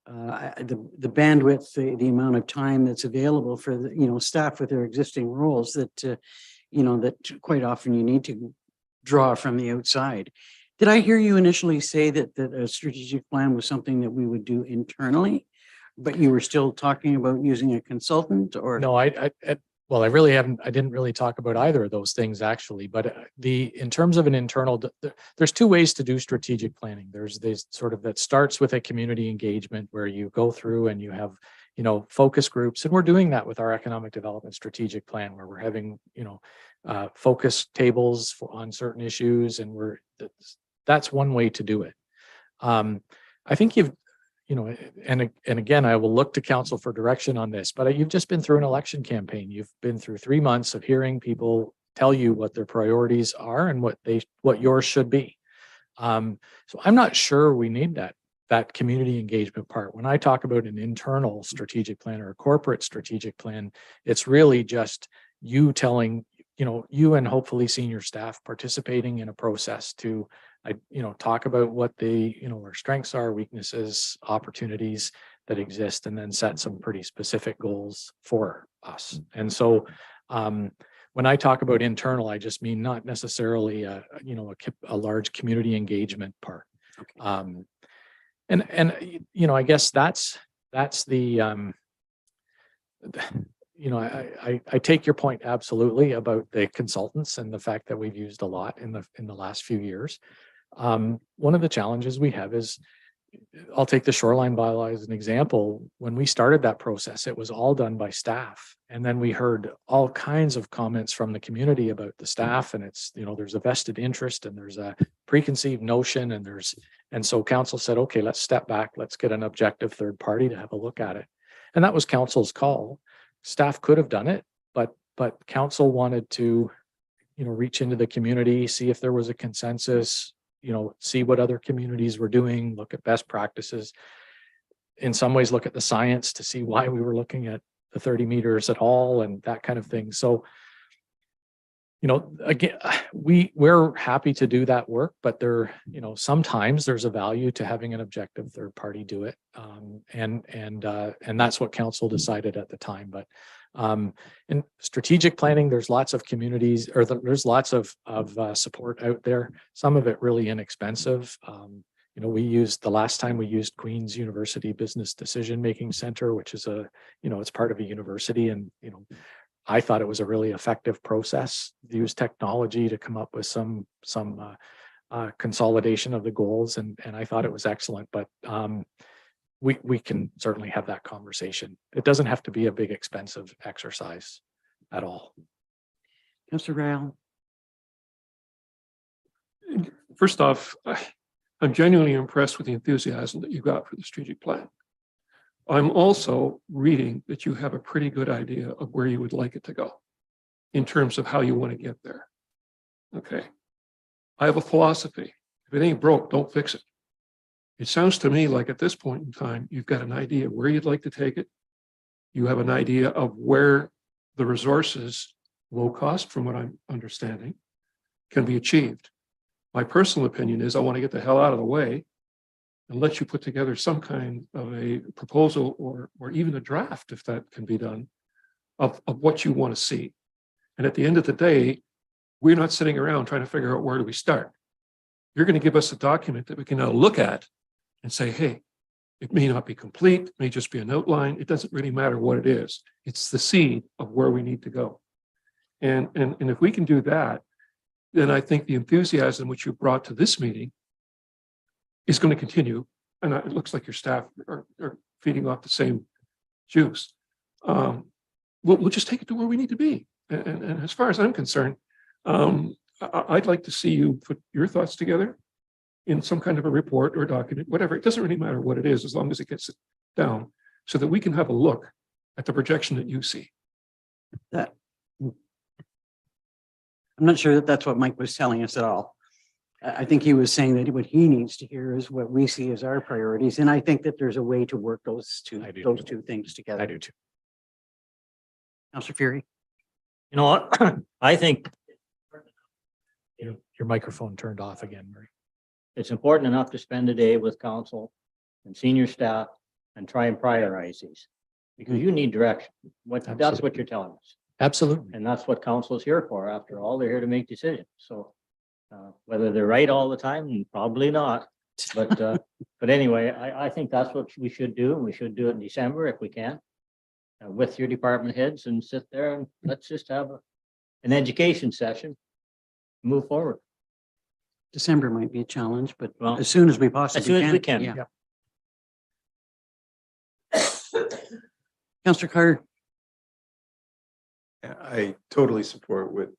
bandwidth, the amount of time that's available for the staff with their existing roles that that quite often you need to draw from the outside. Did I hear you initially say that a strategic plan was something that we would do internally, but you were still talking about using a consultant? Or No, well, I didn't really talk about either of those things actually, but in terms of an internal, there's two ways to do strategic planning. There's this sort of that starts with a community engagement where you go through and you have, focus groups, and we're doing that with our economic development strategic plan, where we're having, focus tables on certain issues, and that's one way to do it. I think and again, I will look to council for direction on this, but you've just been through an election campaign. You've been through 3 months of hearing people tell you what their priorities are and what yours should be. So I'm not sure we need that community engagement part. When I talk about an internal strategic plan or a corporate strategic plan, it's really just you telling, you and hopefully senior staff participating in a process to talk about what our strengths are, weaknesses, opportunities that exist, and then set some pretty specific goals for us. And so when I talk about internal, I just mean not necessarily a large community engagement part. Okay. I guess that's the I take your point absolutely about the consultants and the fact that we've used a lot in the last few years. One of the challenges we have is, I'll take the shoreline bylaw as an example. When we started that process, it was all done by staff. And then we heard all kinds of comments from the community about the staff, and it's, there's a vested interest and there's a preconceived notion, and so council said, okay, let's step back. Let's get an objective third party to have a look at it. And that was council's call. Staff could have done it, but council wanted to, reach into the community, see if there was a consensus, see what other communities were doing, look at best practices. In some ways, look at the science to see why we were looking at the 30 meters at all and that kind of thing. So, again, we're happy to do that work, but sometimes there's a value to having an objective third party do it. And that's what council decided at the time. But in strategic planning, there's lots of communities, or there's lots of support out there. Some of it really inexpensive. The last time we used Queen's University Business Decision Making Center, which is it's part of a university, and I thought it was a really effective process, use technology to come up with some consolidation of the goals, and I thought it was excellent, but we can certainly have that conversation. It doesn't have to be a big expensive exercise at all. Councillor Rail. First off, I'm genuinely impressed with the enthusiasm that you got for the strategic plan. I'm also reading that you have a pretty good idea of where you would like it to go in terms of how you want to get there. Okay. I have a philosophy. If it ain't broke, don't fix it. It sounds to me like at this point in time, you've got an idea where you'd like to take it. You have an idea of where the resources, low cost from what I'm understanding, can be achieved. My personal opinion is I want to get the hell out of the way and let you put together some kind of a proposal or even a draft, if that can be done, of what you want to see. And at the end of the day, we're not sitting around trying to figure out where do we start. You're going to give us a document that we can now look at and say, hey, it may not be complete, it may just be an outline. It doesn't really matter what it is. It's the seed of where we need to go. And if we can do that, then I think the enthusiasm which you brought to this meeting is going to continue. And it looks like your staff are feeding off the same juice. We'll just take it to where we need to be. And as far as I'm concerned, I'd like to see you put your thoughts together in some kind of a report or document, whatever. It doesn't really matter what it is, as long as it gets down, so that we can have a look at the projection that you see. That I'm not sure that that's what Mike was telling us at all. I think he was saying that what he needs to hear is what we see as our priorities. And I think that there's a way to work those two things together. I do too. Councillor Fury. You know what? I think Your microphone turned off again, Murray. it's important enough to spend a day with council and senior staff and try and prioritize these. Because you need direction. That's what you're telling us. Absolutely. And that's what council is here for. After all, they're here to make decisions. So whether they're right all the time, probably not. But anyway, I think that's what we should do. And we should do it in December if we can. With your department heads and sit there and let's just have an education session. Move forward. December might be a challenge, but Well, as soon as we possibly as soon as we can. Yeah. Councillor Carter. I totally support what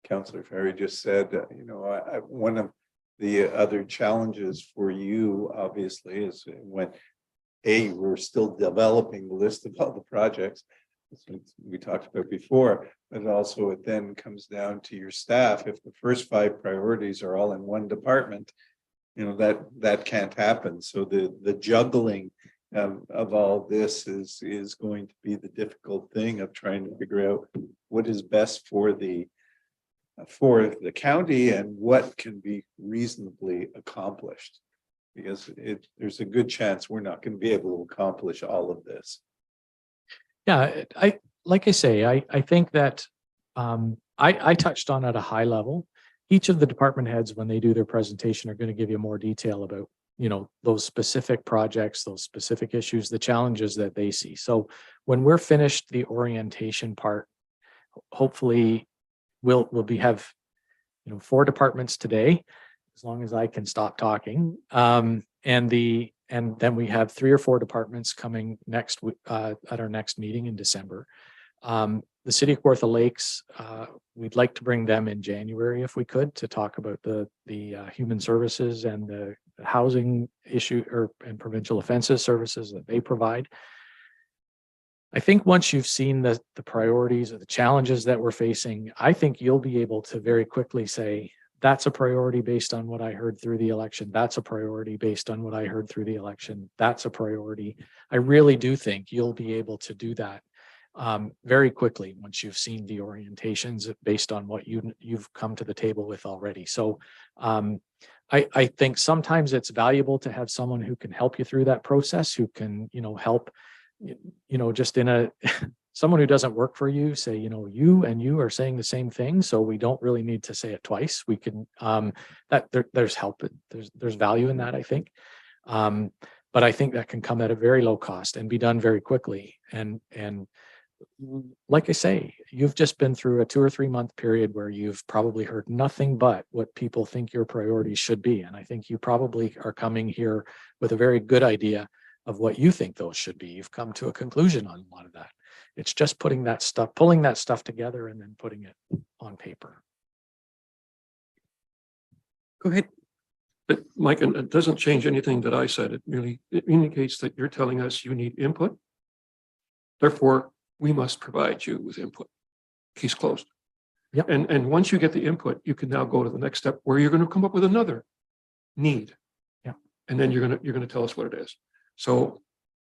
Councillor Ferry just said. One of the other challenges for you, obviously, is when we're still developing the list of all the projects we talked about before, but also it then comes down to your staff. If the first 5 priorities are all in one department, that can't happen. So the juggling of all this is going to be the difficult thing of trying to figure out what is best for the county and what can be reasonably accomplished, because there's a good chance we're not going to be able to accomplish all of this. Yeah, I think that I touched on at a high level. Each of the department heads, when they do their presentation, are going to give you more detail about those specific projects, those specific issues, the challenges that they see. So when we're finished the orientation part, hopefully we'll have 4 departments today, as long as I can stop talking. And then we have 3 or 4 departments coming next at our next meeting in December. The City of Kawartha Lakes, we'd like to bring them in January if we could, to talk about the human services and the housing issue and provincial offenses services that they provide. I think once you've seen the priorities or the challenges that we're facing, I think you'll be able to very quickly say, that's a priority based on what I heard through the election. That's a priority based on what I heard through the election. That's a priority. I really do think you'll be able to do that very quickly once you've seen the orientations based on what you've come to the table with already. So I think sometimes it's valuable to have someone who can help you through that process, who can, help, just in someone who doesn't work for you, say, you and you are saying the same thing. So we don't really need to say it twice. We can, there's help. There's value in that, I think. But I think that can come at a very low cost and be done very quickly. And like I say, you've just been through a 2 or 3 month period where you've probably heard nothing but what people think your priorities should be. And I think you probably are coming here with a very good idea of what you think those should be. You've come to a conclusion on a lot of that. It's just pulling that stuff together and then putting it on paper. Go ahead. But Mike, and it doesn't change anything that I said. It indicates that you're telling us you need input. Therefore, we must provide you with input. Case closed. Yep. And once you get the input, you can now go to the next step where you're going to come up with another need. Yeah. And then you're going to tell us what it is. So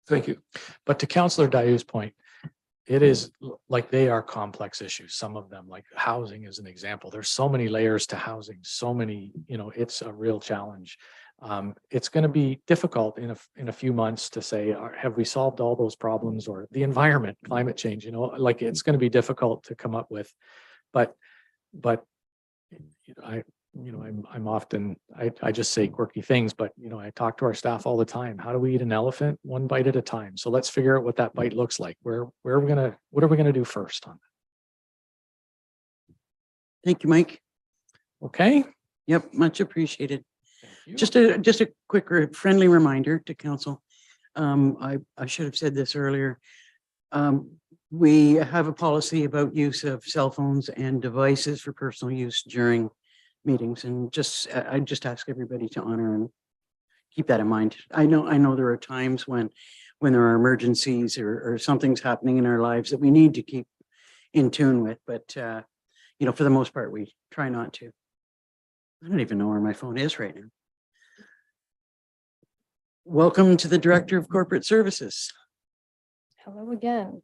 thank you. But to Councillor Dayu's point, it is like they are complex issues. Some of them, like housing is an example. There's so many layers to housing, so many, it's a real challenge. It's going to be difficult in a few months to say, have we solved all those problems, or the environment, climate change, like it's going to be difficult to come up with, but I'm often, I just say quirky things, but I talk to our staff all the time. How do we eat an elephant? One bite at a time. So let's figure out what that bite looks like. What are we going to do first on that? Thank you, Mike. Okay. Yep, much appreciated. Thank you. Just a quick friendly reminder to council. I should have said this earlier. We have a policy about use of cell phones and devices for personal use during meetings, and I just ask everybody to honor and keep that in mind. I know there are times when there are emergencies or something's happening in our lives that we need to keep in tune with, but for the most part, we try not to. I don't even know where my phone is right now. Welcome to the Director of Corporate Services. Hello again.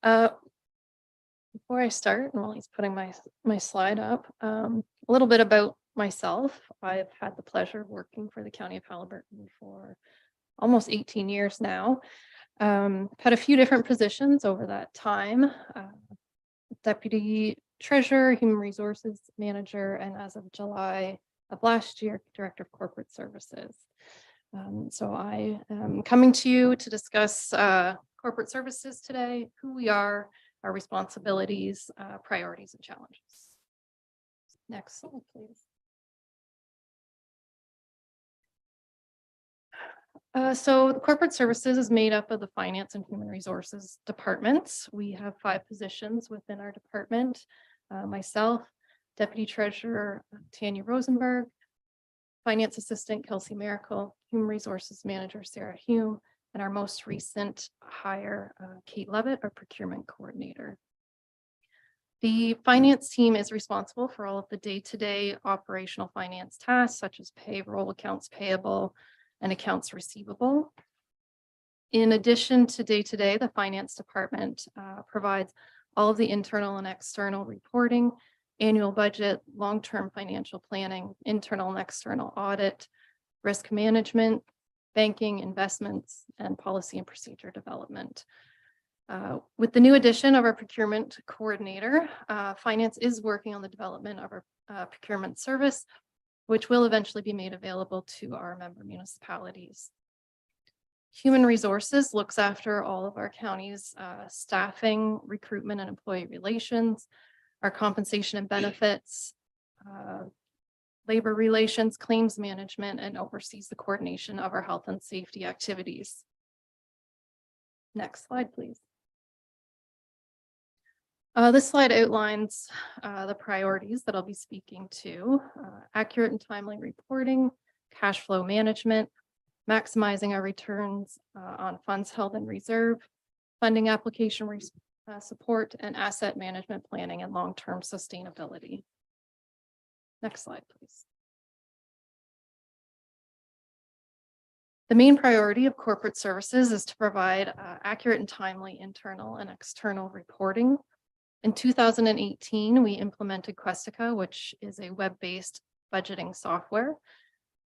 Before I start, and while he's putting my slide up, a little bit about myself. I've had the pleasure of working for the County of Haliburton for almost 18 years now. Had a few different positions over that time. Deputy Treasurer, Human Resources Manager, and as of July of last year, Director of Corporate Services. So I am coming to you to discuss corporate services today, who we are, our responsibilities, priorities, and challenges. Next slide, please. So the corporate services is made up of the finance and human resources departments. We have 5 positions within our department. Myself, Deputy Treasurer Tanya Rosenberg, Finance Assistant Kelsey Miracle, Human Resources Manager Sarah Hume, and our most recent hire, Kate Levitt, our Procurement Coordinator. The finance team is responsible for all of the day-to-day operational finance tasks, such as payroll, accounts payable, and accounts receivable. In addition to day-to-day, the finance department provides all of the internal and external reporting, annual budget, long-term financial planning, internal and external audit, risk management, banking, investments, and policy and procedure development. With the new addition of our procurement coordinator, finance is working on the development of our procurement service, which will eventually be made available to our member municipalities. Human resources looks after all of our county's staffing, recruitment, and employee relations, our compensation and benefits, labor relations, claims management, and oversees the coordination of our health and safety activities. Next slide, please. This slide outlines the priorities that I'll be speaking to: accurate and timely reporting, cash flow management, maximizing our returns on funds held in reserve, funding application support, and asset management planning and long-term sustainability. Next slide, please. The main priority of corporate services is to provide accurate and timely internal and external reporting. In 2018, we implemented Questica, which is a web-based budgeting software.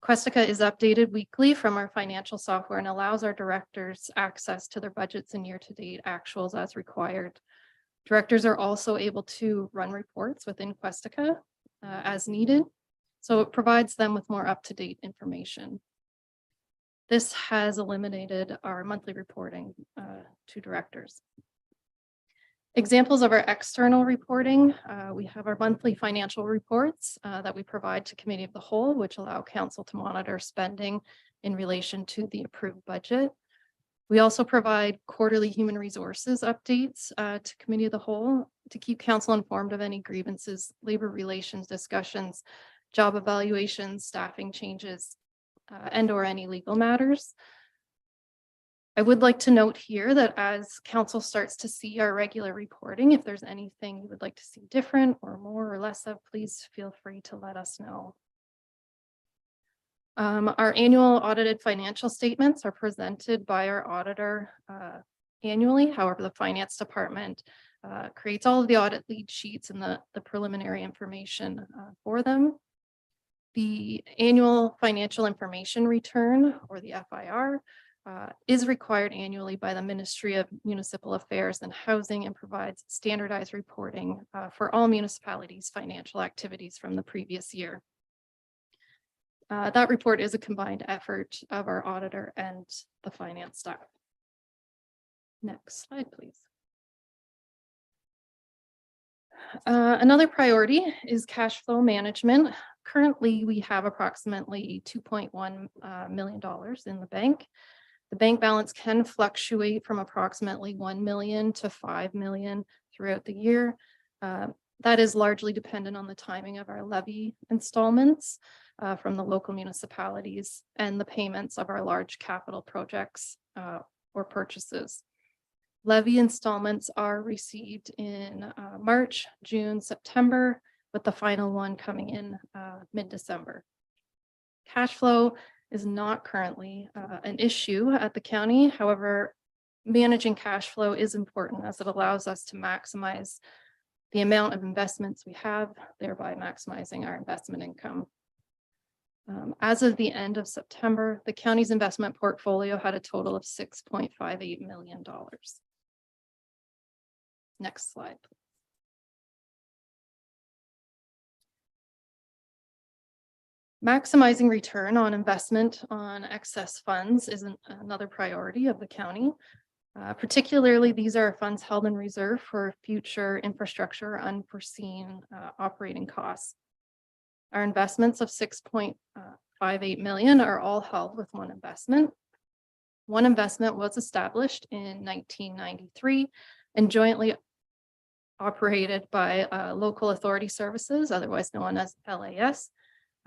Questica is updated weekly from our financial software and allows our directors access to their budgets and year-to-date actuals as required. Directors are also able to run reports within Questica as needed, so it provides them with more up-to-date information. This has eliminated our monthly reporting to directors. Examples of our external reporting, we have our monthly financial reports that we provide to Committee of the Whole, which allow council to monitor spending in relation to the approved budget. We also provide quarterly human resources updates to Committee of the Whole to keep council informed of any grievances, labor relations discussions, job evaluations, staffing changes, and or any legal matters. I would like to note here that as council starts to see our regular reporting, if there's anything you would like to see different or more or less of, please feel free to let us know. Our annual audited financial statements are presented by our auditor annually. However, the finance department creates all of the audit lead sheets and the preliminary information for them. The annual financial information return, or the FIR, is required annually by the Ministry of Municipal Affairs and Housing and provides standardized reporting for all municipalities' financial activities from the previous year. That report is a combined effort of our auditor and the finance staff. Next slide, please. Another priority is cash flow management. Currently, we have approximately $2.1 million in the bank. The bank balance can fluctuate from approximately 1 million to 5 million throughout the year. That is largely dependent on the timing of our levy installments from the local municipalities and the payments of our large capital projects or purchases. Levy installments are received in March, June, September, with the final one coming in mid-December. Cash flow is not currently an issue at the county. However, managing cash flow is important as it allows us to maximize the amount of investments we have, thereby maximizing our investment income. As of the end of September, the county's investment portfolio had a total of $6.58 million. Next slide. Maximizing return on investment on excess funds is another priority of the county. Particularly, these are funds held in reserve for future infrastructure or unforeseen operating costs. Our investments of $6.58 million are all held with one investment. One investment was established in 1993 and jointly operated by Local Authority Services, otherwise known as LAS,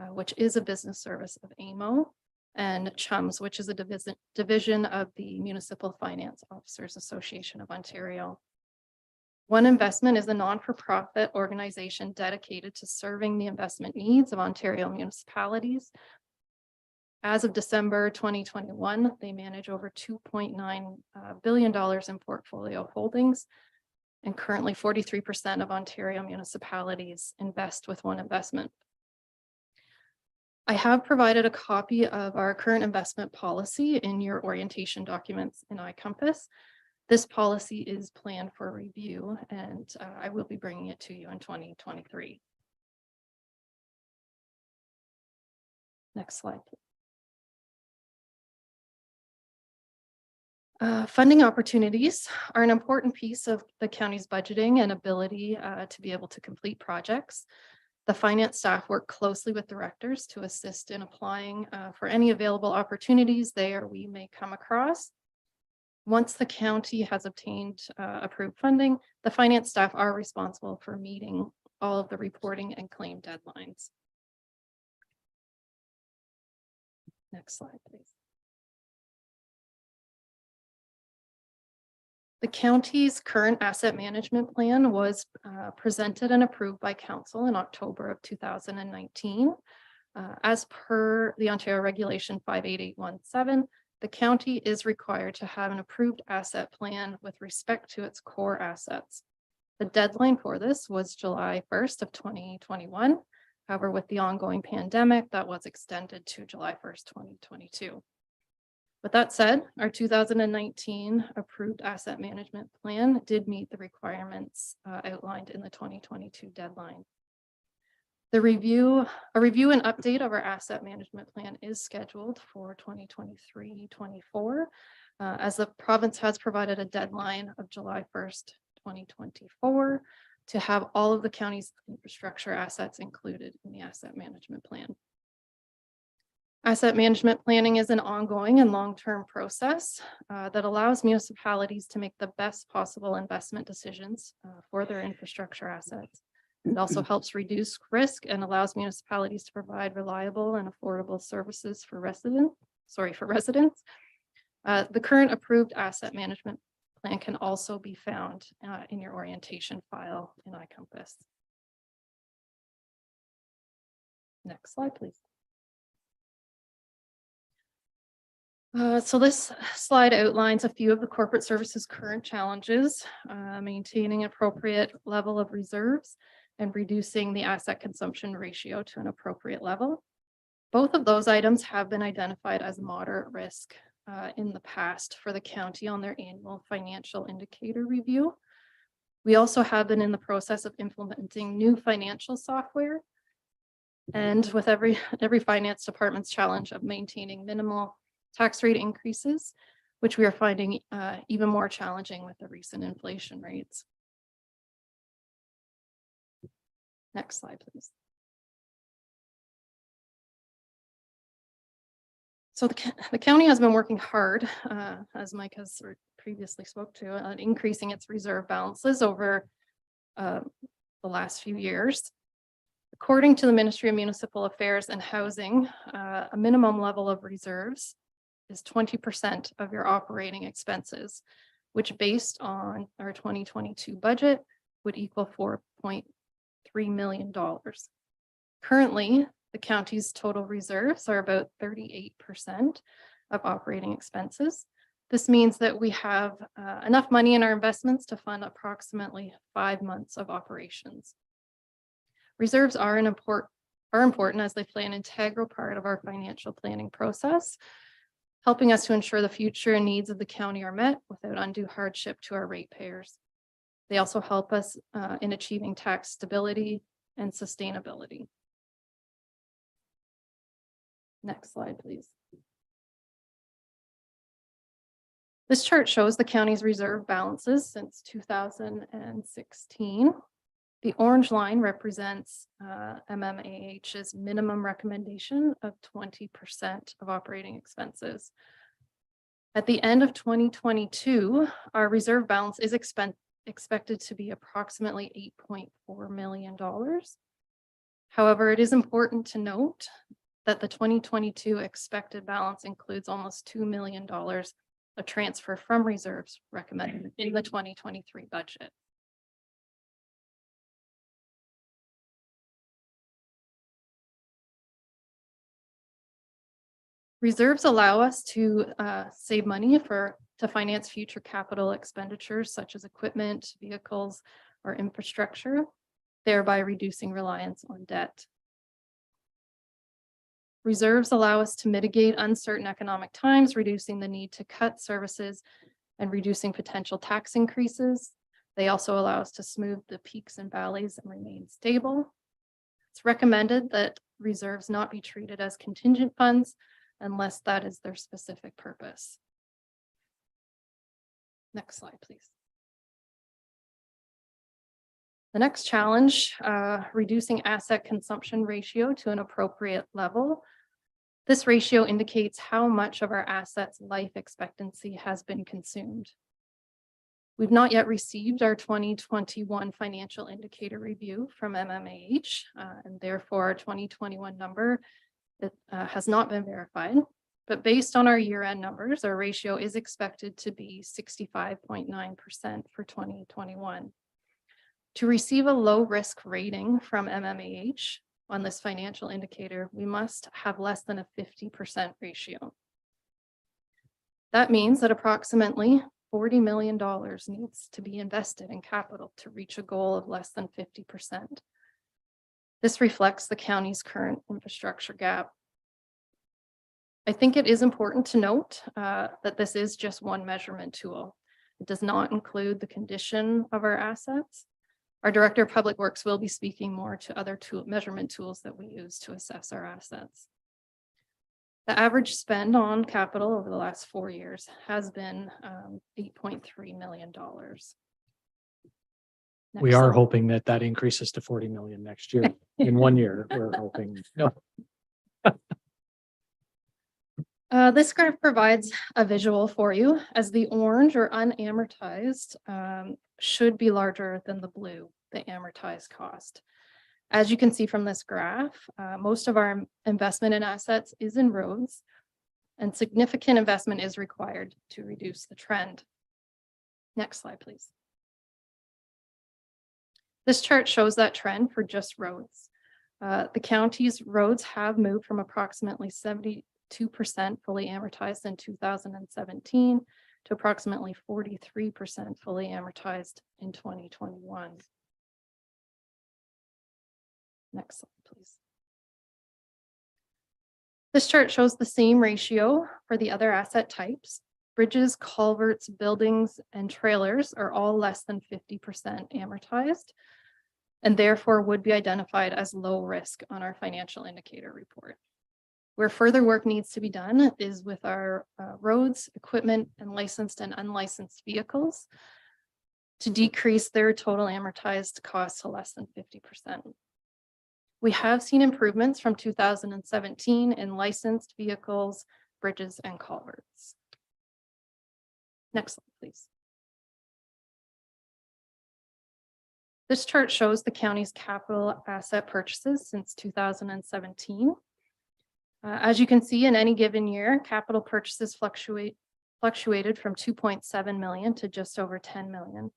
which is a business service of AMO, and CHUMS, which is a division of the Municipal Finance Officers Association of Ontario. One Investment is a non-for-profit organization dedicated to serving the investment needs of Ontario municipalities. As of December 2021, they manage over $2.9 billion in portfolio holdings, and currently 43% of Ontario municipalities invest with One Investment. I have provided a copy of our current investment policy in your orientation documents in iCompass. This policy is planned for review, and I will be bringing it to you in 2023. Next slide, please. Funding opportunities are an important piece of the county's budgeting and ability to be able to complete projects. The finance staff work closely with directors to assist in applying for any available opportunities they or we may come across. Once the county has obtained approved funding, the finance staff are responsible for meeting all of the reporting and claim deadlines. Next slide, please. The county's current asset management plan was presented and approved by council in October of 2019. As per the Ontario Regulation 58817, the county is required to have an approved asset plan with respect to its core assets. The deadline for this was July 1st of 2021. However, with the ongoing pandemic, that was extended to July 1st, 2022. With that said, our 2019 approved asset management plan did meet the requirements outlined in the 2022 deadline. A review and update of our asset management plan is scheduled for 2023-24, as the province has provided a deadline of July 1st, 2024, to have all of the county's infrastructure assets included in the asset management plan. Asset management planning is an ongoing and long-term process that allows municipalities to make the best possible investment decisions for their infrastructure assets. It also helps reduce risk and allows municipalities to provide reliable and affordable services for residents. The current approved asset management plan can also be found in your orientation file in iCompass. Next slide, please. So this slide outlines a few of the corporate services current challenges, maintaining appropriate level of reserves and reducing the asset consumption ratio to an appropriate level. Both of those items have been identified as moderate risk in the past for the county on their annual financial indicator review. We also have been in the process of implementing new financial software, and with every finance department's challenge of maintaining minimal tax rate increases, which we are finding even more challenging with the recent inflation rates. Next slide, please. So the county has been working hard, as Mike has previously spoke to, on increasing its reserve balances over the last few years. According to the Ministry of Municipal Affairs and Housing, a minimum level of reserves is 20% of your operating expenses, which based on our 2022 budget would equal $4.3 million. Currently, the county's total reserves are about 38% of operating expenses. This means that we have enough money in our investments to fund approximately 5 months of operations. Reserves are important as they play an integral part of our financial planning process, helping us to ensure the future needs of the county are met without undue hardship to our ratepayers. They also help us in achieving tax stability and sustainability. Next slide, please. This chart shows the county's reserve balances since 2016. The orange line represents MMAH's minimum recommendation of 20% of operating expenses. At the end of 2022, our reserve balance is expected to be approximately $8.4 million. However, it is important to note that the 2022 expected balance includes almost $2 million of transfer from reserves recommended in the 2023 budget. Reserves allow us to save money to finance future capital expenditures such as equipment, vehicles, or infrastructure, thereby reducing reliance on debt. Reserves allow us to mitigate uncertain economic times, reducing the need to cut services and reducing potential tax increases. They also allow us to smooth the peaks and valleys and remain stable. It's recommended that reserves not be treated as contingent funds unless that is their specific purpose. Next slide, please. The next challenge, reducing asset consumption ratio to an appropriate level. This ratio indicates how much of our assets' life expectancy has been consumed. We've not yet received our 2021 financial indicator review from MMAH, and therefore our 2021 number has not been verified. But based on our year-end numbers, our ratio is expected to be 65.9% for 2021. To receive a low risk rating from MMAH on this financial indicator, we must have less than a 50% ratio. That means that approximately $40 million needs to be invested in capital to reach a goal of less than 50%. This reflects the county's current infrastructure gap. I think it is important to note that this is just one measurement tool. It does not include the condition of our assets, Our Director of Public Works will be speaking more to other measurement tools that we use to assess our assets. The average spend on capital over the last 4 years has been $8.3 million. We Next are slide. hoping that that increases to 40 million next year. In 1 year, we're hoping. No, This graph provides a visual for you as the orange or unamortized should be larger than the blue, the amortized cost. As you can see from this graph, most of our investment in assets is in roads, and significant investment is required to reduce the trend. Next slide, please. This chart shows that trend for just roads. The county's roads have moved from approximately 72% fully amortized in 2017 to approximately 43% fully amortized in 2021. Next slide, please. This chart shows the same ratio for the other asset types. Bridges, culverts, buildings, and trailers are all less than 50% amortized, and therefore would be identified as low risk on our financial indicator report. Where further work needs to be done is with our roads, equipment, and licensed and unlicensed vehicles to decrease their total amortized cost to less than 50%. We have seen improvements from 2017 in licensed vehicles, bridges, and culverts. Next slide, please. This chart shows the county's capital asset purchases since 2017. As you can see, in any given year, capital purchases fluctuated from 2.7 million to just over 10 million,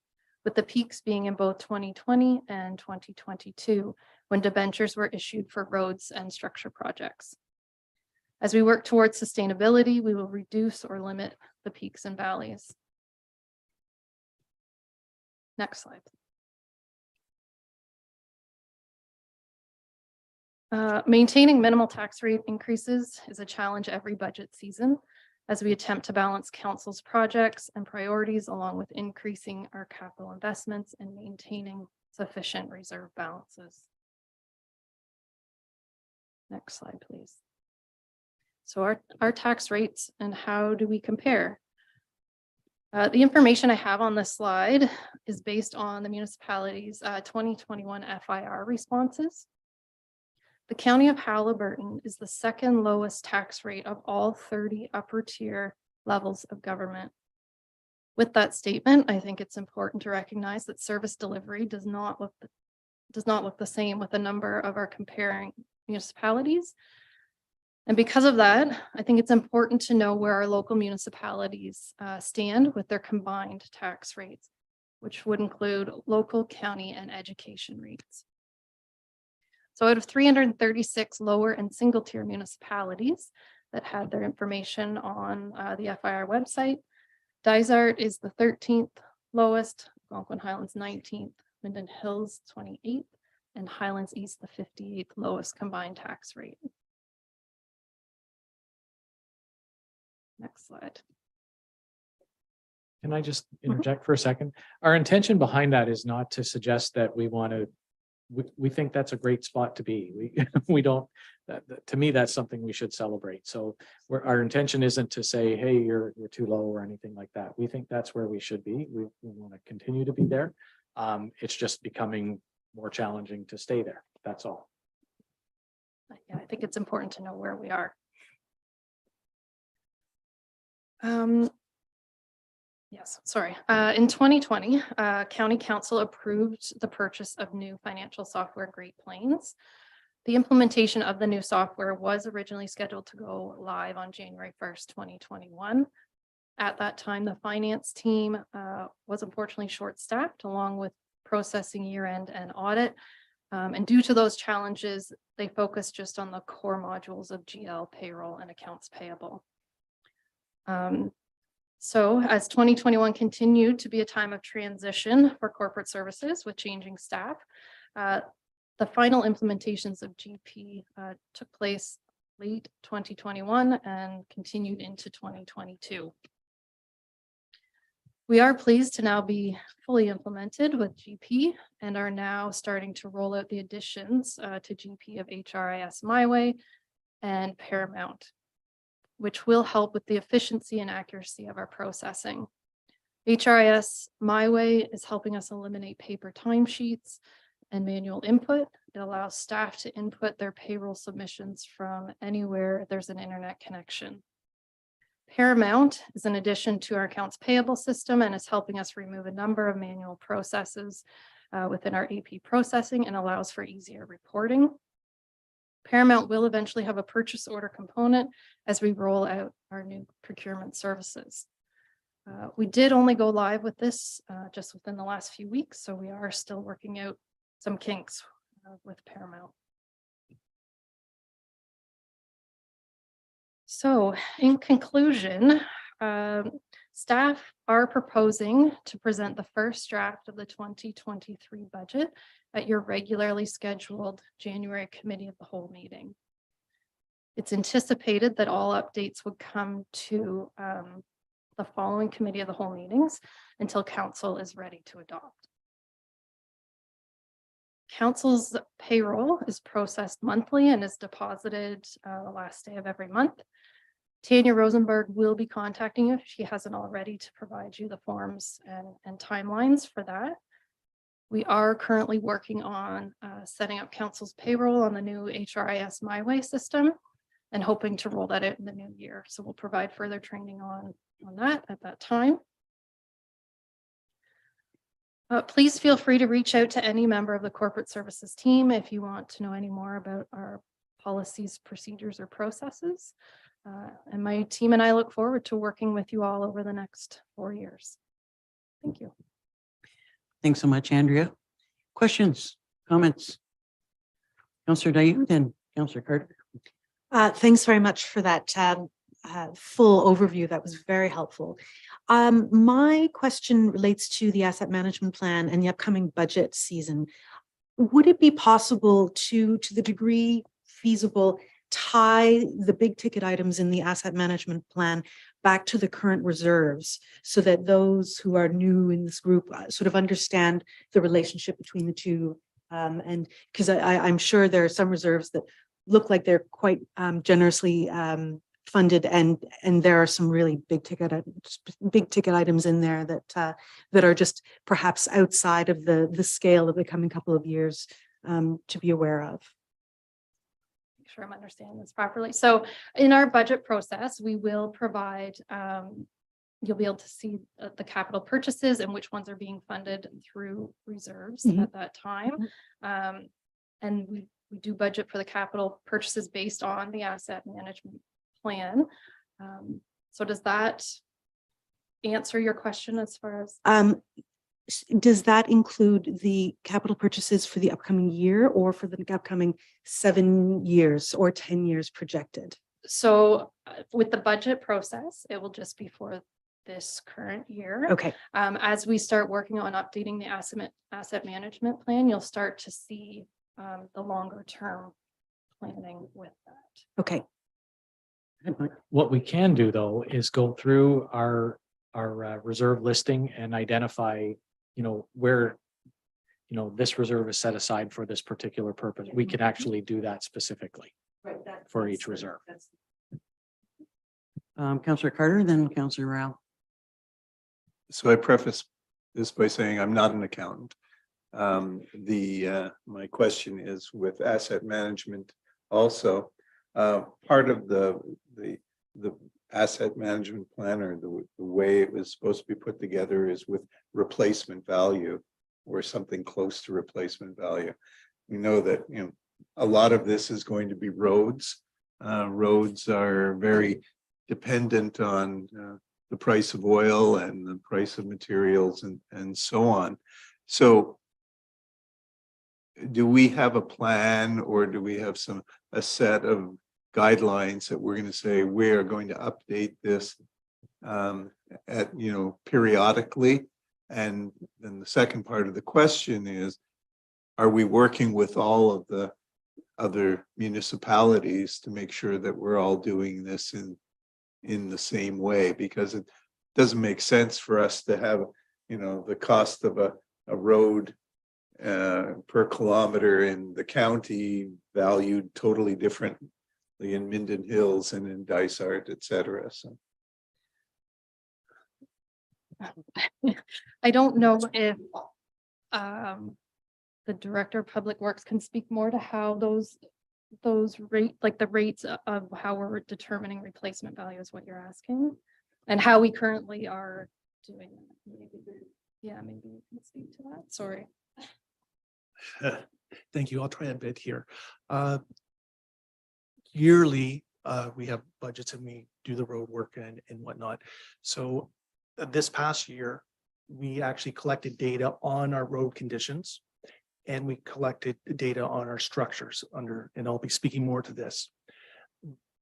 with the peaks being in both 2020 and 2022, when debentures were issued for roads and structure projects. As we work towards sustainability, we will reduce or limit the peaks and valleys. Next slide. Maintaining minimal tax rate increases is a challenge every budget season as we attempt to balance council's projects and priorities along with increasing our capital investments and maintaining sufficient reserve balances. Next slide, please. So our tax rates and how do we compare? The information I have on this slide is based on the municipality's 2021 FIR responses. The County of Haliburton is the second lowest tax rate of all 30 upper tier levels of government. With that statement, I think it's important to recognize that service delivery does not look the same with a number of our comparing municipalities. And because of that, I think it's important to know where our local municipalities stand with their combined tax rates, which would include local, county, and education rates. So out of 336 lower and single tier municipalities that had their information on the FIR website, Dysart is the 13th lowest, Algonquin Highlands 19th, Minden Hills 28th, and Highlands East the 58th lowest combined tax rate. Next slide. can I just interject for a second? Our intention behind that is not to suggest that we want to, we think that's a great spot to be. We don't, to me, that's something we should celebrate. So our intention isn't to say, hey, you're too low or anything like that. We think that's where we should be. We want to continue to be there. It's just becoming more challenging to stay there. That's all. Yeah, I think it's important to know where we are. Yes, sorry. In 2020, County Council approved the purchase of new financial software, Great Plains. The implementation of the new software was originally scheduled to go live on January 1st, 2021. At that time, the finance team was unfortunately short-staffed along with processing year-end and audit. And due to those challenges, they focused just on the core modules of GL, payroll, and accounts payable. So as 2021 continued to be a time of transition for corporate services with changing staff, the final implementations of GP took place late 2021 and continued into 2022. We are pleased to now be fully implemented with GP and are now starting to roll out the additions to GP of HRIS MyWay and Paramount, which will help with the efficiency and accuracy of our processing. HRIS MyWay is helping us eliminate paper timesheets and manual input. It allows staff to input their payroll submissions from anywhere there's an internet connection. Paramount is an addition to our accounts payable system and is helping us remove a number of manual processes within our AP processing and allows for easier reporting. Paramount will eventually have a purchase order component as we roll out our new procurement services. We did only go live with this just within the last few weeks, so we are still working out some kinks with Paramount. So in conclusion, staff are proposing to present the first draft of the 2023 budget at your regularly scheduled January Committee of the Whole meeting. It's anticipated that all updates would come to the following Committee of the Whole meetings until Council is ready to adopt. Council's payroll is processed monthly and is deposited the last day of every month. Tanya Rosenberg will be contacting you if she hasn't already to provide you the forms and timelines for that. We are currently working on setting up Council's payroll on the new HRIS MyWay system and hoping to roll that out in the new year. So we'll provide further training on that at that time. Please feel free to reach out to any member of the corporate services team if you want to know any more about our policies, procedures, or processes. And my team and I look forward to working with you all over the next 4 years. Thank you. Thanks so much, Andrea. Questions, comments? Councillor Dayoud, then Councillor Carter. Thanks very much for that full overview. That was very helpful. My question relates to the asset management plan and the upcoming budget season. Would it be possible to the degree feasible, tie the big ticket items in the asset management plan back to the current reserves so that those who are new in this group sort of understand the relationship between the two? And because I'm sure there are some reserves that look like they're quite generously funded, and there are some really big ticket items in there that are just perhaps outside of the scale of the coming couple of years to be aware of. Make sure I'm understanding this properly. So in our budget process, we will provide, you'll be able to see the capital purchases and which ones are being funded through reserves at that time. And we do budget for the capital purchases based on the asset management plan. So does that answer your question as far as? Does that include the capital purchases for the upcoming year or for the upcoming 7 years or 10 years projected? So with the budget process, it will just be for this current year. Okay. As we start working on updating the asset management plan, you'll start to see the longer term planning with that. Okay. What we can do though is go through our reserve listing and identify, where, this reserve is set aside for this particular purpose. We can actually do that specifically for each reserve. Councillor Carter, then Councillor Rao. So I preface this by saying I'm not an accountant. My question is with asset management also. Part of the asset management plan, or the way it was supposed to be put together, is with replacement value or something close to replacement value. We know that a lot of this is going to be roads. Roads are very dependent on the price of oil and the price of materials and so on. So do we have a plan, or do we have a set of guidelines that we're going to say we are going to update this periodically? And then the second part of the question is, are we working with all of the other municipalities to make sure that we're all doing this in the same way? Because doesn't make sense for us to have, the cost of a road per kilometer in the county valued totally differently in Minden Hills and in Dysart, et cetera. So I don't know if the Director of Public Works can speak more to how those the rates of how we're determining replacement value is what you're asking, and how we currently are doing that. Yeah, maybe you can speak to that. Sorry. Thank you. I'll try a bit here. Yearly, we have budgets and we do the road work and whatnot. So this past year, we actually collected data on our road conditions, and we collected data on our structures and I'll be speaking more to this.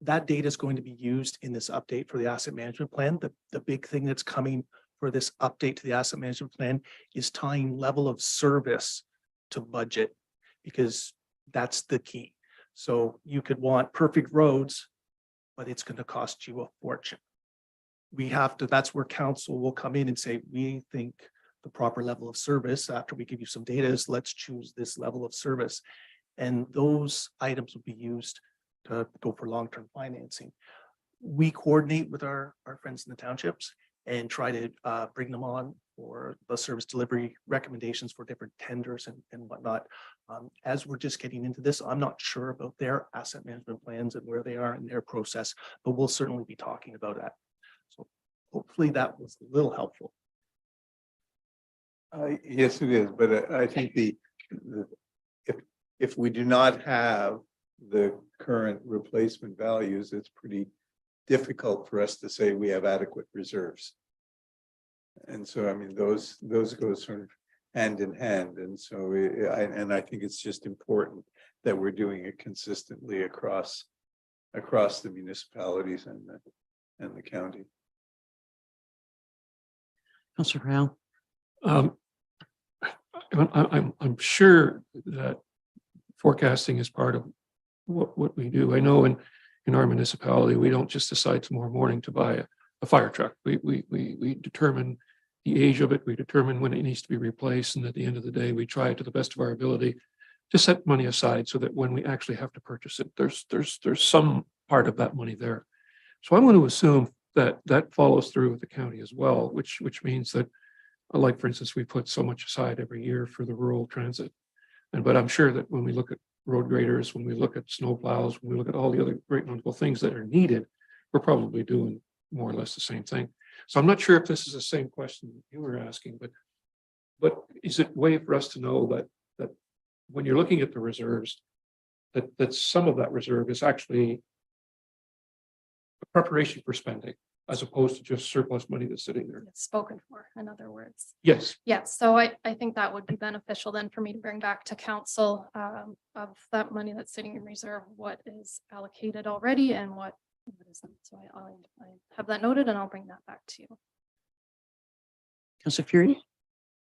That data is going to be used in this update for the asset management plan. The big thing that's coming for this update to the asset management plan is tying level of service to budget, because that's the key. So you could want perfect roads, but it's going to cost you a fortune. That's where council will come in and say, we think the proper level of service after we give you some data is let's choose this level of service. And those items will be used to go for long-term financing. We coordinate with our friends in the townships and try to bring them on for the service delivery recommendations for different tenders and whatnot. As we're just getting into this, I'm not sure about their asset management plans and where they are in their process, but we'll certainly be talking about that. So hopefully that was a little helpful. yes, it is, but I think if we do not have the current replacement values, it's pretty difficult for us to say we have adequate reserves. And so, I mean, those go sort of hand in hand. And so I think it's just important that we're doing it consistently across the municipalities and the county. Councillor Brown. I'm sure that forecasting is part of what we do. I know in our municipality, we don't just decide tomorrow morning to buy a fire truck. We determine the age of it. We determine when it needs to be replaced. And at the end of the day, we try to the best of our ability to set money aside so that when we actually have to purchase it, there's some part of that money there. So I'm going to assume that follows through with the county as well, which means that, like, for instance, we put so much aside every year for the rural transit. But I'm sure that when we look at road graders, when we look at snow plows, when we look at all the other great wonderful things that are needed, we're probably doing more or less the same thing. So I'm not sure if this is the same question you were asking, but is it a way for us to know that when you're looking at the reserves, that some of that reserve is actually a preparation for spending, as opposed to just surplus money that's sitting there? It's spoken for, in other words. Yes. Yes, so I think that would be beneficial then for me to bring back to council of that money that's sitting in reserve, what is allocated already and what isn't. So I have that noted and I'll bring that back to you. Councillor Fury.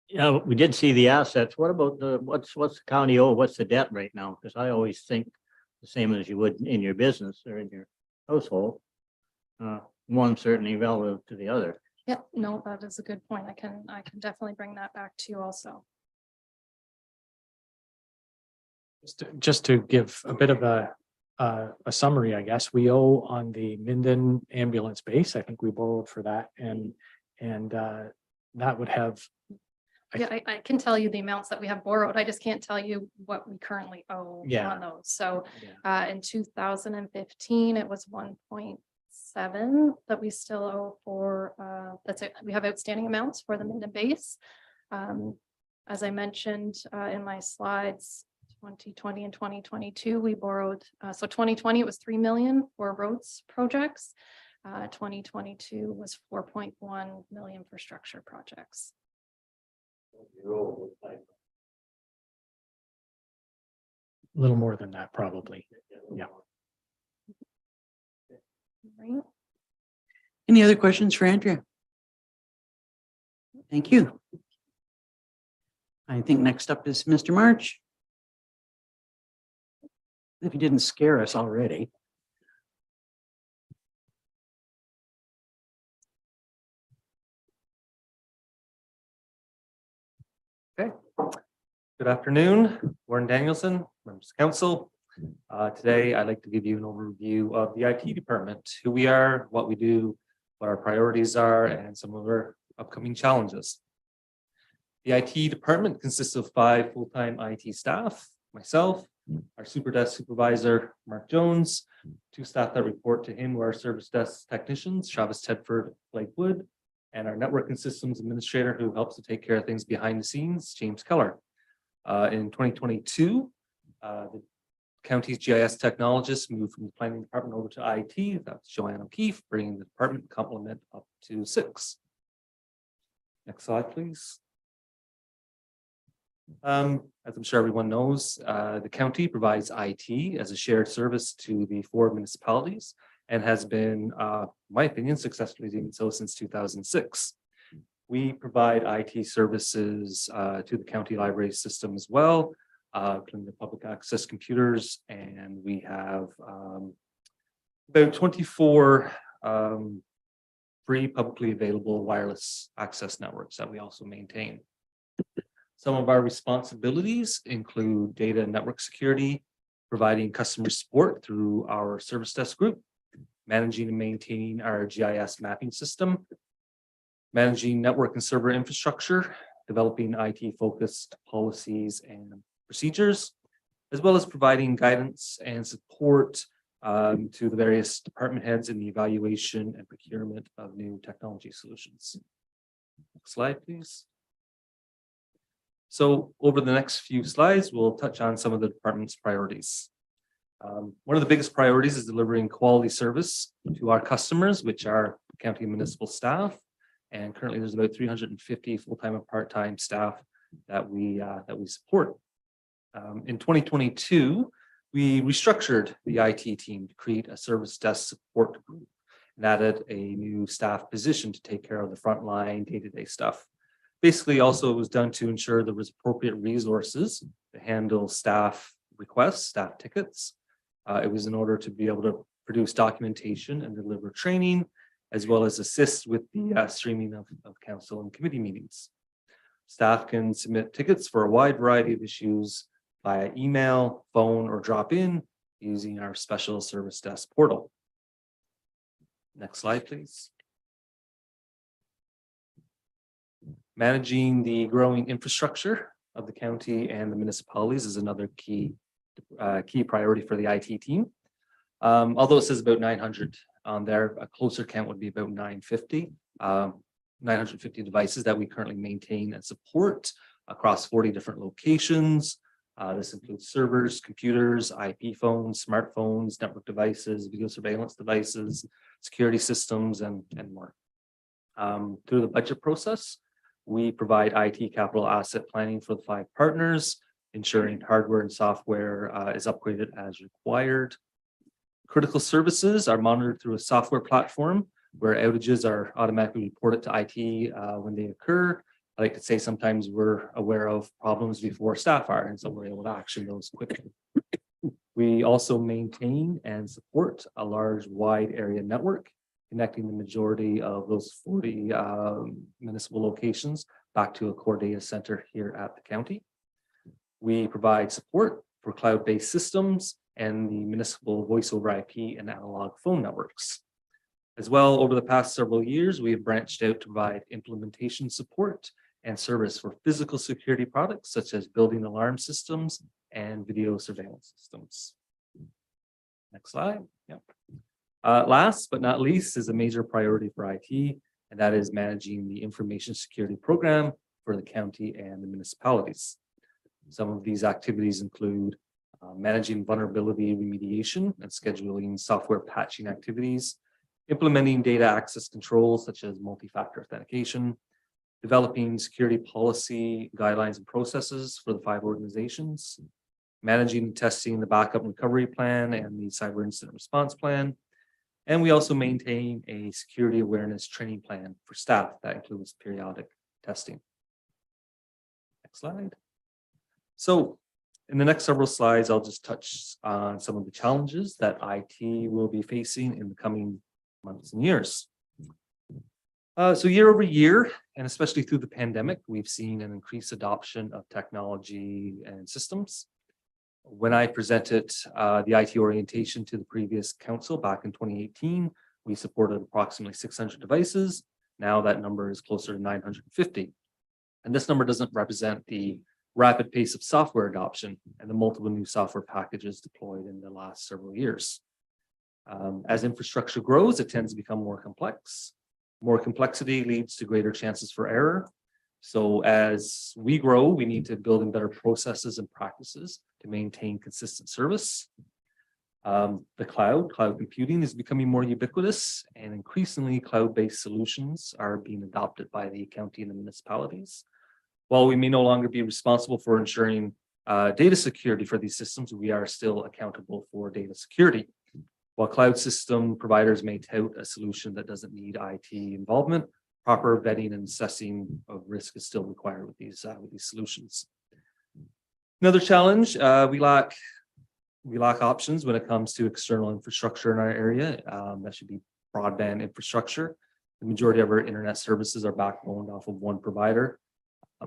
Yeah, we did see the assets. What about what's the county owe? What's the debt right now? Because I always think the same as you would in your business or in your household. One certainly relative to the other. Yeah, no, that is a good point. I can definitely bring that back to you also. Just to give a bit of a summary, I guess, we owe on the Minden ambulance base. I think we borrowed for that, and that would have. Yeah, I can tell you the amounts that we have borrowed. I just can't tell you what we currently owe on those. So in 2015, it was 1.7 that we still owe for, that's it. We have outstanding amounts for the Minden base. As I mentioned in my slides, 2020 and 2022, we borrowed. So 2020, it was 3 million for roads projects. 2022 was 4.1 million for structure projects. A little more than that, probably. Yeah. Right. Any other questions for Andrea? Thank you. I think next up is Mr. March. If you didn't scare us already. Okay. Good afternoon, Warren Danielson, members of council. Today, I'd like to give you an overview of the IT department, who we are, what we do, what our priorities are, and some of our upcoming challenges. The IT department consists of 5 full-time IT staff, myself, our super desk supervisor, Mark Jones, 2 staff that report to him, who are service desk technicians, Travis Tedford, Blake Wood, and our network and systems administrator, who helps to take care of things behind the scenes, James Keller. In 2022, the county's GIS technologists moved from the planning department over to IT. That's Joanne O'Keefe, bringing the department complement up to 6. Next slide, please. As I'm sure everyone knows, the county provides IT as a shared service to the 4 municipalities and has been, in my opinion, successfully doing so since 2006. We provide IT services to the county library system as well, including the public access computers, and we have about 24 free publicly available wireless access networks that we also maintain. Some of our responsibilities include data and network security, providing customer support through our service desk group, managing and maintaining our GIS mapping system, managing network and server infrastructure, developing IT-focused policies and procedures, as well as providing guidance and support to the various department heads in the evaluation and procurement of new technology solutions. Next slide, please. So over the next few slides, we'll touch on some of the department's priorities. One of the biggest priorities is delivering quality service to our customers, which are county and municipal staff. And currently there's about 350 full-time and part-time staff that we support. In 2022, we restructured the IT team to create a service desk support group and added a new staff position to take care of the frontline day-to-day stuff. Basically, also it was done to ensure there was appropriate resources to handle staff requests, staff tickets. It was in order to be able to produce documentation and deliver training, as well as assist with the streaming of council and committee meetings. Staff can submit tickets for a wide variety of issues via email, phone, or drop-in using our special service desk portal. Next slide, please. Managing the growing infrastructure of the county and the municipalities is another key priority for the IT team. Although it says about 900 on there, a closer count would be about 950. 950 devices that we currently maintain and support across 40 different locations. This includes servers, computers, IP phones, smartphones, network devices, video surveillance devices, security systems, and more. Through the budget process, we provide IT capital asset planning for the 5 partners, ensuring hardware and software is upgraded as required. Critical services are monitored through a software platform where outages are automatically reported to IT when they occur. I like to say sometimes we're aware of problems before staff are, and so we're able to action those quickly. We also maintain and support a large wide area network, connecting the majority of those 40 municipal locations back to a core data center here at the county. We provide support for cloud-based systems and the municipal voice over IP and analog phone networks. As well, over the past several years, we have branched out to provide implementation support and service for physical security products, such as building alarm systems and video surveillance systems. Next slide. Yep. Last but not least is a major priority for IT, and that is managing the information security program for the county and the municipalities. Some of these activities include managing vulnerability remediation and scheduling software patching activities, implementing data access controls such as multi-factor authentication, developing security policy guidelines and processes for the 5 organizations, managing and testing the backup and recovery plan and the cyber incident response plan. And we also maintain a security awareness training plan for staff that includes periodic testing. Next slide. So in the next several slides, I'll just touch on some of the challenges that IT will be facing in the coming months and years. So year over year, and especially through the pandemic, we've seen an increased adoption of technology and systems. When I presented the IT orientation to the previous council back in 2018, we supported approximately 600 devices. Now that number is closer to 950. And this number doesn't represent the rapid pace of software adoption and the multiple new software packages deployed in the last several years. As infrastructure grows, it tends to become more complex. More complexity leads to greater chances for error. So as we grow, we need to build in better processes and practices to maintain consistent service. The cloud computing is becoming more ubiquitous, and increasingly cloud-based solutions are being adopted by the county and the municipalities. While we may no longer be responsible for ensuring data security for these systems, we are still accountable for data security. While cloud system providers may tout a solution that doesn't need IT involvement, proper vetting and assessing of risk is still required with these solutions. Another challenge, we lack options when it comes to external infrastructure in our area. That should be broadband infrastructure. The majority of our internet services are backboned off of one provider.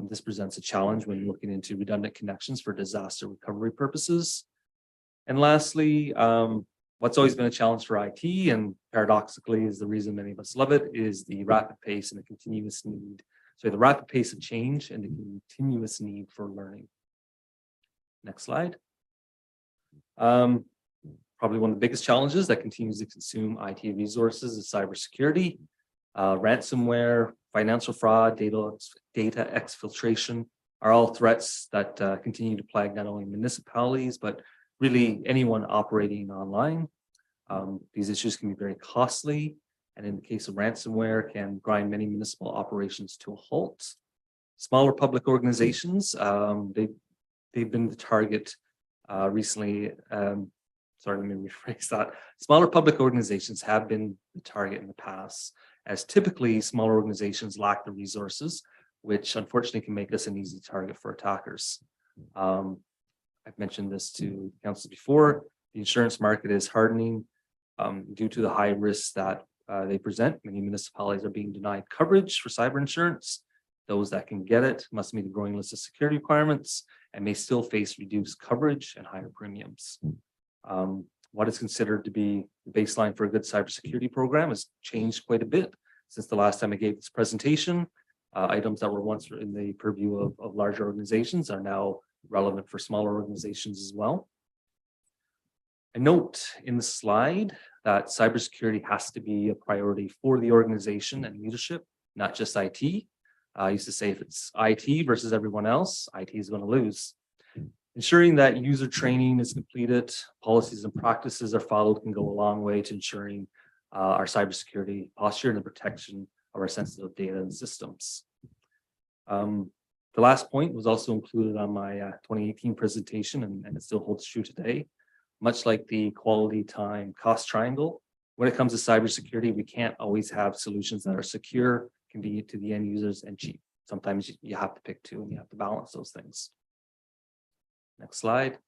This presents a challenge when looking into redundant connections for disaster recovery purposes. And lastly, what's always been a challenge for IT, and paradoxically is the reason many of us love it, is the rapid pace and the continuous need. So the rapid pace of change and the continuous need for learning. Next slide. Probably one of the biggest challenges that continues to consume IT resources is cybersecurity. Ransomware, financial fraud, data exfiltration are all threats that continue to plague not only municipalities, but really anyone operating online. These issues can be very costly, and in the case of ransomware, can grind many municipal operations to a halt. Smaller public organizations, they've been the target recently. Sorry, let me rephrase that. Smaller public organizations have been the target in the past, as typically smaller organizations lack the resources, which unfortunately can make us an easy target for attackers. I've mentioned this to council before. The insurance market is hardening due to the high risks that they present. Many municipalities are being denied coverage for cyber insurance. Those that can get it must meet a growing list of security requirements and may still face reduced coverage and higher premiums. What is considered to be the baseline for a good cybersecurity program has changed quite a bit since the last time I gave this presentation. Items that were once in the purview of larger organizations are now relevant for smaller organizations as well. I note in the slide that cybersecurity has to be a priority for the organization and leadership, not just IT. I used to say if it's IT versus everyone else, IT is going to lose. Ensuring that user training is completed, policies and practices are followed can go a long way to ensuring our cybersecurity posture and the protection of our sensitive data and systems. The last point was also included on my 2018 presentation, and it still holds true today. Much like the quality, time, cost triangle, when it comes to cybersecurity, we can't always have solutions that are secure, convenient to the end users, and cheap. Sometimes you have to pick two and you have to balance those things. Next slide.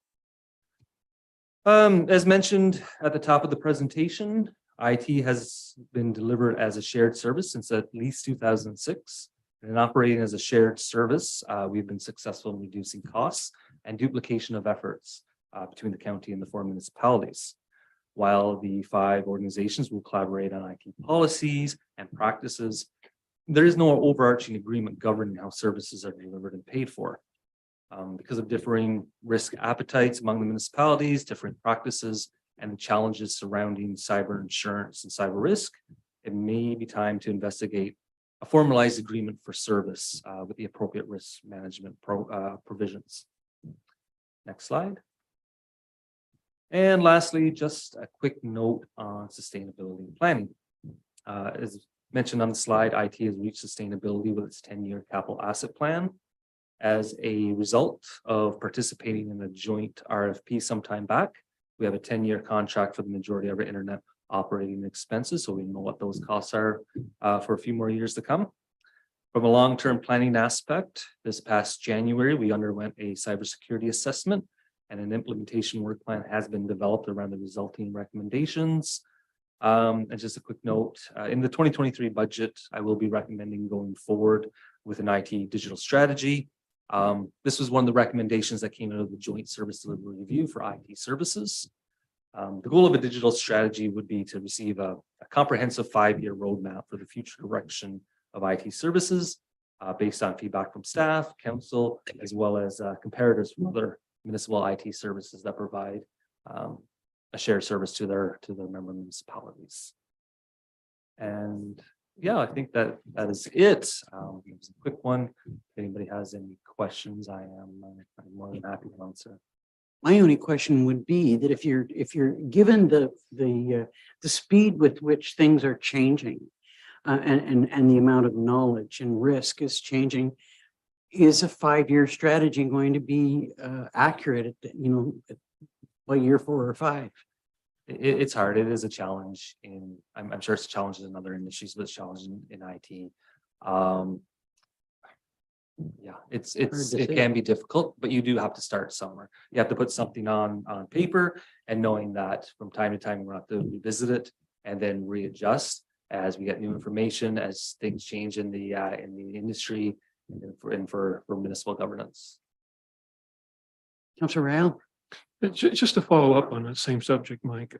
As mentioned at the top of the presentation, IT has been delivered as a shared service since at least 2006. And operating as a shared service, we've been successful in reducing costs and duplication of efforts between the county and the 4 municipalities. While the 5 organizations will collaborate on IT policies and practices, there is no overarching agreement governing how services are delivered and paid for. Because of differing risk appetites among the municipalities, different practices, and the challenges surrounding cyber insurance and cyber risk, it may be time to investigate a formalized agreement for service with the appropriate risk management provisions. Next slide. And lastly, just a quick note on sustainability and planning. As mentioned on the slide, IT has reached sustainability with its 10-year capital asset plan. As a result of participating in a joint RFP sometime back, we have a 10-year contract for the majority of our internet operating expenses, so we know what those costs are for a few more years to come. From a long-term planning aspect, this past January, we underwent a cybersecurity assessment, and an implementation work plan has been developed around the resulting recommendations. And just a quick note, in the 2023 budget, I will be recommending going forward with an IT digital strategy. This was one of the recommendations that came out of the Joint Service Delivery Review for IT services. The goal of a digital strategy would be to receive a comprehensive 5-year roadmap for the future direction of IT services based on feedback from staff, council, as well as comparators from other municipal IT services that provide a shared service to their member municipalities. And yeah, I think that is it. It was a quick one. If anybody has any questions, I'm more than happy to answer. My only question would be that if you're given the speed with which things are changing, and the amount of knowledge and risk is changing, is a 5-year strategy going to be accurate at, by year 4 or 5? It's hard. It is a challenge I'm sure it's a challenge in other industries, but it's challenging in IT. Yeah, it can be difficult, but you do have to start somewhere. You have to put something on paper, and knowing that from time to time, we're going to have to revisit it and then readjust as we get new information, as things change in the industry and for municipal governance. Councillor Rail? Just to follow up on that same subject, Mike.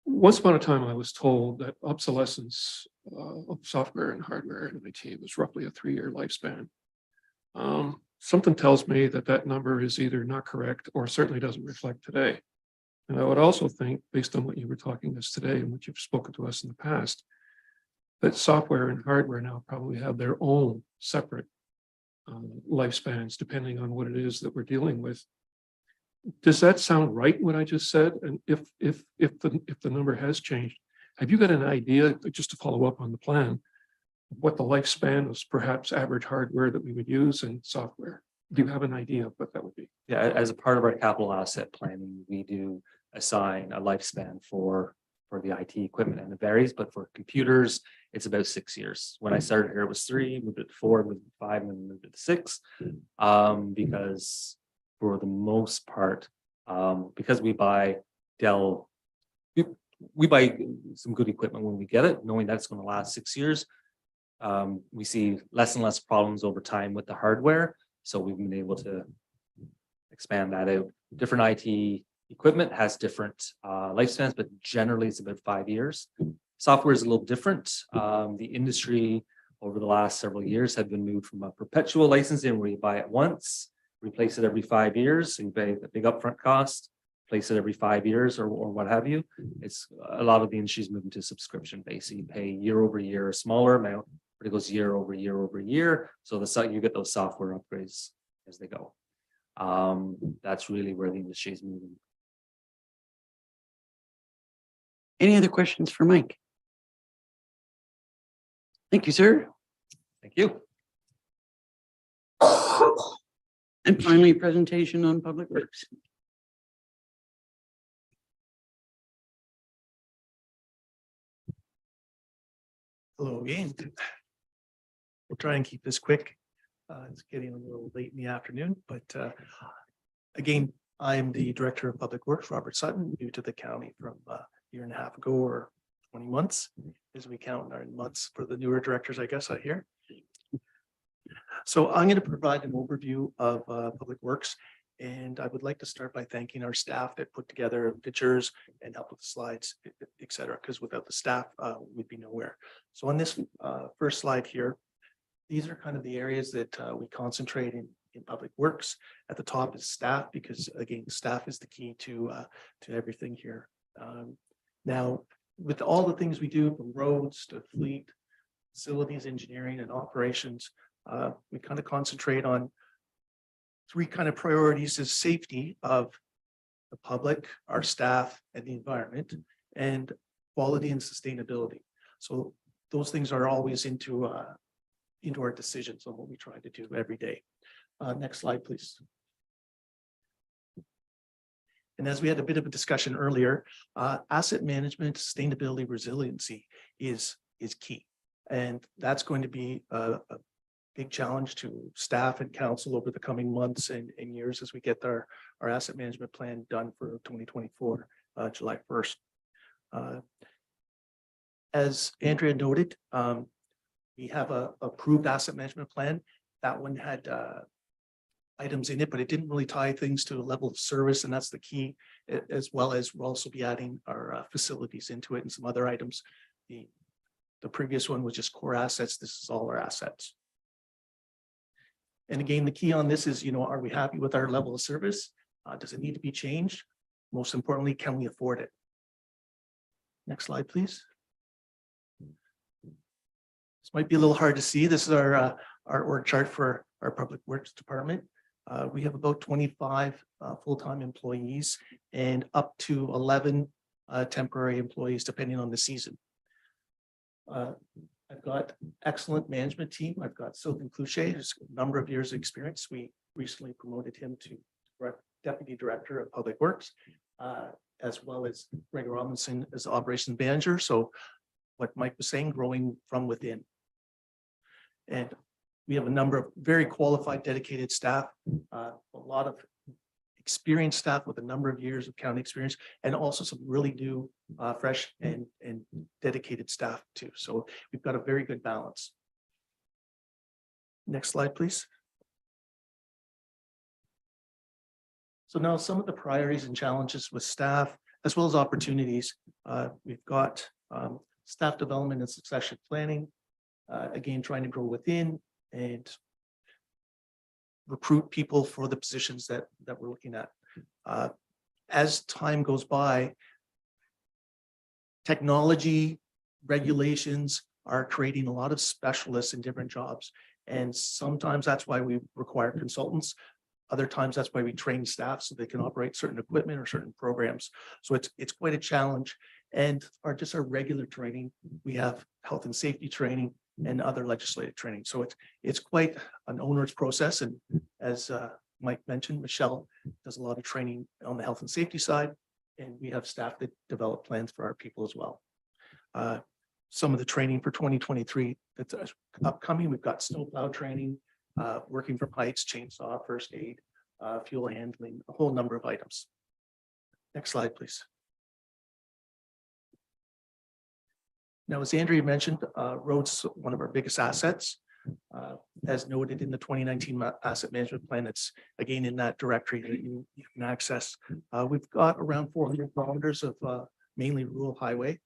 Once upon a time, I was told that obsolescence of software and hardware and IT was roughly a 3-year lifespan. Something tells me that number is either not correct or certainly doesn't reflect today. And I would also think, based on what you were talking to us today and what you've spoken to us in the past, that software and hardware now probably have their own separate lifespans, depending on what it is that we're dealing with. Does that sound right, what I just said? And if the number has changed, have you got an idea, just to follow up on the plan, what the lifespan of perhaps average hardware that we would use and software? Do you have an idea of what that would be? Yeah, as a part of our capital asset planning, we do assign a lifespan for the IT equipment, and it varies, but for computers, it's about 6 years. When I started here, it was 3, moved it to 4, moved it to 5, and then moved it to 6. Because for the most part, because we buy Dell, we buy some good equipment when we get it, knowing that it's going to last 6 years. We see less and less problems over time with the hardware. So we've been able to expand that out. Different IT equipment has different lifespans, but generally it's about 5 years. Software is a little different. The industry over the last several years have been moved from a perpetual licensing where you buy it once, replace it every 5 years, and you pay a big upfront cost, replace it every 5 years or what have you. It's a lot of the industries moving to subscription based. So you pay year over year a smaller amount, but it goes year over year over year. So you get those software upgrades as they go. That's really where the industry is moving. Any other questions for Mike? Thank you, sir. Thank you. And finally, presentation on public works. Hello again. We'll try and keep this quick. It's getting a little late in the afternoon, but again, I'm the Director of Public Works, Robert Sutton, new to the county from a year and a half ago or 20 months, as we count our months for the newer directors, I guess, out here. So I'm going to provide an overview of Public Works, and I would like to start by thanking our staff that put together pictures and helped with the slides, et cetera, because without the staff, we'd be nowhere. So on this first slide here, these are kind of the areas that we concentrate in Public Works. At the top is staff, because again, staff is the key to everything here. Now, with all the things we do, from roads to fleet, facilities, engineering, and operations, we kind of concentrate on 3 kind of priorities: is safety of the public, our staff, and the environment, and quality and sustainability. So those things are always into our decisions on what we try to do every day. Next slide, please. And as we had a bit of a discussion earlier, asset management, sustainability, resiliency is key. And that's going to be a big challenge to staff and council over the coming months and years as we get our asset management plan done for 2024, July 1st. As Andrea noted, we have a approved asset management plan. That one had items in it, but it didn't really tie things to a level of service, and that's the key, as well as we'll also be adding our facilities into it and some other items. The previous one was just core assets. This is all our assets. And again, the key on this is, are we happy with our level of service? Does it need to be changed? Most importantly, can we afford it? Next slide, please. This might be a little hard to see. This is our org chart for our Public Works Department. We have about 25 full-time employees and up to 11 temporary employees, depending on the season. I've got excellent management team. I've got Sylvain Clouchet, who's a number of years of experience. We recently promoted him to Deputy Director of Public Works, as well as Greg Robinson as Operations Manager. So what Mike was saying, growing from within. And we have a number of very qualified, dedicated staff, a lot of experienced staff with a number of years of county experience, and also some really new, fresh and dedicated staff too. So we've got a very good balance. Next slide, please. So now some of the priorities and challenges with staff, as well as opportunities. We've got staff development and succession planning. Again, trying to grow within and recruit people for the positions that we're looking at. As time goes by, technology regulations are creating a lot of specialists in different jobs. And sometimes that's why we require consultants. Other times that's why we train staff so they can operate certain equipment or certain programs. So it's quite a challenge. And just our regular training, we have health and safety training and other legislative training. So it's quite an onerous process. And as Mike mentioned, Michelle does a lot of training on the health and safety side, and we have staff that develop plans for our people as well. Some of the training for 2023 that's upcoming, we've got snowplow training, working from heights, chainsaw, first aid, fuel handling, a whole number of items. Next slide, please. Now, as Andrea mentioned, roads, one of our biggest assets. As noted in the 2019 asset management plan, it's again in that directory that you can access. We've got around 400 kilometers of mainly rural highway.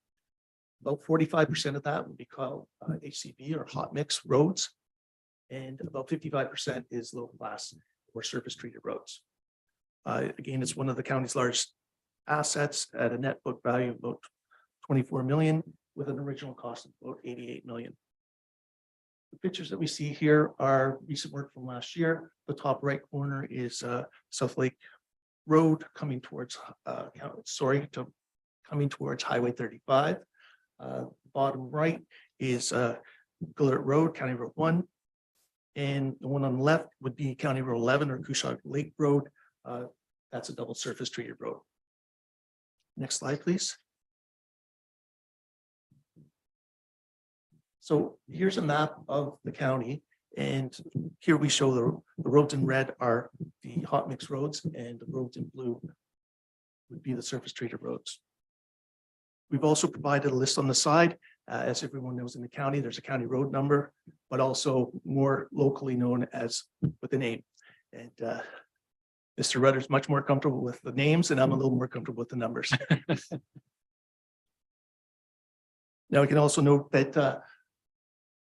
About 45% of that would be called HCV or hot mix roads. And about 55% is low class or surface treated roads. Again, it's one of the county's largest assets at a net book value of about 24 million with an original cost of about 88 million. The pictures that we see here are recent work from last year. The top right corner is South Lake Road coming towards coming towards Highway 35. Bottom right is Gillert Road, County Road 1. And the one on the left would be County Road 11 or Cushog Lake Road. That's a double surface treated road. Next slide, please. So here's a map of the county, and here we show the roads in red are the hot mix roads, and the roads in blue would be the surface treated roads. We've also provided a list on the side. As everyone knows in the county, there's a county road number, but also more locally known as with the name. And Mr. Rutter's much more comfortable with the names, and I'm a little more comfortable with the numbers. Now, we can also note that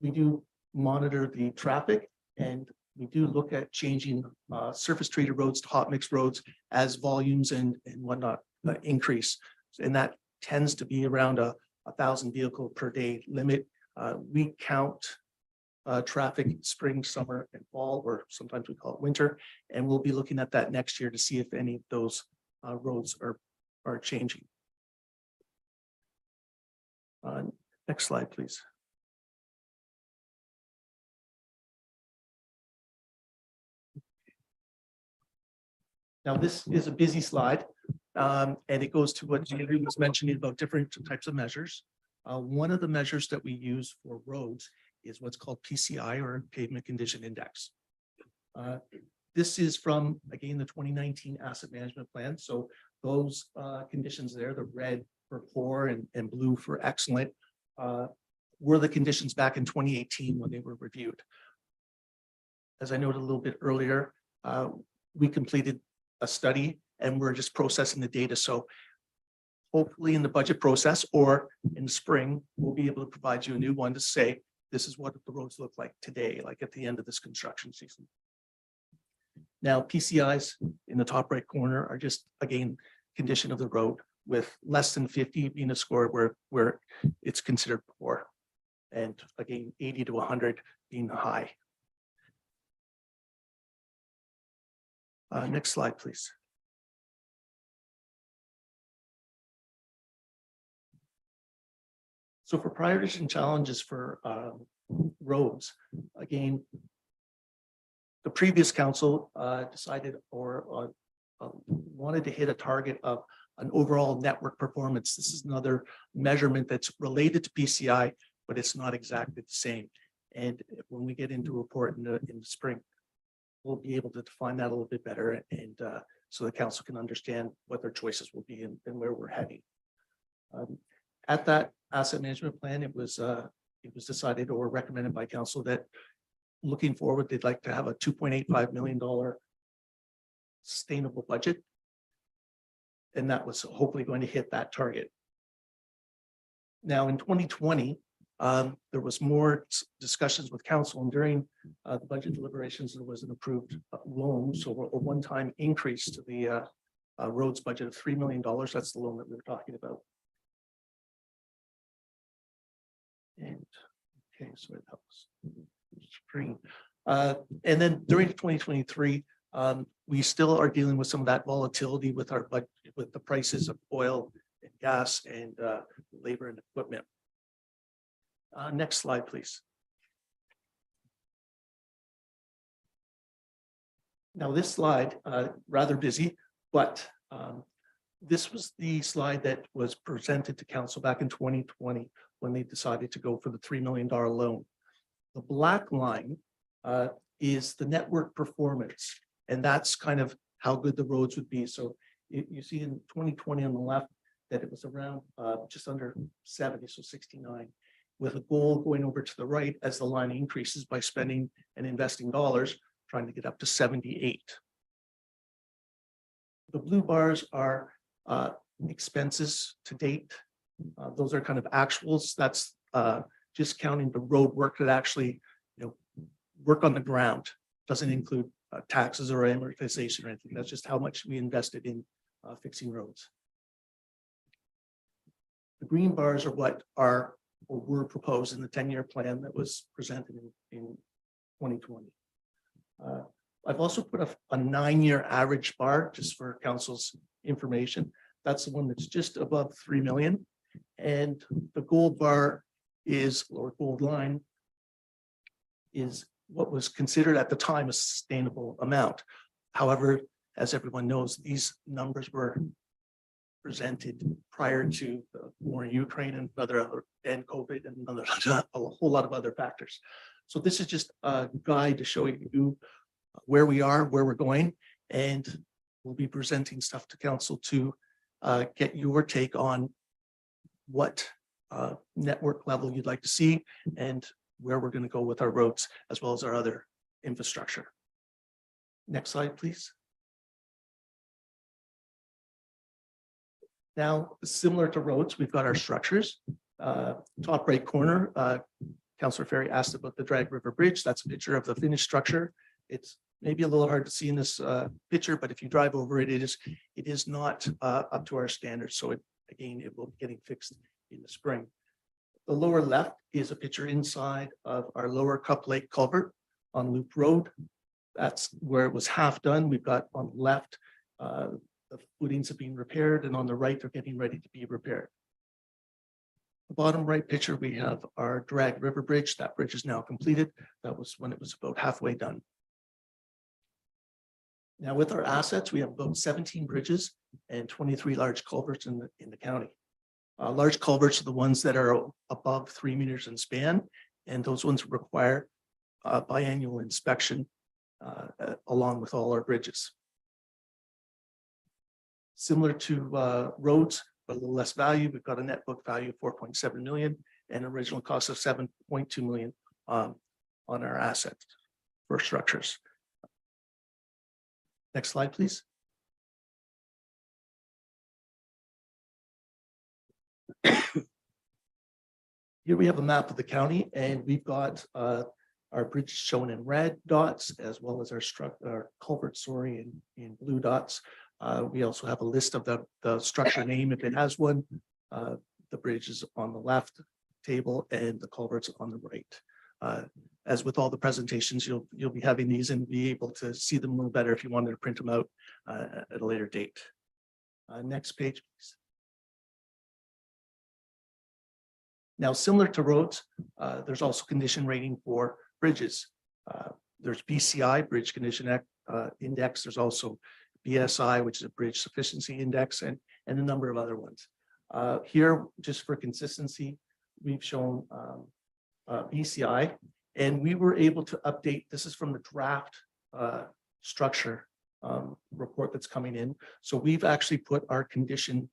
we do monitor the traffic, and we do look at changing surface treated roads to hot mix roads as volumes and whatnot increase. And that tends to be around a 1,000 vehicle per day limit. We count traffic spring, summer, and fall, or sometimes we call it winter. And we'll be looking at that next year to see if any of those roads are changing. Next slide, please. Now, this is a busy slide, and it goes to what Andrea was mentioning about different types of measures. One of the measures that we use for roads is what's called PCI, or Pavement Condition Index. This is from, again, the 2019 asset management plan. So those conditions there, the red for poor and blue for excellent, were the conditions back in 2018 when they were reviewed. As I noted a little bit earlier, we completed a study and we're just processing the data. So hopefully in the budget process or in the spring, we'll be able to provide you a new one to say, this is what the roads look like today, like at the end of this construction season. Now, PCIs in the top right corner are just, again, condition of the road, with less than 50 being a score where it's considered poor. And again, 80 to 100 being high. Next slide, please. So for priorities and challenges for roads, again, the previous council decided or wanted to hit a target of an overall network performance. This is another measurement that's related to PCI, but it's not exactly the same. And when we get into a report in the spring, we'll be able to define that a little bit better, and so the council can understand what their choices will be and where we're heading. At that asset management plan, it was decided or recommended by council that looking forward, they'd like to have a $2.85 million sustainable budget. And that was hopefully going to hit that target. Now in 2020, there was more discussions with council, and during the budget deliberations, there was an approved loan. So a one-time increase to the roads budget of $3 million. That's the loan that we were talking about. And okay, so that was green. And then during 2023, we still are dealing with some of that volatility with our budget, with the prices of oil and gas and labor and equipment. Next slide, please. Now this slide, rather busy, but this was the slide that was presented to council back in 2020 when they decided to go for the $3 million loan. The black line is the network performance, and that's kind of how good the roads would be. So you see in 2020 on the left that it was around just under 70, so 69, with a goal going over to the right as the line increases by spending and investing dollars, trying to get up to 78. The blue bars are expenses to date. Those are kind of actuals. That's just counting the road work that actually, work on the ground. Doesn't include taxes or amortization or anything. That's just how much we invested in fixing roads. The green bars are what are or were proposed in the 10-year plan that was presented in 2020. I've also put a 9-year average bar just for council's information. That's the one that's just above 3 million. And the gold bar is, or gold line, is what was considered at the time a sustainable amount. However, as everyone knows, these numbers were presented prior to the war in Ukraine and and COVID and a whole lot of other factors. So this is just a guide to show you where we are, where we're going, and we'll be presenting stuff to council to get your take on what network level you'd like to see and where we're going to go with our roads as well as our other infrastructure. Next slide, please. Now, similar to roads, we've got our structures. Top right corner, Councillor Ferry asked about the Drag River Bridge. That's a picture of the finished structure. It's maybe a little hard to see in this picture, but if you drive over it, it is not up to our standards. So again, it will be getting fixed in the spring. The lower left is a picture inside of our lower Cup Lake culvert on Loop Road. That's where it was half done. We've got on the left, the footings have been repaired, and on the right, they're getting ready to be repaired. The bottom right picture, we have our Drag River Bridge. That bridge is now completed. That was when it was about halfway done. Now with our assets, we have about 17 bridges and 23 large culverts in the county. Large culverts are the ones that are above 3 meters in span, and those ones require biannual inspection along with all our bridges. Similar to roads, a little less value. We've got a net book value of 4.7 million and original cost of 7.2 million on our assets for structures. Next slide, please. Here we have a map of the county, and we've got our bridge shown in red dots, as well as our culvert, sorry, in blue dots. We also have a list of the structure name, if it has one. The bridge is on the left table and the culverts on the right. As with all the presentations, you'll be having these and be able to see them a little better if you wanted to print them out at a later date. Next page, please. Now, similar to roads, there's also condition rating for bridges. There's BCI, Bridge Condition Index. There's also BSI, which is a Bridge Sufficiency Index, and a number of other ones. Here, just for consistency, we've shown BCI, and we were able to update. This is from the draft structure report that's coming in. So we've actually put our condition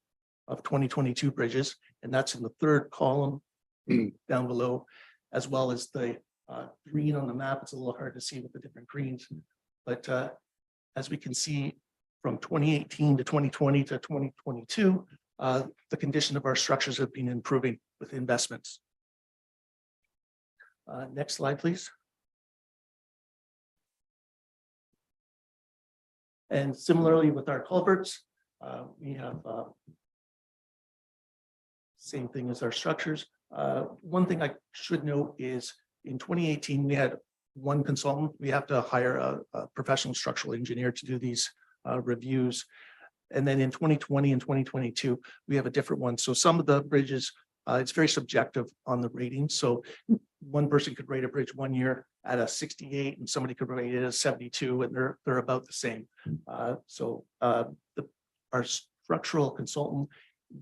of 2022 bridges, and that's in the third column down below, as well as the green on the map. It's a little hard to see with the different greens, but as we can see from 2018 to 2020 to 2022, the condition of our structures have been improving with investments. Next slide, please. And similarly with our culverts, we have same thing as our structures. One thing I should note is in 2018, we had one consultant. We have to hire a professional structural engineer to do these reviews. And then in 2020 and 2022, we have a different one. So some of the bridges, it's very subjective on the rating. So one person could rate a bridge 1 year at a 68 and somebody could rate it a 72, and they're about the same. Our structural consultant,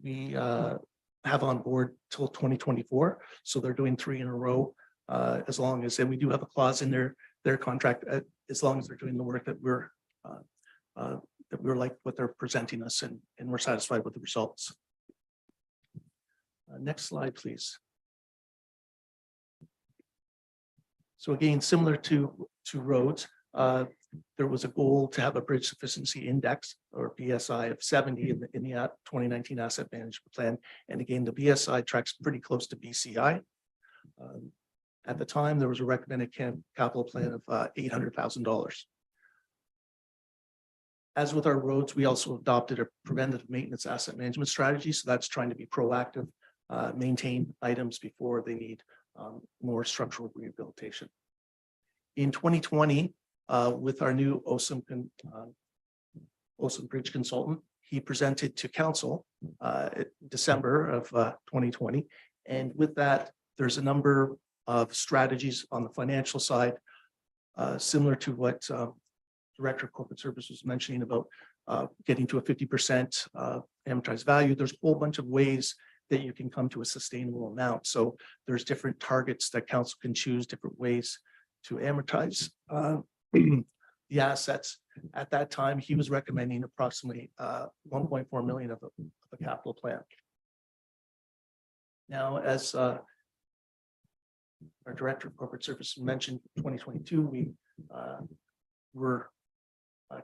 we have on board till 2024. So they're doing 3 in a row, as long as, and we do have a clause in their contract, as long as they're doing the work that we're like what they're presenting us, and we're satisfied with the results. Next slide, please. So again, similar to roads, there was a goal to have a bridge sufficiency index, or BSI, of 70 in the 2019 asset management plan. And again, the BSI tracks pretty close to BCI. At the time, there was a recommended capital plan of $800,000. As with our roads, we also adopted a preventative maintenance asset management strategy. So that's trying to be proactive, maintain items before they need more structural rehabilitation. In 2020, with our new OSIM Bridge consultant, he presented to council December of 2020. And with that, there's a number of strategies on the financial side, similar to what Director of Corporate Services was mentioning about getting to a 50% amortized value. There's a whole bunch of ways that you can come to a sustainable amount. So there's different targets that council can choose, different ways to amortize the assets. At that time, he was recommending approximately 1.4 million of a capital plan. Now, as our Director of Corporate Services mentioned, 2022, we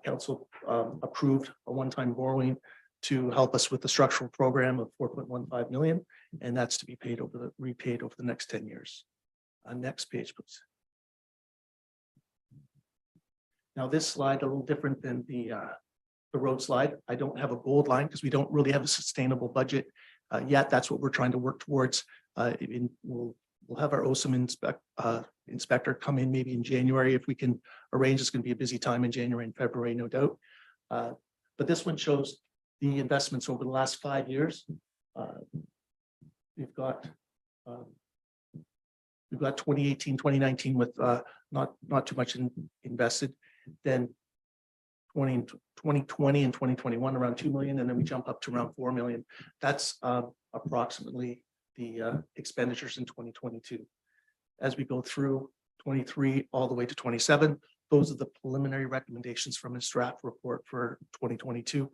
council approved a one-time borrowing to help us with the structural program of 4.15 million, and that's to be repaid over the next 10 years. Next page, please. Now, this slide a little different than the road slide. I don't have a gold line because we don't really have a sustainable budget yet. That's what we're trying to work towards. We'll have our OSIM inspector come in maybe in January if we can arrange. It's going to be a busy time in January and February, no doubt. But this one shows the investments over the last 5 years. We've got 2018, 2019 with not too much invested. Then 2020 and 2021 around 2 million, and then we jump up to around 4 million. That's approximately the expenditures in 2022. As we go through 23 all the way to 27, those are the preliminary recommendations from his draft report for 2022.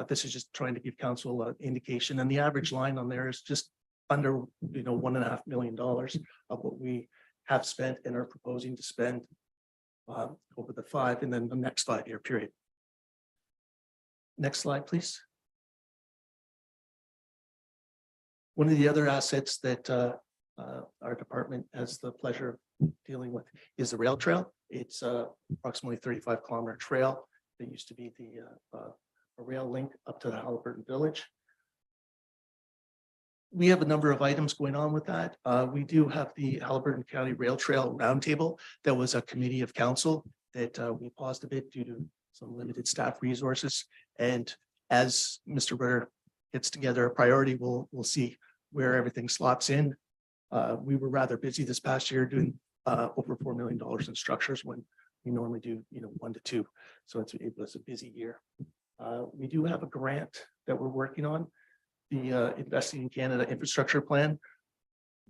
This is just trying to give council an indication, and the average line on there is just under, $1.5 million of what we have spent and are proposing to spend over the 5 and then the next 5-year period. Next slide, please. One of the other assets that our department has the pleasure of dealing with is the rail trail. It's approximately 35-kilometer trail. That used to be a rail link up to the Halliburton Village. We have a number of items going on with that. We do have the Halliburton County Rail Trail Roundtable. That was a committee of council that we paused a bit due to some limited staff resources. And as Mr. Ritter gets together a priority, we'll see where everything slots in. We were rather busy this past year doing over $4 million in structures when we normally do, 1 to 2. So it was a busy year. We do have a grant that we're working on, the Investing in Canada Infrastructure Plan.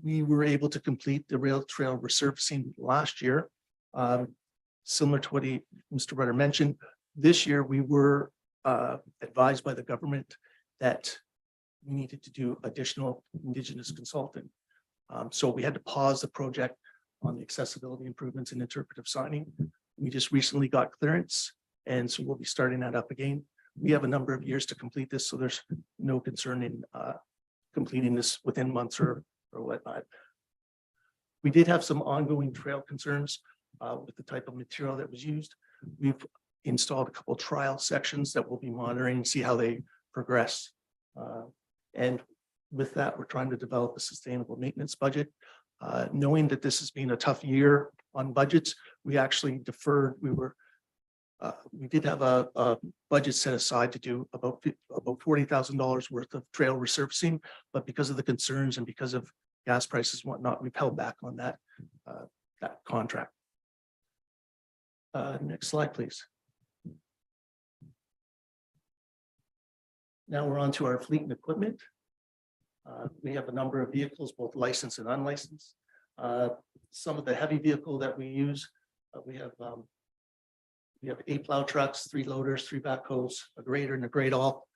We were able to complete the rail trail resurfacing last year. Similar to what Mr. Rutter mentioned, this year we were advised by the government that we needed to do additional Indigenous consulting. So we had to pause the project on the accessibility improvements and interpretive signing. We just recently got clearance, and so we'll be starting that up again. We have a number of years to complete this, so there's no concern in completing this within months or whatnot. We did have some ongoing trail concerns with the type of material that was used. We've installed a couple trial sections that we'll be monitoring and see how they progress. And with that, we're trying to develop a sustainable maintenance budget. Knowing that this has been a tough year on budgets, we actually deferred. We did have a budget set aside to do about $40,000 worth of trail resurfacing, but because of the concerns and because of gas prices and whatnot, we've held back on that contract. Next slide, please. Now we're on to our fleet and equipment. We have a number of vehicles, both licensed and unlicensed. Some of the heavy vehicle that we use, we have 8 plow trucks, 3 loaders, 3 backhoes, a grader and a grade all.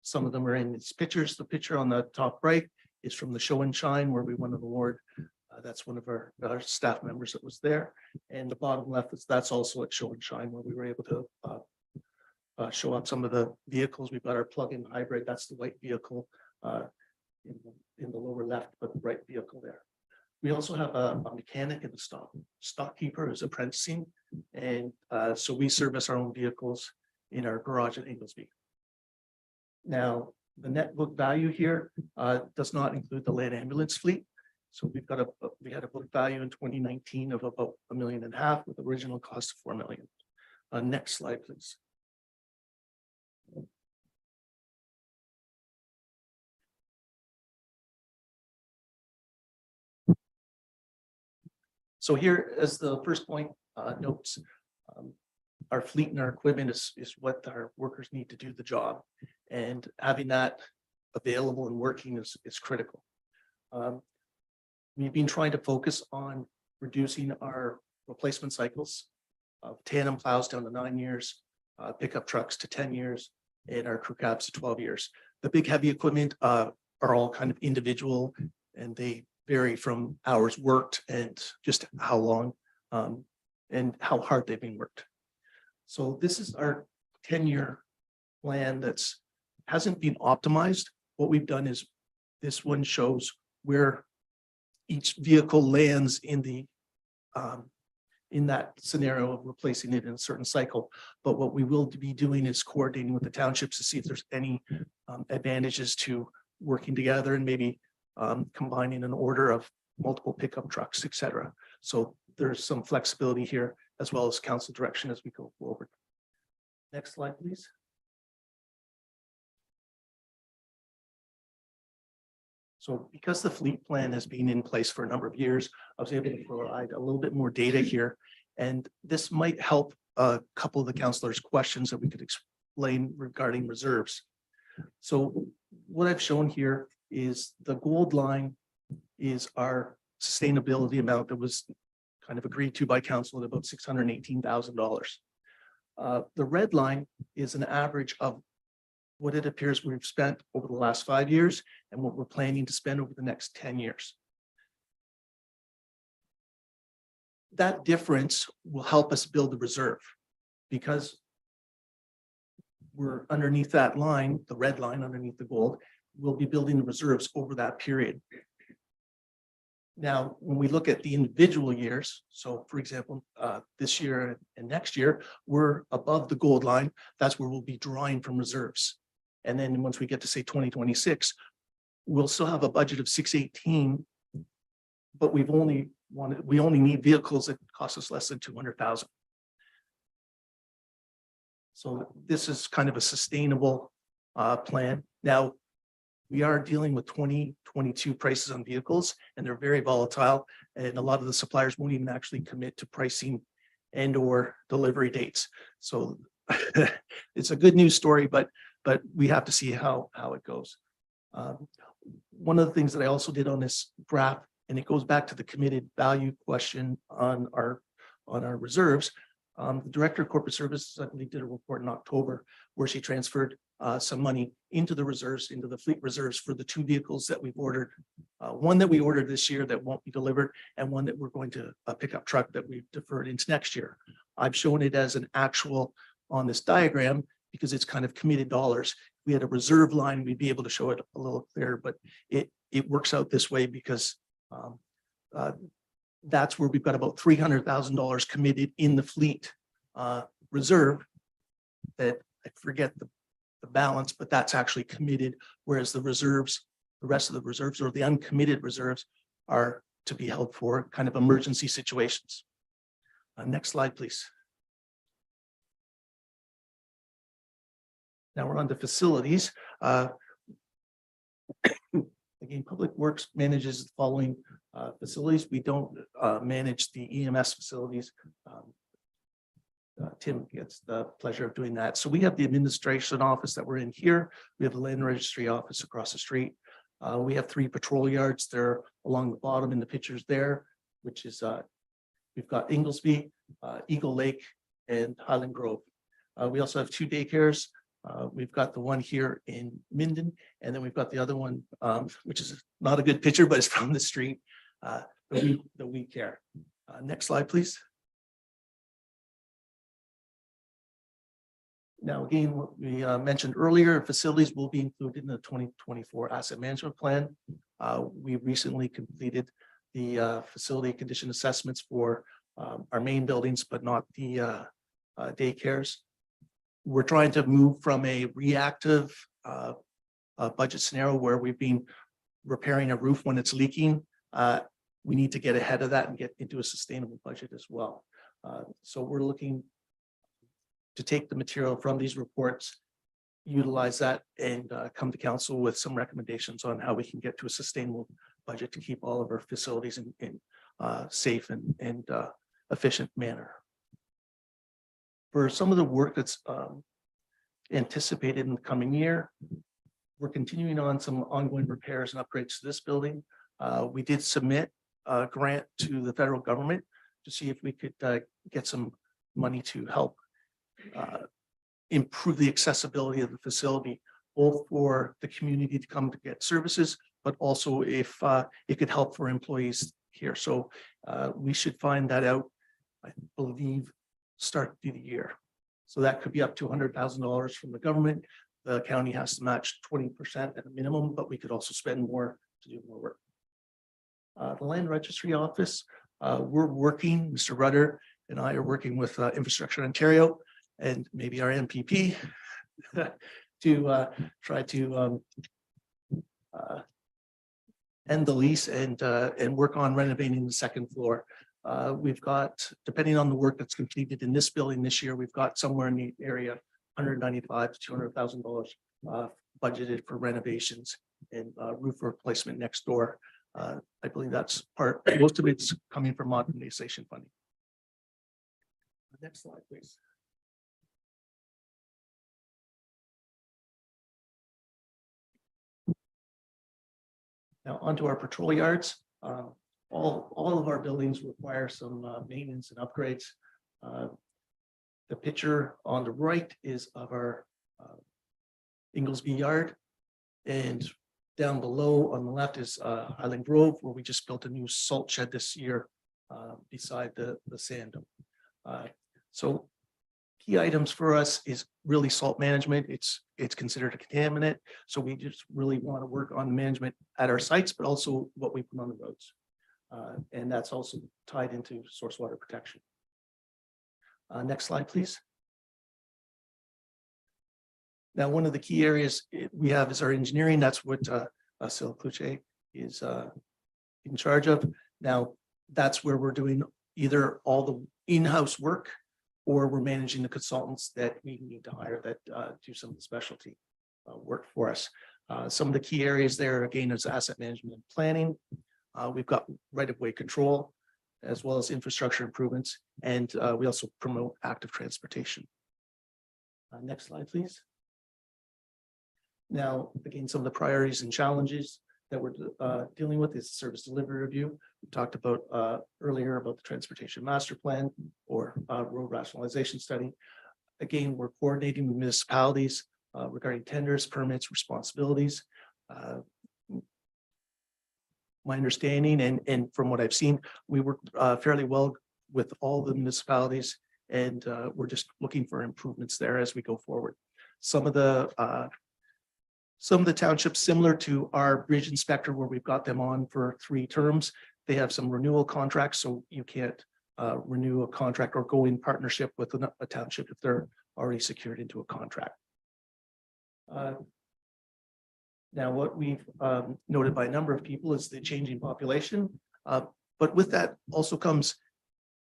Some of them are in these pictures. The picture on the top right is from the Show and Shine where we won an award. That's one of our staff members that was there. And the bottom left that's also at Show and Shine where we were able to show up some of the vehicles. We've got our plug-in hybrid. That's the white vehicle in the lower left, but the right vehicle there. We also have a mechanic in the stock keeper who's apprenticing. And so we service our own vehicles in our garage at Inglesby. Now, the net book value here does not include the land ambulance fleet. So we had a book value in 2019 of about $1.5 million with original cost of $4 million. Next slide, please. So here as the first point notes, our fleet and our equipment is what our workers need to do the job. And having that available and working is critical. We've been trying to focus on reducing our replacement cycles of tandem plows down to 9 years, pickup trucks to 10 years, and our crew cabs to 12 years. The big heavy equipment are all kind of individual and they vary from hours worked and just how long and how hard they've been worked. So this is our 10-year plan that's hasn't been optimized. What we've done is this one shows where each vehicle lands in the in that scenario of replacing it in a certain cycle. But what we will be doing is coordinating with the townships to see if there's any advantages to working together and maybe combining an order of multiple pickup trucks, et cetera. So there's some flexibility here as well as council direction as we go forward. Next slide, please. So because the fleet plan has been in place for a number of years, I was able to provide a little bit more data here. And this might help a couple of the councilors' questions that we could explain regarding reserves. So what I've shown here is the gold line is our sustainability amount that was kind of agreed to by council at about $618,000. The red line is an average of what it appears we've spent over the last 5 years and what we're planning to spend over the next 10 years. That difference will help us build the reserve because we're underneath that line, the red line underneath the gold, we'll be building the reserves over that period. Now, when we look at the individual years, so for example, this year and next year, we're above the gold line. That's where we'll be drawing from reserves. And then once we get to say 2026, we'll still have a budget of 618, but we only need vehicles that cost us less than 200,000. So this is kind of a sustainable plan. Now, we are dealing with 2022 prices on vehicles, and they're very volatile. And a lot of the suppliers won't even actually commit to pricing and or delivery dates. So it's a good news story, but we have to see how it goes. One of the things that I also did on this graph, and it goes back to the committed value question on our reserves. The Director of Corporate Services, I believe, did a report in October where she transferred some money into the reserves, into the fleet reserves for the 2 vehicles that we've ordered. One that we ordered this year that won't be delivered, and one that we're going to a pickup truck that we've deferred into next year. I've shown it as an actual on this diagram because it's kind of committed dollars. If we had a reserve line, we'd be able to show it a little clearer, but it works out this way because that's where we've got about $300,000 committed in the fleet reserve that I forget the balance, but that's actually committed, whereas the reserves, the rest of the reserves or the uncommitted reserves are to be held for kind of emergency situations. Next slide, please. Now we're on to facilities. Again, Public Works manages the following facilities. We don't manage the EMS facilities. Tim gets the pleasure of doing that. So we have the administration office that we're in here. We have the land registry office across the street. We have 3 patrol yards. They're along the bottom in the pictures there, which is we've got Inglesby, Eagle Lake, and Highland Grove. We also have 2 daycares. We've got the one here in Minden, and then we've got the other one, which is not a good picture, but it's from the street, the We Care. Next slide, please. Now, again, what we mentioned earlier, facilities will be included in the 2024 asset management plan. We recently completed the facility condition assessments for our main buildings, but not the daycares. We're trying to move from a reactive budget scenario where we've been repairing a roof when it's leaking. We need to get ahead of that and get into a sustainable budget as well. So we're looking to take the material from these reports, utilize that, and come to council with some recommendations on how we can get to a sustainable budget to keep all of our facilities in safe and efficient manner. For some of the work that's anticipated in the coming year, we're continuing on some ongoing repairs and upgrades to this building. We did submit a grant to the federal government to see if we could get some money to help improve the accessibility of the facility, both for the community to come to get services, but also if it could help for employees here. So we should find that out, I believe, start through the year. So that could be up to $100,000 from the government. The county has to match 20% at a minimum, but we could also spend more to do more work. The land registry office, we're working, Mr. Rudder and I are working with Infrastructure Ontario and maybe our MPP to try to end the lease and work on renovating the second floor. We've got, depending on the work that's completed in this building this year, we've got somewhere in the area $195,000 to $200,000 budgeted for renovations and roof replacement next door. I believe that's most of it's coming from modernization funding. Next slide, please. Now onto our patrol yards. All of our buildings require some maintenance and upgrades. The picture on the right is of our Inglesby Yard. And down below on the left is Highland Grove, where we just built a new salt shed this year beside the sand dome. So key items for us is really salt management. It's considered a contaminant. So we just really want to work on the management at our sites, but also what we put on the roads. And that's also tied into source water protection. Next slide, please. Now, one of the key areas we have is our engineering. That's what Sil Kluche is in charge of. Now, that's where we're doing either all the in-house work or we're managing the consultants that we need to hire that do some of the specialty work for us. Some of the key areas there, again, is asset management and planning. We've got right-of-way control, as well as infrastructure improvements, and we also promote active transportation. Next slide, please. Now, again, some of the priorities and challenges that we're dealing with is service delivery review. We talked about earlier about the transportation master plan or road rationalization study. Again, we're coordinating with municipalities regarding tenders, permits, responsibilities. My understanding and from what I've seen, we work fairly well with all the municipalities, and we're just looking for improvements there as we go forward. Some of the townships, similar to our bridge inspector, where we've got them on for 3 terms, they have some renewal contracts, so you can't renew a contract or go in partnership with a township if they're already secured into a contract. Now, what we've noted by a number of people is the changing population, but with that also comes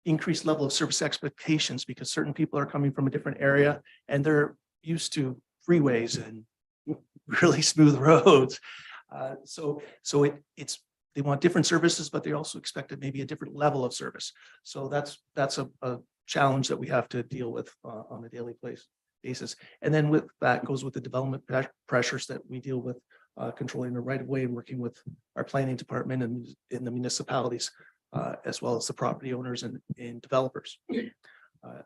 increased level of service expectations, because certain people are coming from a different area and they're used to freeways and really smooth roads. So it's they want different services, but they also expect maybe a different level of service. So that's a challenge that we have to deal with on a daily basis. And then with that goes with the development pressures that we deal with, controlling the right of way and working with our planning department and in the municipalities, as well as the property owners and developers.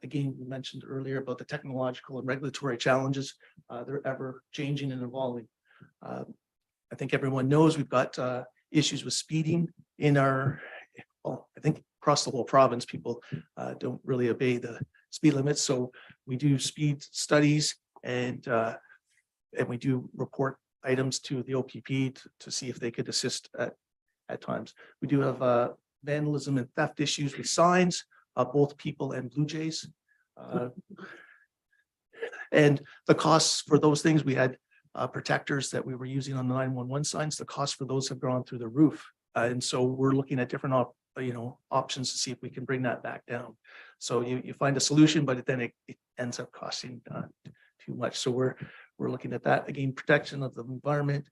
Again, we mentioned earlier about the technological and regulatory challenges. They're ever changing and evolving. I think everyone knows we've got issues with speeding in our, well, I think across the whole province, people don't really obey the speed limits. So we do speed studies and we do report items to the OPP to see if they could assist at times. We do have vandalism and theft issues with signs, both people and Blue Jays. And the costs for those things, we had protectors that we were using on the 911 signs. The costs for those have gone through the roof. And so we're looking at different options to see if we can bring that back down. So you find a solution, but then it ends up costing too much. So we're looking at that. Again, protection of the environment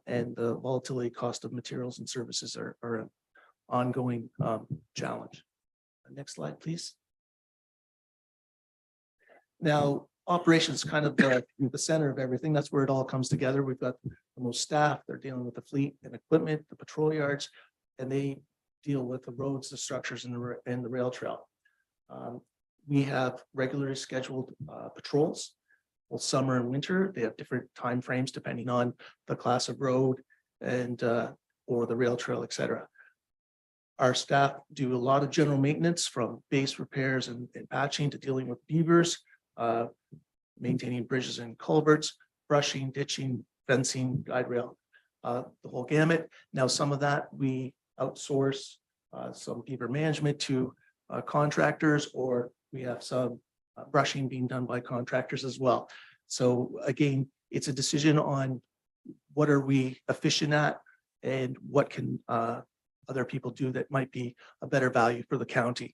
and the volatility cost of materials and services are an ongoing challenge. Next slide, please. Now, operations kind of the center of everything. That's where it all comes together. We've got the most staff. They're dealing with the fleet and equipment, the patrol yards, and they deal with the roads, the structures, and the rail trail. We have regularly scheduled patrols, both summer and winter. They have different timeframes depending on the class of road and or the rail trail, et cetera. Our staff do a lot of general maintenance, from base repairs and patching to dealing with beavers, maintaining bridges and culverts, brushing, ditching, fencing, guide rail, the whole gamut. Now, some of that we outsource some beaver management to contractors, or we have some brushing being done by contractors as well. So again, it's a decision on what are we efficient at and what can other people do that might be a better value for the county.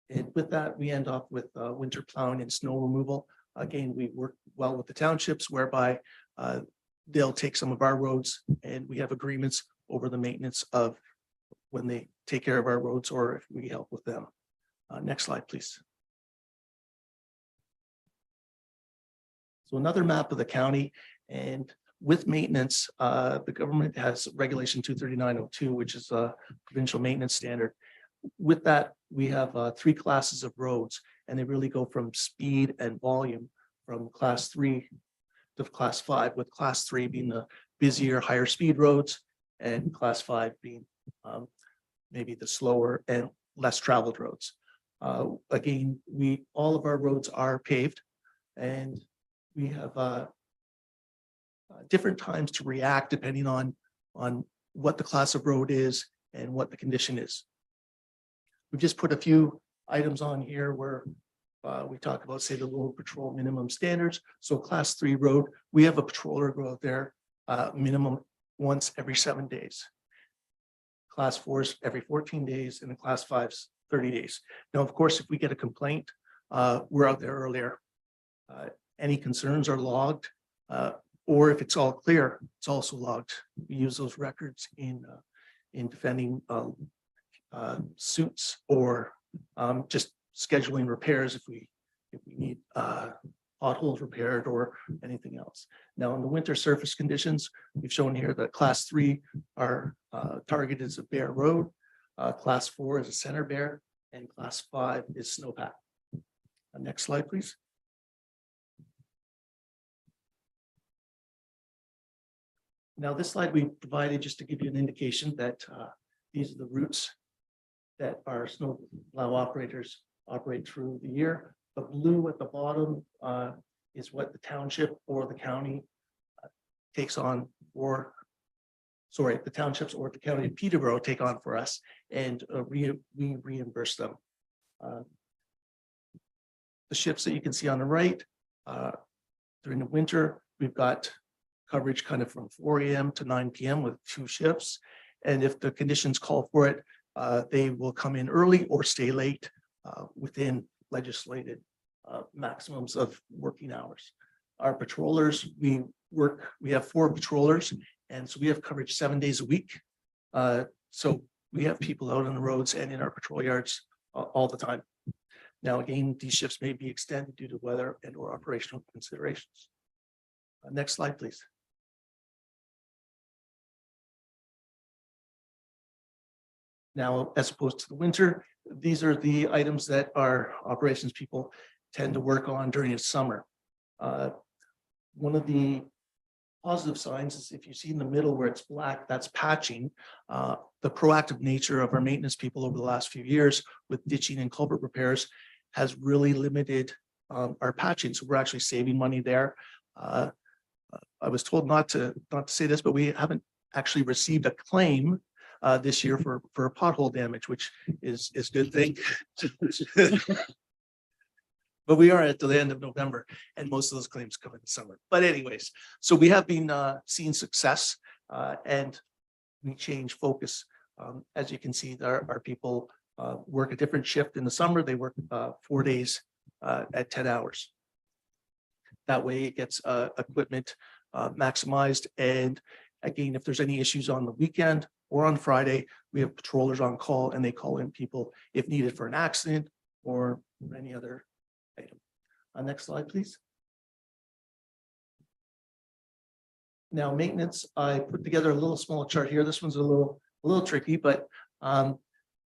And with that, we end off with winter plowing and snow removal. Again, we work well with the townships, whereby they'll take some of our roads, and we have agreements over the maintenance of when they take care of our roads or if we help with them. Next slide, please. So another map of the county, and with maintenance, the government has Regulation 23902, which is a provincial maintenance standard. with that, we have three classes of roads, and they really go from speed and volume from class 3 to class 5, with class 3 being the busier, higher speed roads, and class 5 being maybe the slower and less traveled roads. Again, all of our roads are paved, and we have different times to react depending on what the class of road is and what the condition is. We've just put a few items on here where we talk about, say, the road patrol minimum standards. So class 3 road, we have a patroller go out there minimum once every 7 days. Class 4's every 14 days, and the class 5's 30 days. Now, of course, if we get a complaint, we're out there earlier. Any concerns are logged, or if it's all clear, it's also logged. We use those records in defending suits or just scheduling repairs if we need potholes repaired or anything else. Now, in the winter surface conditions, we've shown here that class 3 are targeted as a bare road, class 4 is a center bare, and class 5 is snowpack. Next slide, please. Now, this slide we provided just to give you an indication that these are the routes that our snow plow operators operate through the year. The blue at the bottom is what the township or the county takes on, or sorry, the townships or the county of Peterborough take on for us, and we reimburse them. The shifts that you can see on the right, during the winter, we've got coverage kind of from 4 a.m. to 9 p.m. with 2 shifts. And if the conditions call for it, they will come in early or stay late within legislated maximums of working hours. Our patrollers, we have 4 patrollers, and so we have coverage 7 days a week. So we have people out on the roads and in our patrol yards all the time. Now, again, these shifts may be extended due to weather and or operational considerations. Next slide, please. Now, as opposed to the winter, these are the items that our operations people tend to work on during the summer. One of the positive signs is if you see in the middle where it's black, that's patching. The proactive nature of our maintenance people over the last few years with ditching and culvert repairs has really limited our patching. So we're actually saving money there. I was told not to say this, but we haven't actually received a claim this year for pothole damage, which is a good thing. But we are at the end of November, and most of those claims come in the summer. But anyways, so we have been seeing success, and we change focus. As you can see, our people work a different shift in the summer. They work 4 days at 10 hours. That way it gets equipment maximized. And again, if there's any issues on the weekend or on Friday, we have patrollers on call, and they call in people if needed for an accident or any other item. Next slide, please. Now, maintenance, I put together a little small chart here. This one's a little tricky, but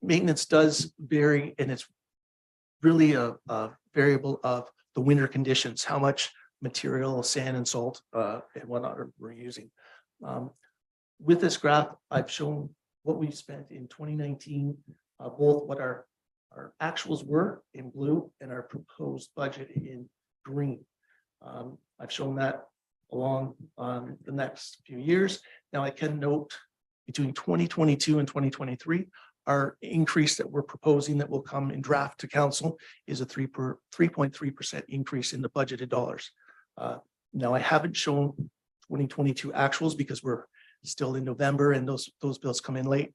maintenance does vary, and it's really a variable of the winter conditions, how much material, sand and salt and whatnot we're using. With this graph, I've shown what we spent in 2019, both what our actuals were in blue and our proposed budget in green. I've shown that along the next few years. Now, I can note between 2022 and 2023, our increase that we're proposing that will come in draft to council is a 3.3% increase in the budgeted dollars. Now, I haven't shown 2022 actuals because we're still in November and those bills come in late.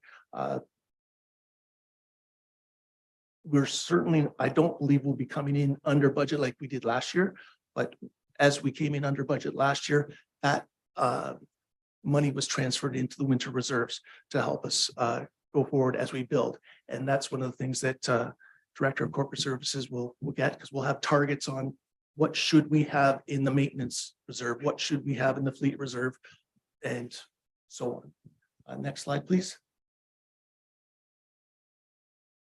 We're certainly, I don't believe we'll be coming in under budget like we did last year, but as we came in under budget last year, that money was transferred into the winter reserves to help us go forward as we build. And that's one of the things that Director of Corporate Services will get, because we'll have targets on what should we have in the maintenance reserve, what should we have in the fleet reserve, and so on. Next slide, please.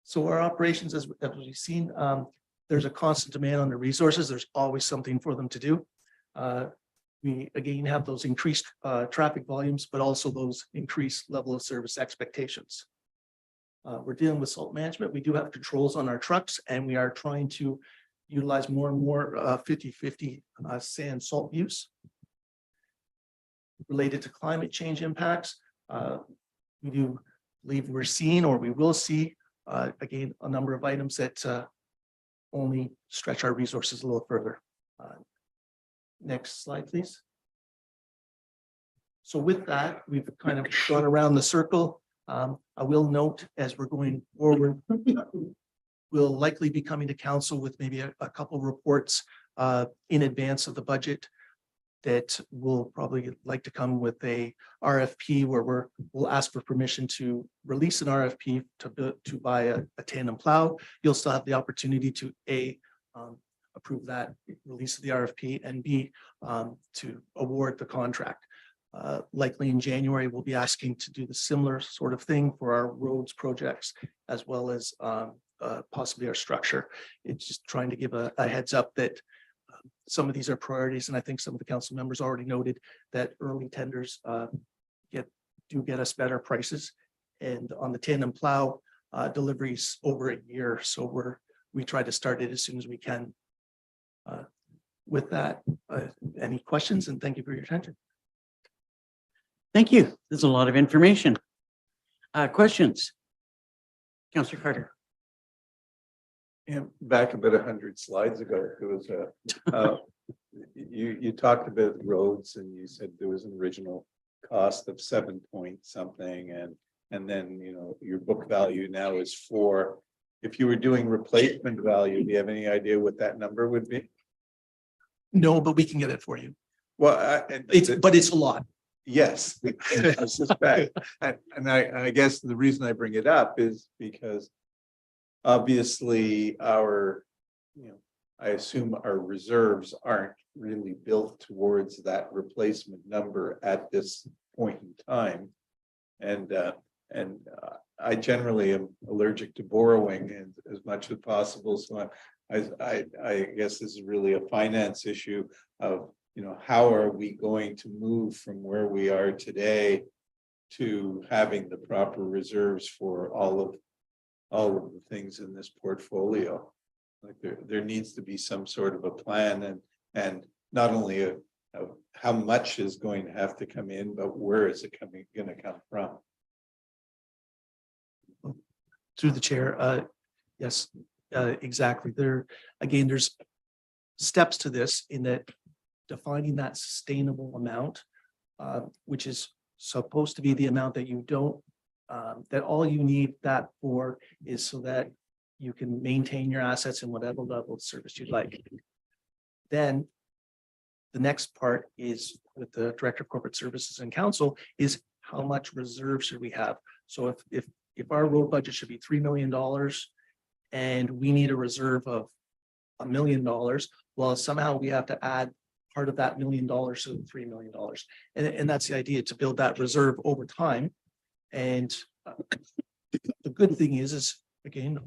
So our operations, as we've seen, there's a constant demand on the resources. There's always something for them to do. We again have those increased traffic volumes, but also those increased level of service expectations. We're dealing with salt management. We do have controls on our trucks, and we are trying to utilize more and more 50-50 sand salt use. Related to climate change impacts, we do believe we're seeing, or we will see, again, a number of items that only stretch our resources a little further. Next slide, please. So with that, we've kind of gone around the circle. I will note, as we're going forward, we'll likely be coming to council with maybe a couple reports in advance of the budget that will probably like to come with a RFP where we'll ask for permission to release an RFP to buy a tandem plow. You'll still have the opportunity to approve that release of the RFP, and B, to award the contract. Likely in January, we'll be asking to do the similar sort of thing for our roads projects, as well as possibly our structure. It's just trying to give a heads up that some of these are priorities, and I think some of the council members already noted that early tenders do get us better prices. And on the tandem plow, deliveries over a year, so we try to start it as soon as we can. With that, any questions? And thank you for your attention. Thank you. There's a lot of information. Questions? Councillor Carter. And back about 100 slides ago, there was you talked about roads, and you said there was an original cost of 7 point something, and then your book value now is 4. If you were doing replacement value, do you have any idea what that number would be? No, but we can get it for you. Well, But it's a lot. yes, I suspect, and I guess the reason I bring it up is because obviously I assume our reserves aren't really built towards that replacement number at this point in time. And I generally am allergic to borrowing as much as possible. So I guess this is really a finance issue of, how are we going to move from where we are today to having the proper reserves for all of the things in this portfolio. Like there needs to be some sort of a plan, and not only how much is going to have to come in, but where is it going to come from? Through the chair, yes, exactly. There's steps to this in that defining that sustainable amount, which is supposed to be the amount that you don't, that all you need that for is so that you can maintain your assets in whatever level of service you'd like. Then the next part is with the Director of Corporate Services and Council is how much reserve should we have? So if our road budget should be $3 million and we need a reserve of $1 million, well, somehow we have to add part of that $1 million to the $3 million. And that's the idea, to build that reserve over time. And the good thing is again,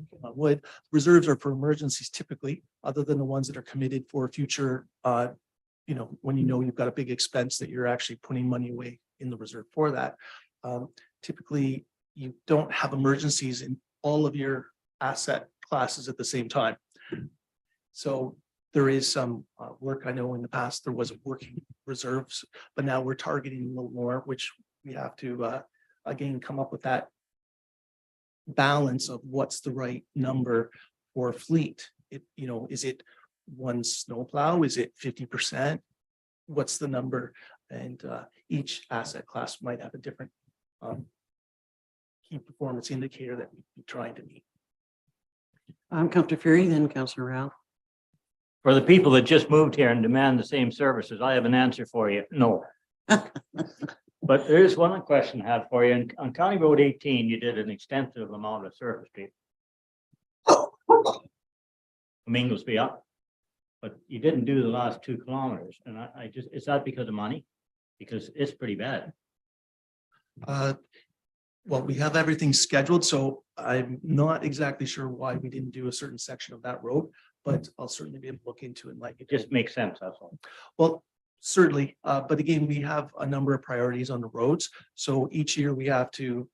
reserves are for emergencies typically, other than the ones that are committed for future, when you've got a big expense that you're actually putting money away in the reserve for that. Typically, you don't have emergencies in all of your asset classes at the same time. So there is some work. I know in the past there was working reserves, but now we're targeting a little more, which we have to again come up with that balance of what's the right number for fleet. Is it one snowplow? Is it 50%? What's the number? And each asset class might have a different key performance indicator that we're trying to meet. Councillor Fury, then Councillor Rao. For the people that just moved here and demand the same services, I have an answer for you. No. But there is one question I had for you. On County Road 18, you did an extensive amount of surface treatment. Inglesby up, but you didn't do the last 2 kilometers. And I just, is that because of money? Because it's pretty bad. Well, we have everything scheduled. So I'm not exactly sure why we didn't do a certain section of that road, but I'll certainly be able to look into it like. It just makes sense, that's all. Well, certainly, but again, we have a number of priorities on the roads. So each year we have to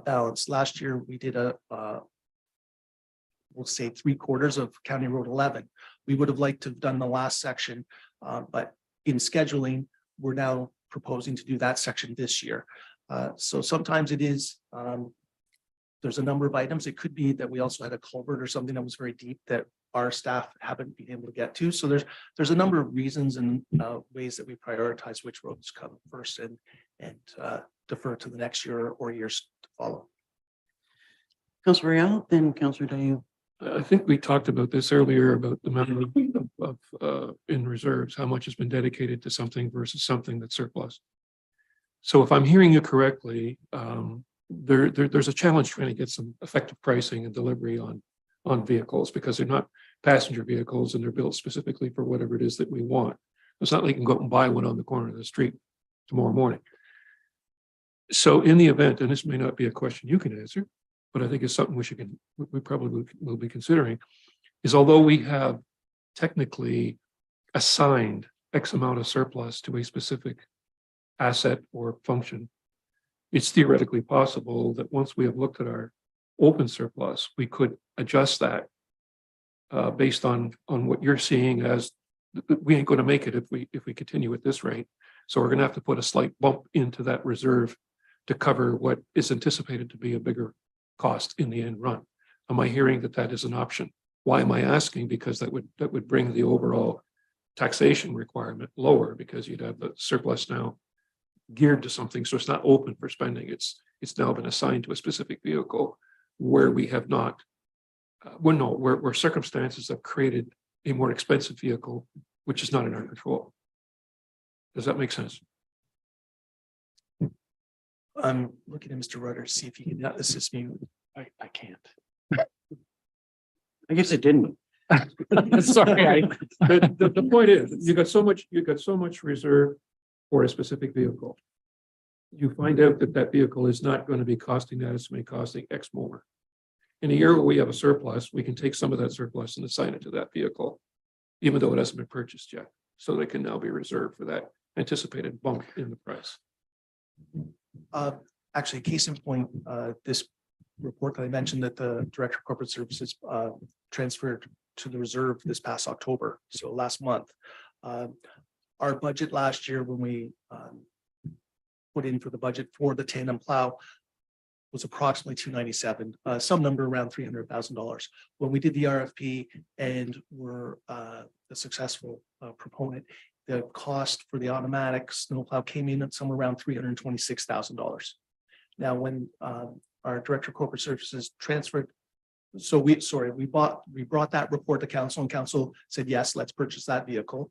balance. Last year, we did we'll say 3/4 of County Road 11. We would have liked to have done the last section, but in scheduling, we're now proposing to do that section this year. So sometimes it is, there's a number of items. It could be that we also had a culvert or something that was very deep that our staff haven't been able to get to. So there's a number of reasons and ways that we prioritize which roads come first and defer to the next year or years to follow. Councillor Royale, then Councillor Dayu. I think we talked about this earlier about the amount of in reserves, how much has been dedicated to something versus something that's surplus. So if I'm hearing you correctly, there's a challenge trying to get some effective pricing and delivery on vehicles because they're not passenger vehicles and they're built specifically for whatever it is that we want. It's not like you can go out and buy one on the corner of the street tomorrow morning. So in the event, and this may not be a question you can answer, but I think it's something we probably will be considering, is although we have technically assigned X amount of surplus to a specific asset or function, it's theoretically possible that once we have looked at our open surplus, we could adjust that based on what you're seeing as we ain't going to make it if we continue at this rate. So we're going to have to put a slight bump into that reserve to cover what is anticipated to be a bigger cost in the end run. Am I hearing that is an option? Why am I asking? Because that would bring the overall taxation requirement lower because you'd have the surplus now geared to something. So it's not open for spending. It's now been assigned to a specific vehicle where we have not, where circumstances have created a more expensive vehicle, which is not in our control. Does that make sense? I'm looking at Mr. Rutter, see if he can assist me. I can't. I guess it didn't. Sorry, the point is, you got so much reserve for a specific vehicle. You find out that vehicle is not going to be costing that, it's may costing X more. In a year where we have a surplus, we can take some of that surplus and assign it to that vehicle, even though it hasn't been purchased yet. So they can now be reserved for that anticipated bump in the price. Actually, case in point, this report that I mentioned that the Director of Corporate Services transferred to the reserve this past October, so last month. Our budget last year when we put in for the budget for the tandem plow was approximately $297, some number around $300,000. When we did the RFP and were a successful proponent, the cost for the automatic snowplow came in at somewhere around $326,000. Now, when our Director of Corporate Services transferred, we brought that report to council and council said, yes, let's purchase that vehicle.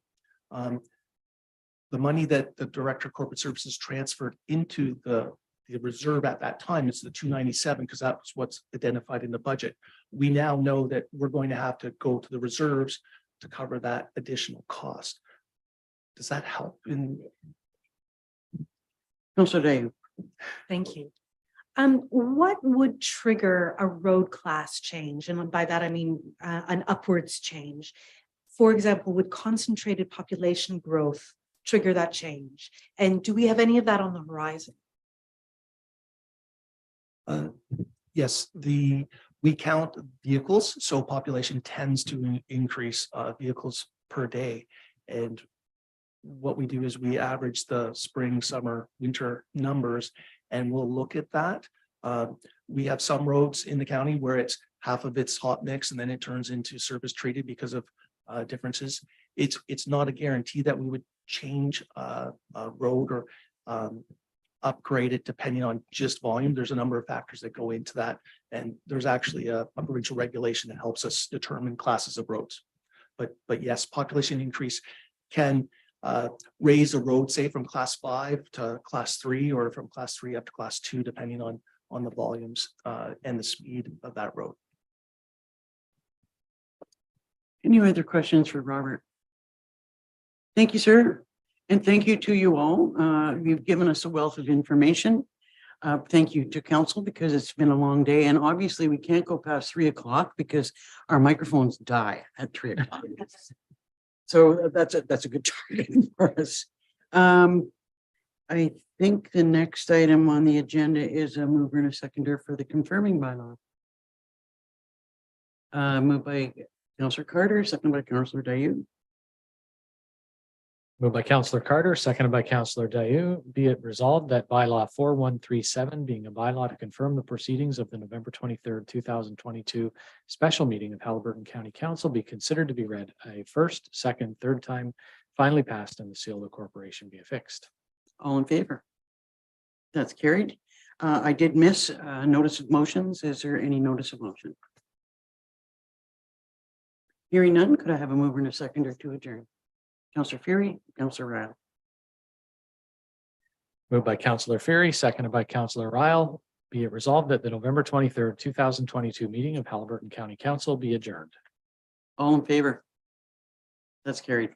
The money that the Director of Corporate Services transferred into the reserve at that time is the $297 because that's what's identified in the budget. We now know that we're going to have to go to the reserves to cover that additional cost. Does that help in? Councillor Dayu. Thank you. What would trigger a road class change? And by that, I mean an upwards change. For example, would concentrated population growth trigger that change? And do we have any of that on the horizon? Yes, we count vehicles, so population tends to increase vehicles per day. And what we do is we average the spring, summer, winter numbers, and we'll look at that. We have some roads in the county where it's half of it's hot mix and then it turns into surface treated because of differences. It's not a guarantee that we would change a road or upgrade it depending on just volume. There's a number of factors that go into that. And there's actually a provincial regulation that helps us determine classes of roads. But yes, population increase can raise a road, say from class 5 to class 3, or from class 3 up to class 2, depending on the volumes and the speed of that road. Any other questions for Robert? Thank you, sir. And thank you to you all. You've given us a wealth of information. Thank you to council because it's been a long day and obviously we can't go past 3 o'clock because our microphones die at 3 o'clock. So that's a good target for us. I think the next item on the agenda is a mover and a seconder for the confirming bylaw. Moved by Councillor Carter, seconded by Councillor Dayu. Moved by Councillor Carter, seconded by Councillor Dayu. Be it resolved that bylaw 4137, being a bylaw to confirm the proceedings of the November 23rd, 2022 special meeting of Haliburton County Council be considered to be read a first, second, third time, finally passed, and the seal of the corporation be affixed. All in favor? That's carried. I did miss notice of motions. Is there any notice of motion? Hearing none, could I have a mover and a seconder to adjourn? Councillor Fury, Councillor Ryle. Moved by Councillor Fury, seconded by Councillor Ryle. Be it resolved that the November 23rd, 2022 meeting of Haliburton County Council be adjourned. All in favor? That's carried.